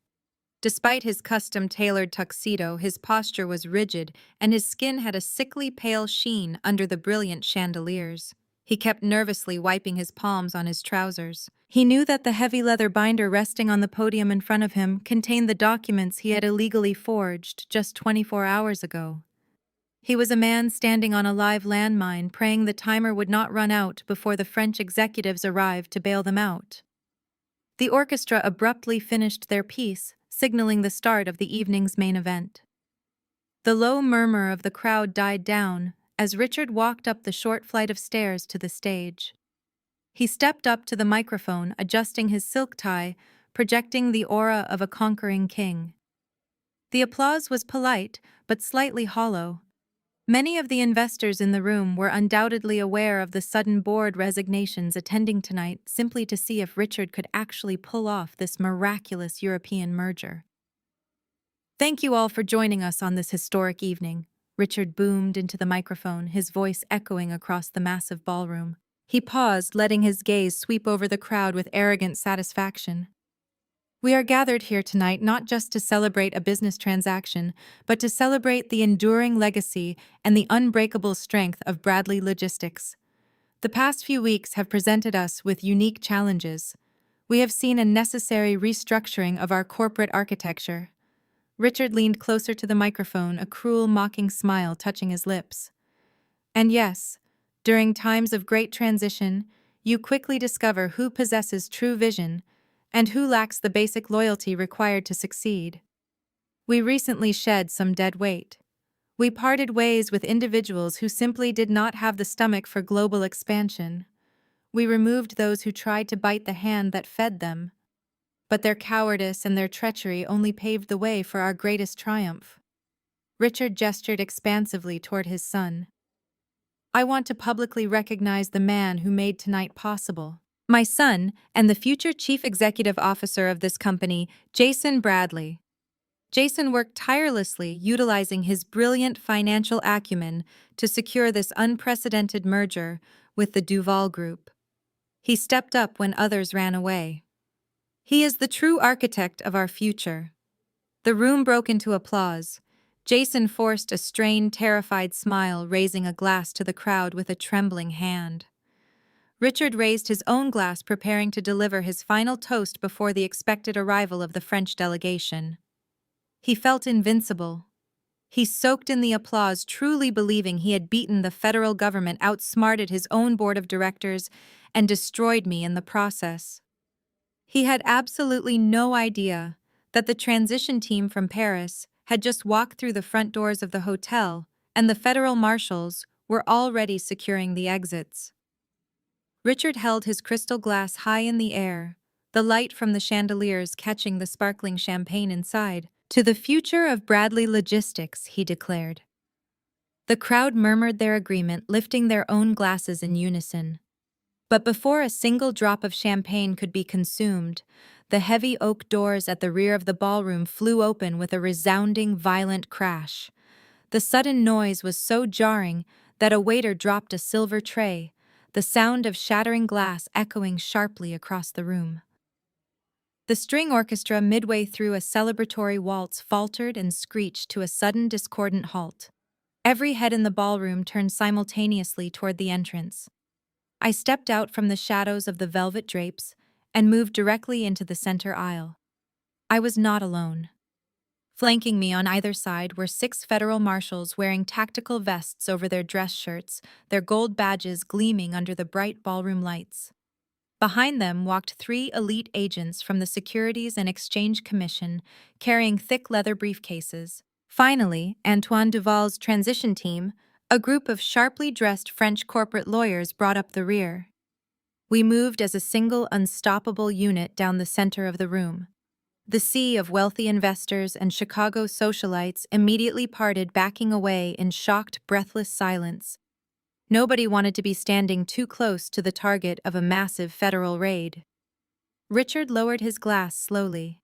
Despite his custom-tailored tuxedo, his posture was rigid, and his skin had a sickly pale sheen under the brilliant chandeliers. He kept nervously wiping his palms on his trousers. He knew that the heavy leather binder resting on the podium in front of him contained the documents he had illegally forged just 24 hours ago. He was a man standing on a live landmine, praying the timer would not run out before the French executives arrived to bail them out. The orchestra abruptly finished their piece, signaling the start of the evening's main event. The low murmur of the crowd died down as Richard walked up the short flight of stairs to the stage. He stepped up to the microphone, adjusting his silk tie, projecting the aura of a conquering king. The applause was polite, but slightly hollow. Many of the investors in the room were undoubtedly aware of the sudden board resignations attending tonight, simply to see if Richard could actually pull off this miraculous European merger. "Thank you all for joining us on this historic evening," Richard boomed into the microphone, his voice echoing across the massive ballroom. He paused, letting his gaze sweep over the crowd with arrogant satisfaction. "We are gathered here tonight not just to celebrate a business transaction, but to celebrate the enduring legacy and the unbreakable strength of Bradley Logistics. The past few weeks have presented us with unique challenges. We have seen a necessary restructuring of our corporate architecture." Richard leaned closer to the microphone, a cruel, mocking smile touching his lips. "And yes, during times of great transition, you quickly discover who possesses true vision and who lacks the basic loyalty required to succeed. We recently shed some dead weight. We parted ways with individuals who simply did not have the stomach for global expansion. We removed those who tried to bite the hand that fed them. But their cowardice and their treachery only paved the way for our greatest triumph." Richard gestured expansively toward his son. "I want to publicly recognize the man who made tonight possible. My son and the future chief executive officer of this company, Jason Bradley." Jason worked tirelessly, utilizing his brilliant financial acumen to secure this unprecedented merger with the Duval Group. He stepped up when others ran away. "He is the true architect of our future." The room broke into applause. Jason forced a strained, terrified smile, raising a glass to the crowd with a trembling hand. Richard raised his own glass, preparing to deliver his final toast before the expected arrival of the French delegation. He felt invincible. He soaked in the applause, truly believing he had beaten the federal government, outsmarted his own board of directors, and destroyed me in the process. He had absolutely no idea that the transition team from Paris had just walked through the front doors of the hotel, and the federal marshals were already securing the exits. Richard held his crystal glass high in the air, the light from the chandeliers catching the sparkling champagne inside. "To the future of Bradley Logistics," he declared. The crowd murmured their agreement, lifting their own glasses in unison. But before a single drop of champagne could be consumed, the heavy oak doors at the rear of the ballroom flew open with a resounding, violent crash. The sudden noise was so jarring that a waiter dropped a silver tray, the sound of shattering glass echoing sharply across the room. The string orchestra midway through a celebratory waltz faltered and screeched to a sudden discordant halt. Every head in the ballroom turned simultaneously toward the entrance. I stepped out from the shadows of the velvet drapes and moved directly into the center aisle. I was not alone. Flanking me on either side were 6 federal marshals wearing tactical vests over their dress shirts, their gold badges gleaming under the bright ballroom lights. Behind them walked 3 elite agents from the Securities and Exchange Commission, carrying thick leather briefcases. Finally, Antoine Duval's transition team, a group of sharply dressed French corporate lawyers, brought up the rear. We moved as a single unstoppable unit down the center of the room. The sea of wealthy investors and Chicago socialites immediately parted, backing away in shocked, breathless silence. Nobody wanted to be standing too close to the target of a massive federal raid. Richard lowered his glass slowly.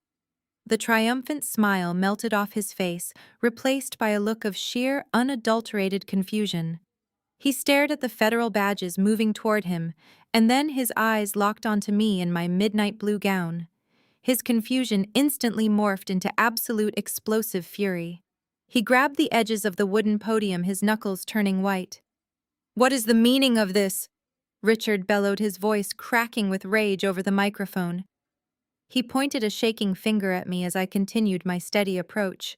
The triumphant smile melted off his face, replaced by a look of sheer, unadulterated confusion. He stared at the federal badges moving toward him, and then his eyes locked onto me in my midnight blue gown. His confusion instantly morphed into absolute explosive fury. He grabbed the edges of the wooden podium, his knuckles turning white. "What is the meaning of this?" Richard bellowed, his voice cracking with rage over the microphone. He pointed a shaking finger at me as I continued my steady approach.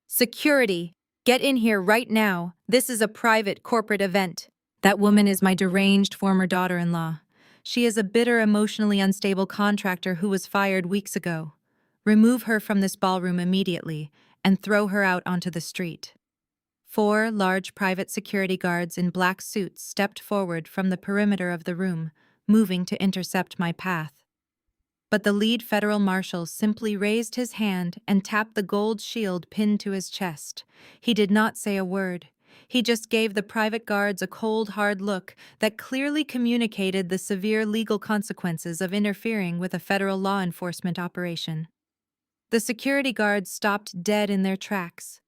"Security! Get in here right now. This is a private corporate event. That woman is my deranged former daughter-in-law. She is a bitter, emotionally unstable contractor who was fired weeks ago. Remove her from this ballroom immediately and throw her out onto the street." 4 large private security guards in black suits stepped forward from the perimeter of the room, moving to intercept my path. But the lead federal marshal simply raised his hand and tapped the gold shield pinned to his chest. He did not say a word. He just gave the private guards a cold, hard look that clearly communicated the severe legal consequences of interfering with a federal law enforcement operation. The security guards stopped dead in their tracks.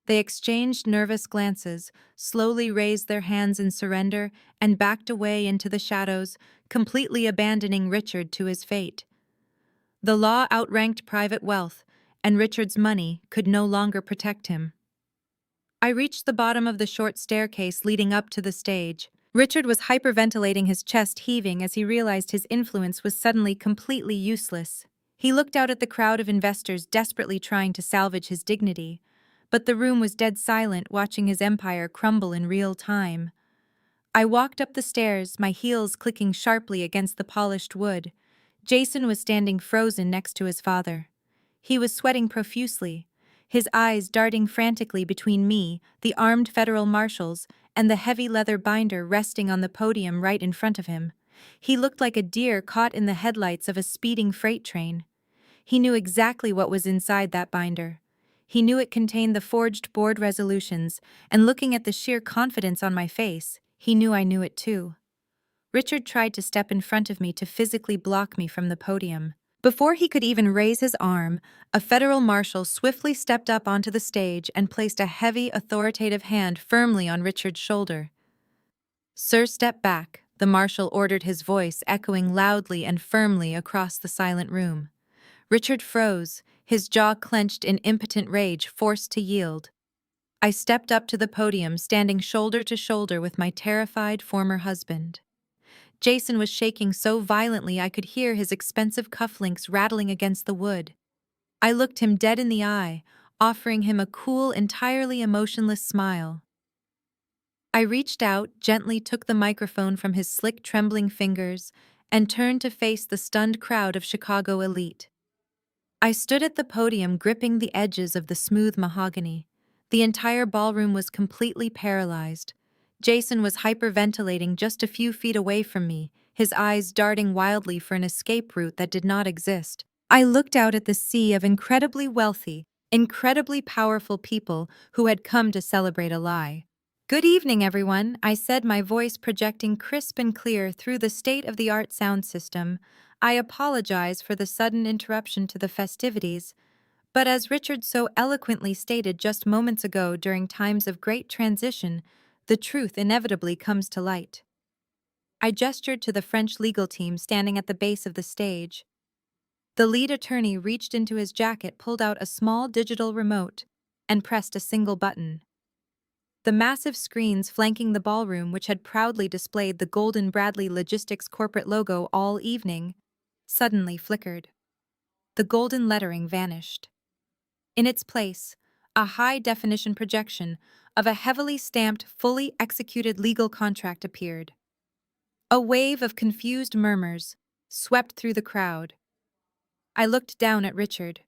They exchanged nervous glances, slowly raised their hands in surrender, and backed away into the shadows, completely abandoning Richard to his fate. The law outranked private wealth, and Richard's money could no longer protect him. I reached the bottom of the short staircase leading up to the stage. Richard was hyperventilating, his chest heaving as he realized his influence was suddenly completely useless. He looked out at the crowd of investors desperately trying to salvage his dignity, but the room was dead silent, watching his empire crumble in real time. I walked up the stairs, my heels clicking sharply against the polished wood. Jason was standing frozen next to his father. He was sweating profusely, his eyes darting frantically between me, the armed federal marshals, and the heavy leather binder resting on the podium right in front of him. He looked like a deer caught in the headlights of a speeding freight train. He knew exactly what was inside that binder. He knew it contained the forged board resolutions, and looking at the sheer confidence on my face, he knew I knew it too. Richard tried to step in front of me to physically block me from the podium. Before he could even raise his arm, a federal marshal swiftly stepped up onto the stage and placed a heavy, authoritative hand firmly on Richard's shoulder. "Sir, step back," the marshal ordered, his voice echoing loudly and firmly across the silent room. Richard froze, his jaw clenched in impotent rage, forced to yield. I stepped up to the podium, standing shoulder to shoulder with my terrified former husband. Jason was shaking so violently I could hear his expensive cufflinks rattling against the wood. I looked him dead in the eye, offering him a cool, entirely emotionless smile. I reached out, gently took the microphone from his slick, trembling fingers, and turned to face the stunned crowd of Chicago elite. I stood at the podium, gripping the edges of the smooth mahogany. The entire ballroom was completely paralyzed. Jason was hyperventilating just a few feet away from me, his eyes darting wildly for an escape route that did not exist. I looked out at the sea of incredibly wealthy, incredibly powerful people who had come to celebrate a lie. Good evening, everyone, I said, my voice projecting crisp and clear through the state-of-the-art sound system. I apologize for the sudden interruption to the festivities, but as Richard so eloquently stated just moments ago, during times of great transition, the truth inevitably comes to light. I gestured to the French legal team standing at the base of the stage. The lead attorney reached into his jacket, pulled out a small digital remote, and pressed a single button. The massive screens flanking the ballroom, which had proudly displayed the golden Bradley Logistics corporate logo all evening, suddenly flickered. The golden lettering vanished. In its place, a high-definition projection of a heavily stamped, fully executed legal contract appeared. A wave of confused murmurs swept through the crowd. I looked down at Richard.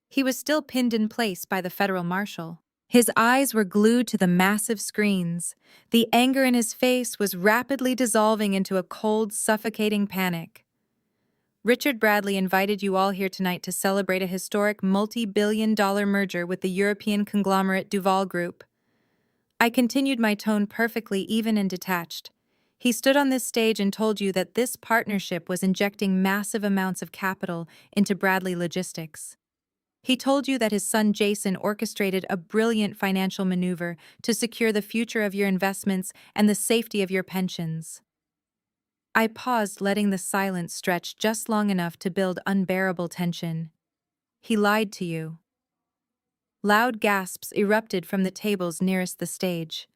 He was still pinned in place by the federal marshal. His eyes were glued to the massive screens. The anger in his face was rapidly dissolving into a cold, suffocating panic. Richard Bradley invited you all here tonight to celebrate a historic multi-billion-dollar merger with the European conglomerate Duval Group. I continued, my tone perfectly even and detached. He stood on this stage and told you that this partnership was injecting massive amounts of capital into Bradley Logistics. He told you that his son Jason orchestrated a brilliant financial maneuver to secure the future of your investments and the safety of your pensions. I paused, letting the silence stretch just long enough to build unbearable tension. He lied to you. Loud gasps erupted from the tables nearest the stage.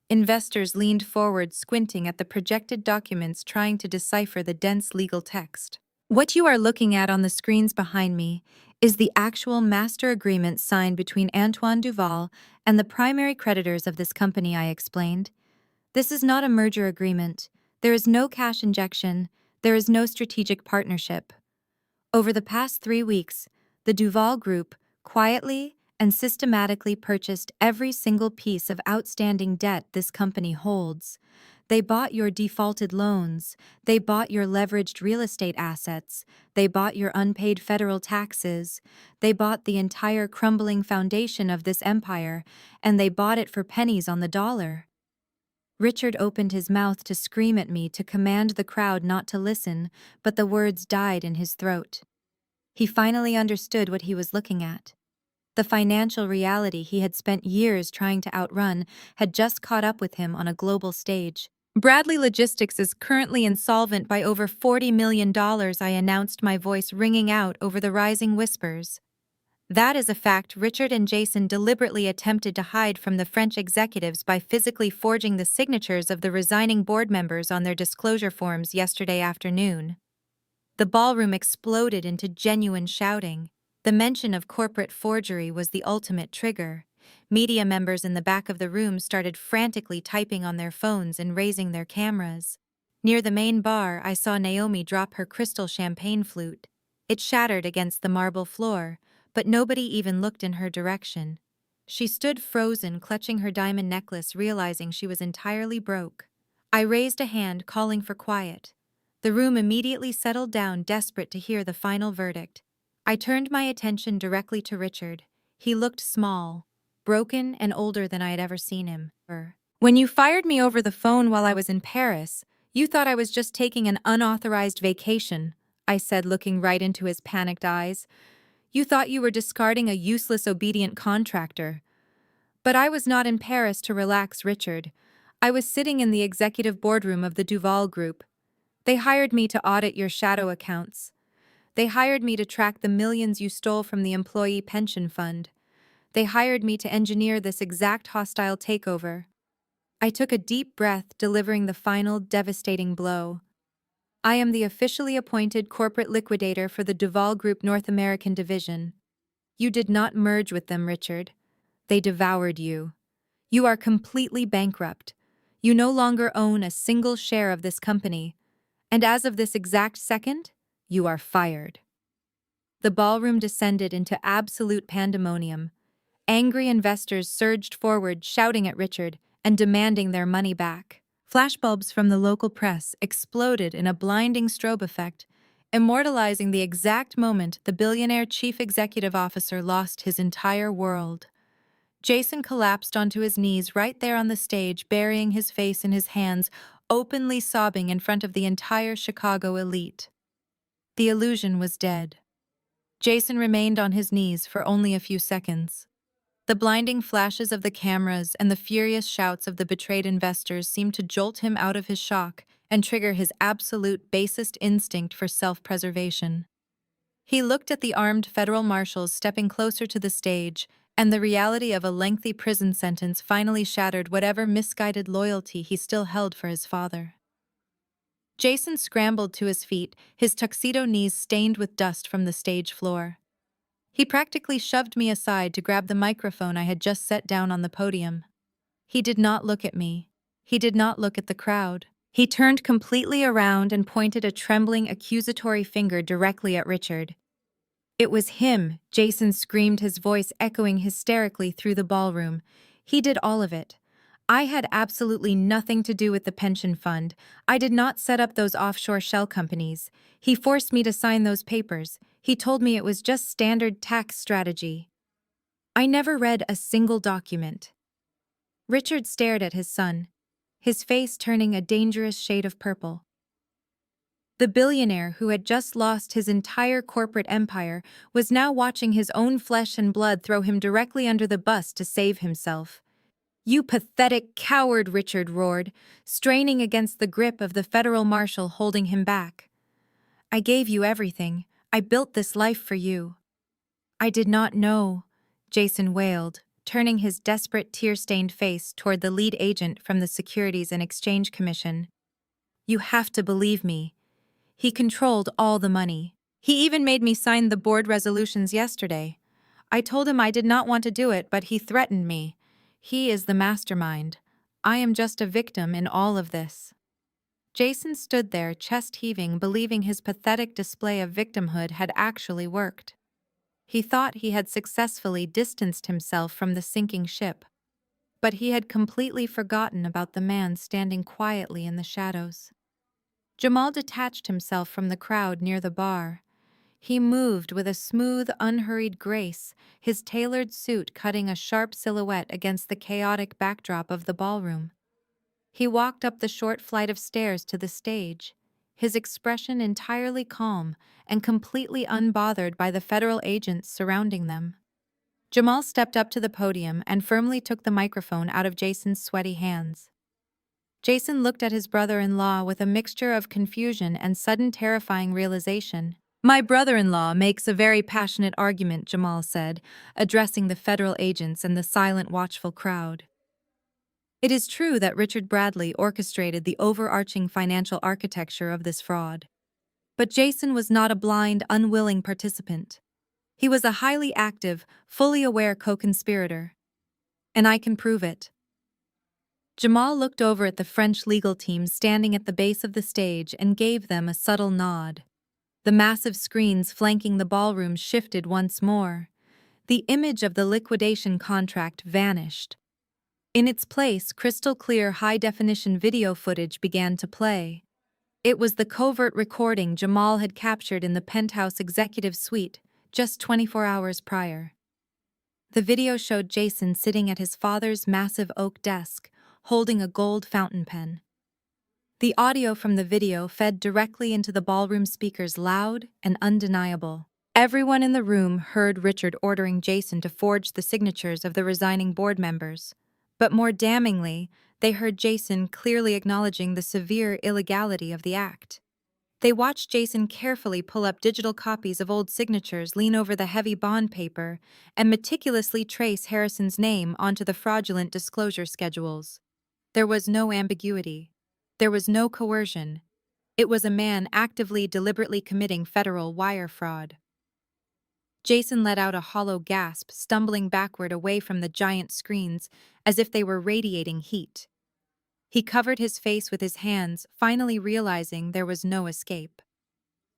Investors leaned forward, squinting at the projected documents, trying to decipher the dense legal text. What you are looking at on the screens behind me is the actual master agreement signed between Antoine Duval and the primary creditors of this company, I explained. This is not a merger agreement. There is no cash injection. There is no strategic partnership. Over the past 3 weeks, the Duval Group quietly and systematically purchased every single piece of outstanding debt this company holds. They bought your defaulted loans, they bought your leveraged real estate assets, they bought your unpaid federal taxes, they bought the entire crumbling foundation of this empire, and they bought it for pennies on the dollar. Richard opened his mouth to scream at me, to command the crowd not to listen, but the words died in his throat. He finally understood what he was looking at. The financial reality he had spent years trying to outrun had just caught up with him on a global stage. Bradley Logistics is currently insolvent by over $40 million, I announced, my voice ringing out over the rising whispers. That is a fact Richard and Jason deliberately attempted to hide from the French executives by physically forging the signatures of the resigning board members on their disclosure forms yesterday afternoon. The ballroom exploded into genuine shouting. The mention of corporate forgery was the ultimate trigger. Media members in the back of the room started frantically typing on their phones and raising their cameras. Near the main bar, I saw Naomi drop her crystal champagne flute. It shattered against the marble floor, but nobody even looked in her direction. She stood frozen, clutching her diamond necklace, realizing she was entirely broke. I raised a hand, calling for quiet. The room immediately settled down, desperate to hear the final verdict. I turned my attention directly to Richard. He looked small, broken, and older than I had ever seen him. When you fired me over the phone while I was in Paris, you thought I was just taking an unauthorized vacation, I said, looking right into his panicked eyes. You thought you were discarding a useless, obedient contractor. But I was not in Paris to relax, Richard. I was sitting in the executive boardroom of the Duval Group. They hired me to audit your shadow accounts. They hired me to track the millions you stole from the employee pension fund. They hired me to engineer this exact hostile takeover. I took a deep breath, delivering the final, devastating blow. I am the officially appointed corporate liquidator for the Duval Group North American division. You did not merge with them, Richard. They devoured you. You are completely bankrupt. You no longer own a single share of this company. And as of this exact second, you are fired. The ballroom descended into absolute pandemonium. Angry investors surged forward, shouting at Richard and demanding their money back. Flashbulbs from the local press exploded in a blinding strobe effect, immortalizing the exact moment the billionaire chief executive officer lost his entire world. Jason collapsed onto his knees right there on the stage, burying his face in his hands, openly sobbing in front of the entire Chicago elite. The illusion was dead. Jason remained on his knees for only a few seconds. The blinding flashes of the cameras and the furious shouts of the betrayed investors seemed to jolt him out of his shock and trigger his absolute basest instinct for self-preservation. He looked at the armed federal marshals stepping closer to the stage, and the reality of a lengthy prison sentence finally shattered whatever misguided loyalty he still held for his father. Jason scrambled to his feet, his tuxedo knees stained with dust from the stage floor. He practically shoved me aside to grab the microphone I had just set down on the podium. He did not look at me. He did not look at the crowd. He turned completely around and pointed a trembling, accusatory finger directly at Richard. "It was him," Jason screamed, his voice echoing hysterically through the ballroom. "He did all of it. I had absolutely nothing to do with the pension fund. I did not set up those offshore shell companies. He forced me to sign those papers. He told me it was just standard tax strategy. I never read a single document." Richard stared at his son, his face turning a dangerous shade of purple. The billionaire who had just lost his entire corporate empire was now watching his own flesh and blood throw him directly under the bus to save himself. "You pathetic coward," Richard roared, straining against the grip of the federal marshal holding him back. "I gave you everything. I built this life for you." "I did not know," Jason wailed, turning his desperate, tear-stained face toward the lead agent from the Securities and Exchange Commission. "You have to believe me. He controlled all the money. He even made me sign the board resolutions yesterday. I told him I did not want to do it, but he threatened me. He is the mastermind. I am just a victim in all of this." Jason stood there, chest heaving, believing his pathetic display of victimhood had actually worked. He thought he had successfully distanced himself from the sinking ship, but he had completely forgotten about the man standing quietly in the shadows. Jamal detached himself from the crowd near the bar. He moved with a smooth, unhurried grace, his tailored suit cutting a sharp silhouette against the chaotic backdrop of the ballroom. He walked up the short flight of stairs to the stage, his expression entirely calm and completely unbothered by the federal agents surrounding them. Jamal stepped up to the podium and firmly took the microphone out of Jason's sweaty hands. Jason looked at his brother-in-law with a mixture of confusion and sudden terrifying realization. "My brother-in-law makes a very passionate argument," Jamal said, addressing the federal agents and the silent, watchful crowd. "It is true that Richard Bradley orchestrated the overarching financial architecture of this fraud. But Jason was not a blind, unwilling participant. He was a highly active, fully aware co-conspirator. And I can prove it." Jamal looked over at the French legal team standing at the base of the stage and gave them a subtle nod. The massive screens flanking the ballroom shifted once more. The image of the liquidation contract vanished. In its place, crystal-clear high-definition video footage began to play. It was the covert recording Jamal had captured in the penthouse executive suite just 24 hours prior. The video showed Jason sitting at his father's massive oak desk, holding a gold fountain pen. The audio from the video fed directly into the ballroom speakers, loud and undeniable. Everyone in the room heard Richard ordering Jason to forge the signatures of the resigning board members. But more damningly, they heard Jason clearly acknowledging the severe illegality of the act. They watched Jason carefully pull up digital copies of old signatures, lean over the heavy bond paper, and meticulously trace Harrison's name onto the fraudulent disclosure schedules. There was no ambiguity. There was no coercion. It was a man actively, deliberately committing federal wire fraud. Jason let out a hollow gasp, stumbling backward away from the giant screens, as if they were radiating heat. He covered his face with his hands, finally realizing there was no escape.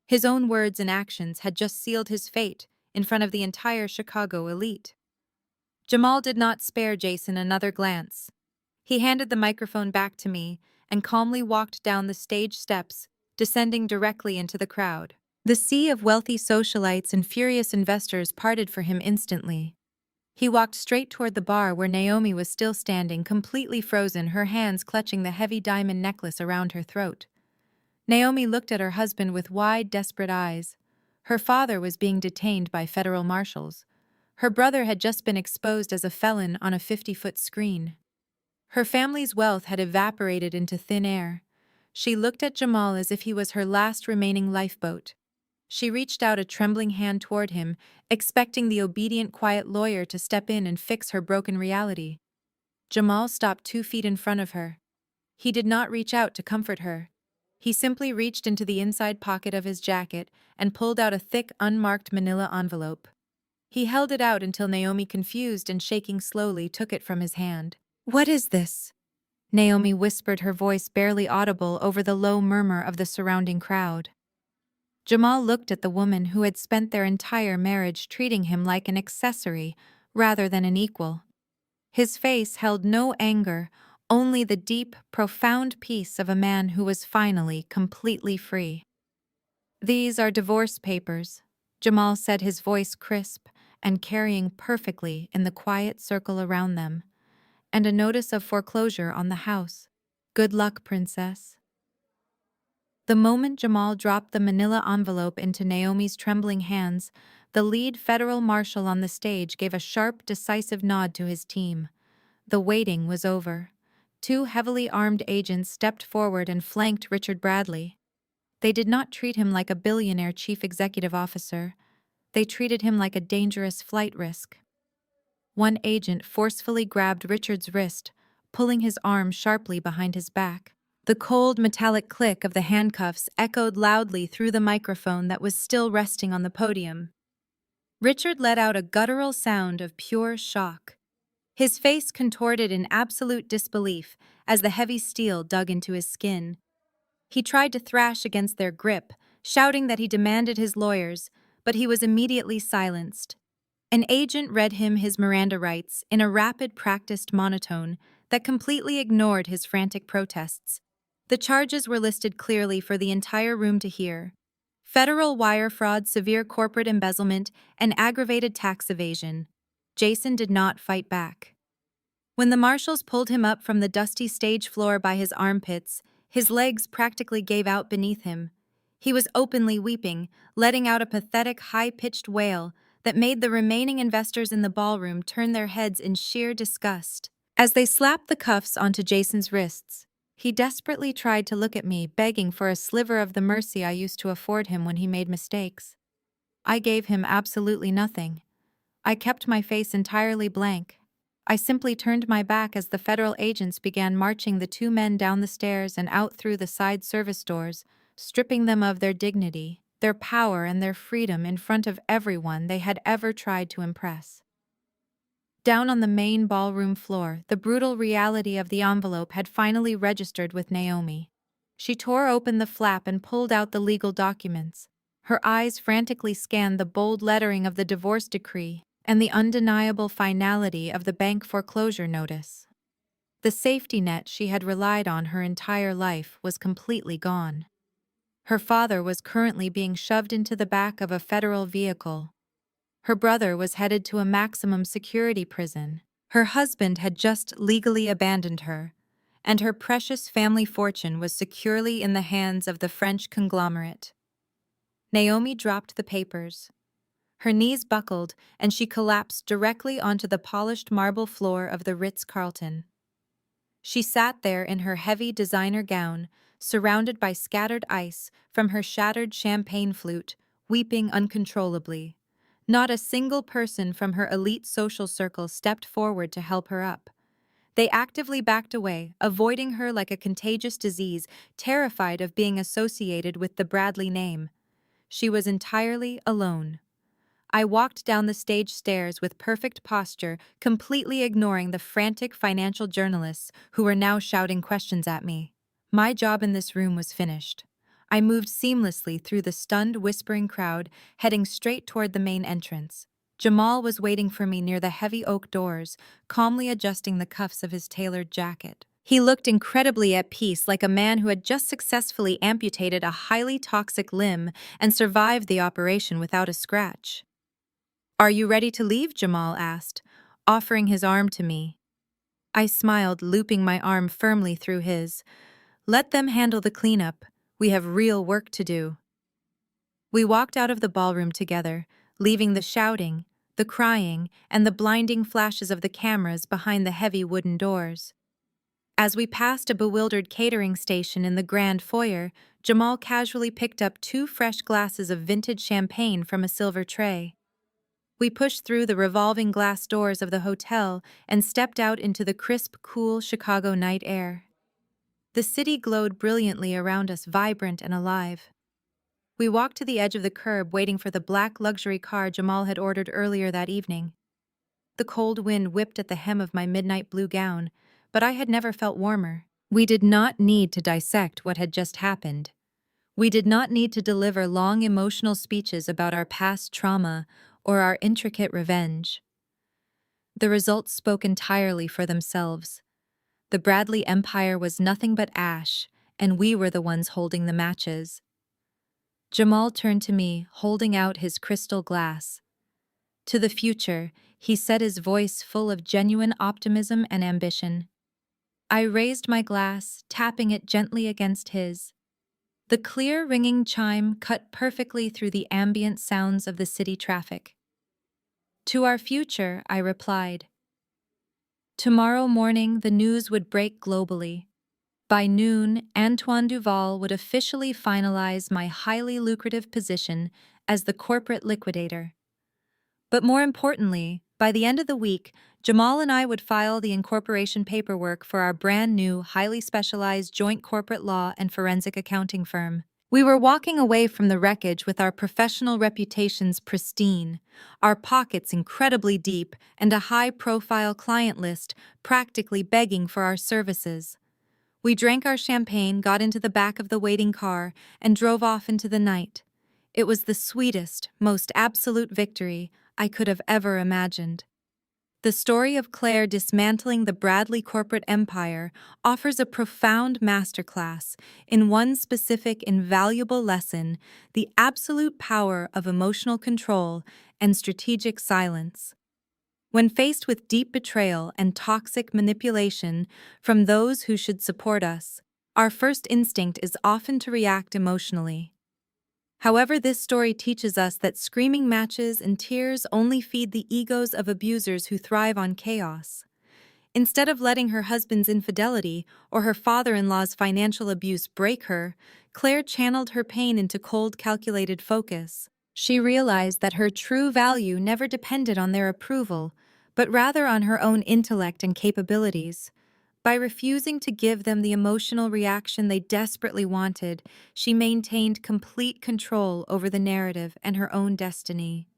His own words and actions had just sealed his fate in front of the entire Chicago elite. Jamal did not spare Jason another glance. He handed the microphone back to me and calmly walked down the stage steps, descending directly into the crowd. The sea of wealthy socialites and furious investors parted for him instantly. He walked straight toward the bar where Naomi was still standing, completely frozen, her hands clutching the heavy diamond necklace around her throat. Naomi looked at her husband with wide, desperate eyes. Her father was being detained by federal marshals. Her brother had just been exposed as a felon on a 50-foot screen. Her family's wealth had evaporated into thin air. She looked at Jamal as if he was her last remaining lifeboat. She reached out a trembling hand toward him, expecting the obedient, quiet lawyer to step in and fix her broken reality. Jamal stopped 2 feet in front of her. He did not reach out to comfort her. He simply reached into the inside pocket of his jacket and pulled out a thick, unmarked manila envelope. He held it out until Naomi, confused and shaking slowly, took it from his hand. "What is this?" Naomi whispered, her voice barely audible over the low murmur of the surrounding crowd. Jamal looked at the woman who had spent their entire marriage treating him like an accessory rather than an equal. His face held no anger, only the deep, profound peace of a man who was finally completely free. "These are divorce papers," Jamal said, his voice crisp and carrying perfectly in the quiet circle around them, "and a notice of foreclosure on the house. Good luck, princess." The moment Jamal dropped the manila envelope into Naomi's trembling hands, the lead federal marshal on the stage gave a sharp, decisive nod to his team. The waiting was over. 2 heavily armed agents stepped forward and flanked Richard Bradley. They did not treat him like a billionaire chief executive officer. They treated him like a dangerous flight risk. One agent forcefully grabbed Richard's wrist, pulling his arm sharply behind his back. The cold, metallic click of the handcuffs echoed loudly through the microphone that was still resting on the podium. Richard let out a guttural sound of pure shock. His face contorted in absolute disbelief as the heavy steel dug into his skin. He tried to thrash against their grip, shouting that he demanded his lawyers, but he was immediately silenced. An agent read him his Miranda rights in a rapid, practiced monotone that completely ignored his frantic protests. The charges were listed clearly for the entire room to hear: federal wire fraud, severe corporate embezzlement, and aggravated tax evasion. Jason did not fight back. When the marshals pulled him up from the dusty stage floor by his armpits, his legs practically gave out beneath him. He was openly weeping, letting out a pathetic, high-pitched wail that made the remaining investors in the ballroom turn their heads in sheer disgust. As they slapped the cuffs onto Jason's wrists, he desperately tried to look at me, begging for a sliver of the mercy I used to afford him when he made mistakes. I gave him absolutely nothing. I kept my face entirely blank. I simply turned my back as the federal agents began marching the 2 men down the stairs and out through the side service doors, stripping them of their dignity, their power, and their freedom in front of everyone they had ever tried to impress. Down on the main ballroom floor, the brutal reality of the envelope had finally registered with Naomi. She tore open the flap and pulled out the legal documents. Her eyes frantically scanned the bold lettering of the divorce decree and the undeniable finality of the bank foreclosure notice. The safety net she had relied on her entire life was completely gone. Her father was currently being shoved into the back of a federal vehicle. Her brother was headed to a maximum security prison. Her husband had just legally abandoned her, and her precious family fortune was securely in the hands of the French conglomerate. Naomi dropped the papers. Her knees buckled, and she collapsed directly onto the polished marble floor of the Ritz-Carlton. She sat there in her heavy designer gown, surrounded by scattered ice from her shattered champagne flute, weeping uncontrollably. Not a single person from her elite social circle stepped forward to help her up. They actively backed away, avoiding her like a contagious disease, terrified of being associated with the Bradley name. She was entirely alone. I walked down the stage stairs with perfect posture, completely ignoring the frantic financial journalists who were now shouting questions at me. My job in this room was finished. I moved seamlessly through the stunned, whispering crowd, heading straight toward the main entrance. Jamal was waiting for me near the heavy oak doors, calmly adjusting the cuffs of his tailored jacket. He looked incredibly at peace, like a man who had just successfully amputated a highly toxic limb and survived the operation without a scratch. "Are you ready to leave?" Jamal asked, offering his arm to me. I smiled, looping my arm firmly through his. Let them handle the cleanup. We have real work to do. We walked out of the ballroom together, leaving the shouting, the crying, and the blinding flashes of the cameras behind the heavy wooden doors. As we passed a bewildered catering station in the grand foyer, Jamal casually picked up 2 fresh glasses of vintage champagne from a silver tray. We pushed through the revolving glass doors of the hotel and stepped out into the crisp, cool Chicago night air. The city glowed brilliantly around us, vibrant and alive. We walked to the edge of the curb, waiting for the black luxury car Jamal had ordered earlier that evening. The cold wind whipped at the hem of my midnight blue gown, but I had never felt warmer. We did not need to dissect what had just happened. We did not need to deliver long emotional speeches about our past trauma or our intricate revenge. The results spoke entirely for themselves. The Bradley Empire was nothing but ash, and we were the ones holding the matches. Jamal turned to me, holding out his crystal glass. To the future, he said, his voice full of genuine optimism and ambition. I raised my glass, tapping it gently against his. The clear, ringing chime cut perfectly through the ambient sounds of the city traffic. To our future, I replied. Tomorrow morning, the news would break globally. By noon, Antoine Duval would officially finalize my highly lucrative position as the corporate liquidator. But more importantly, by the end of the week, Jamal and I would file the incorporation paperwork for our brand new, highly specialized joint corporate law and forensic accounting firm. We were walking away from the wreckage with our professional reputations pristine, our pockets incredibly deep, and a high-profile client list practically begging for our services. We drank our champagne, got into the back of the waiting car, and drove off into the night. It was the sweetest, most absolute victory I could have ever imagined. The story of Claire dismantling the Bradley corporate empire offers a profound masterclass in one specific invaluable lesson: the absolute power of emotional control and strategic silence. When faced with deep betrayal and toxic manipulation from those who should support us, our first instinct is often to react emotionally. However, this story teaches us that screaming matches and tears only feed the egos of abusers who thrive on chaos. Instead of letting her husband's infidelity or her father-in-law's financial abuse break her, Claire channeled her pain into cold, calculated focus. She realized that her true value never depended on their approval, but rather on her own intellect and capabilities. By refusing to give them the emotional reaction they desperately wanted, she maintained complete control over the narrative and her own destiny.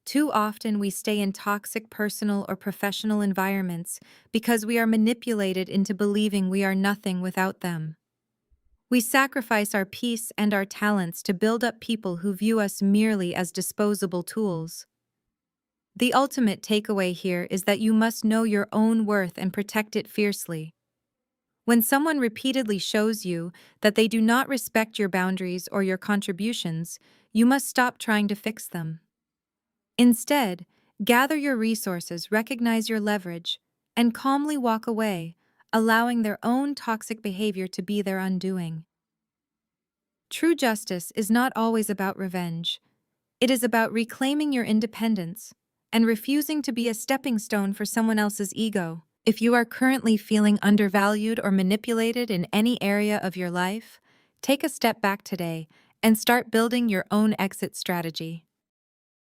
Too often we stay in toxic personal or professional environments because we are manipulated into believing we are nothing without them. We sacrifice our peace and our talents to build up people who view us merely as disposable tools. The ultimate takeaway here is that you must know your own worth and protect it fiercely. When someone repeatedly shows you that they do not respect your boundaries or your contributions, you must stop trying to fix them. Instead, gather your resources, recognize your leverage, and calmly walk away, allowing their own toxic behavior to be their undoing. True justice is not always about revenge. It is about reclaiming your independence and refusing to be a stepping stone for someone else's ego. If you are currently feeling undervalued or manipulated in any area of your life, take a step back today and start building your own exit strategy.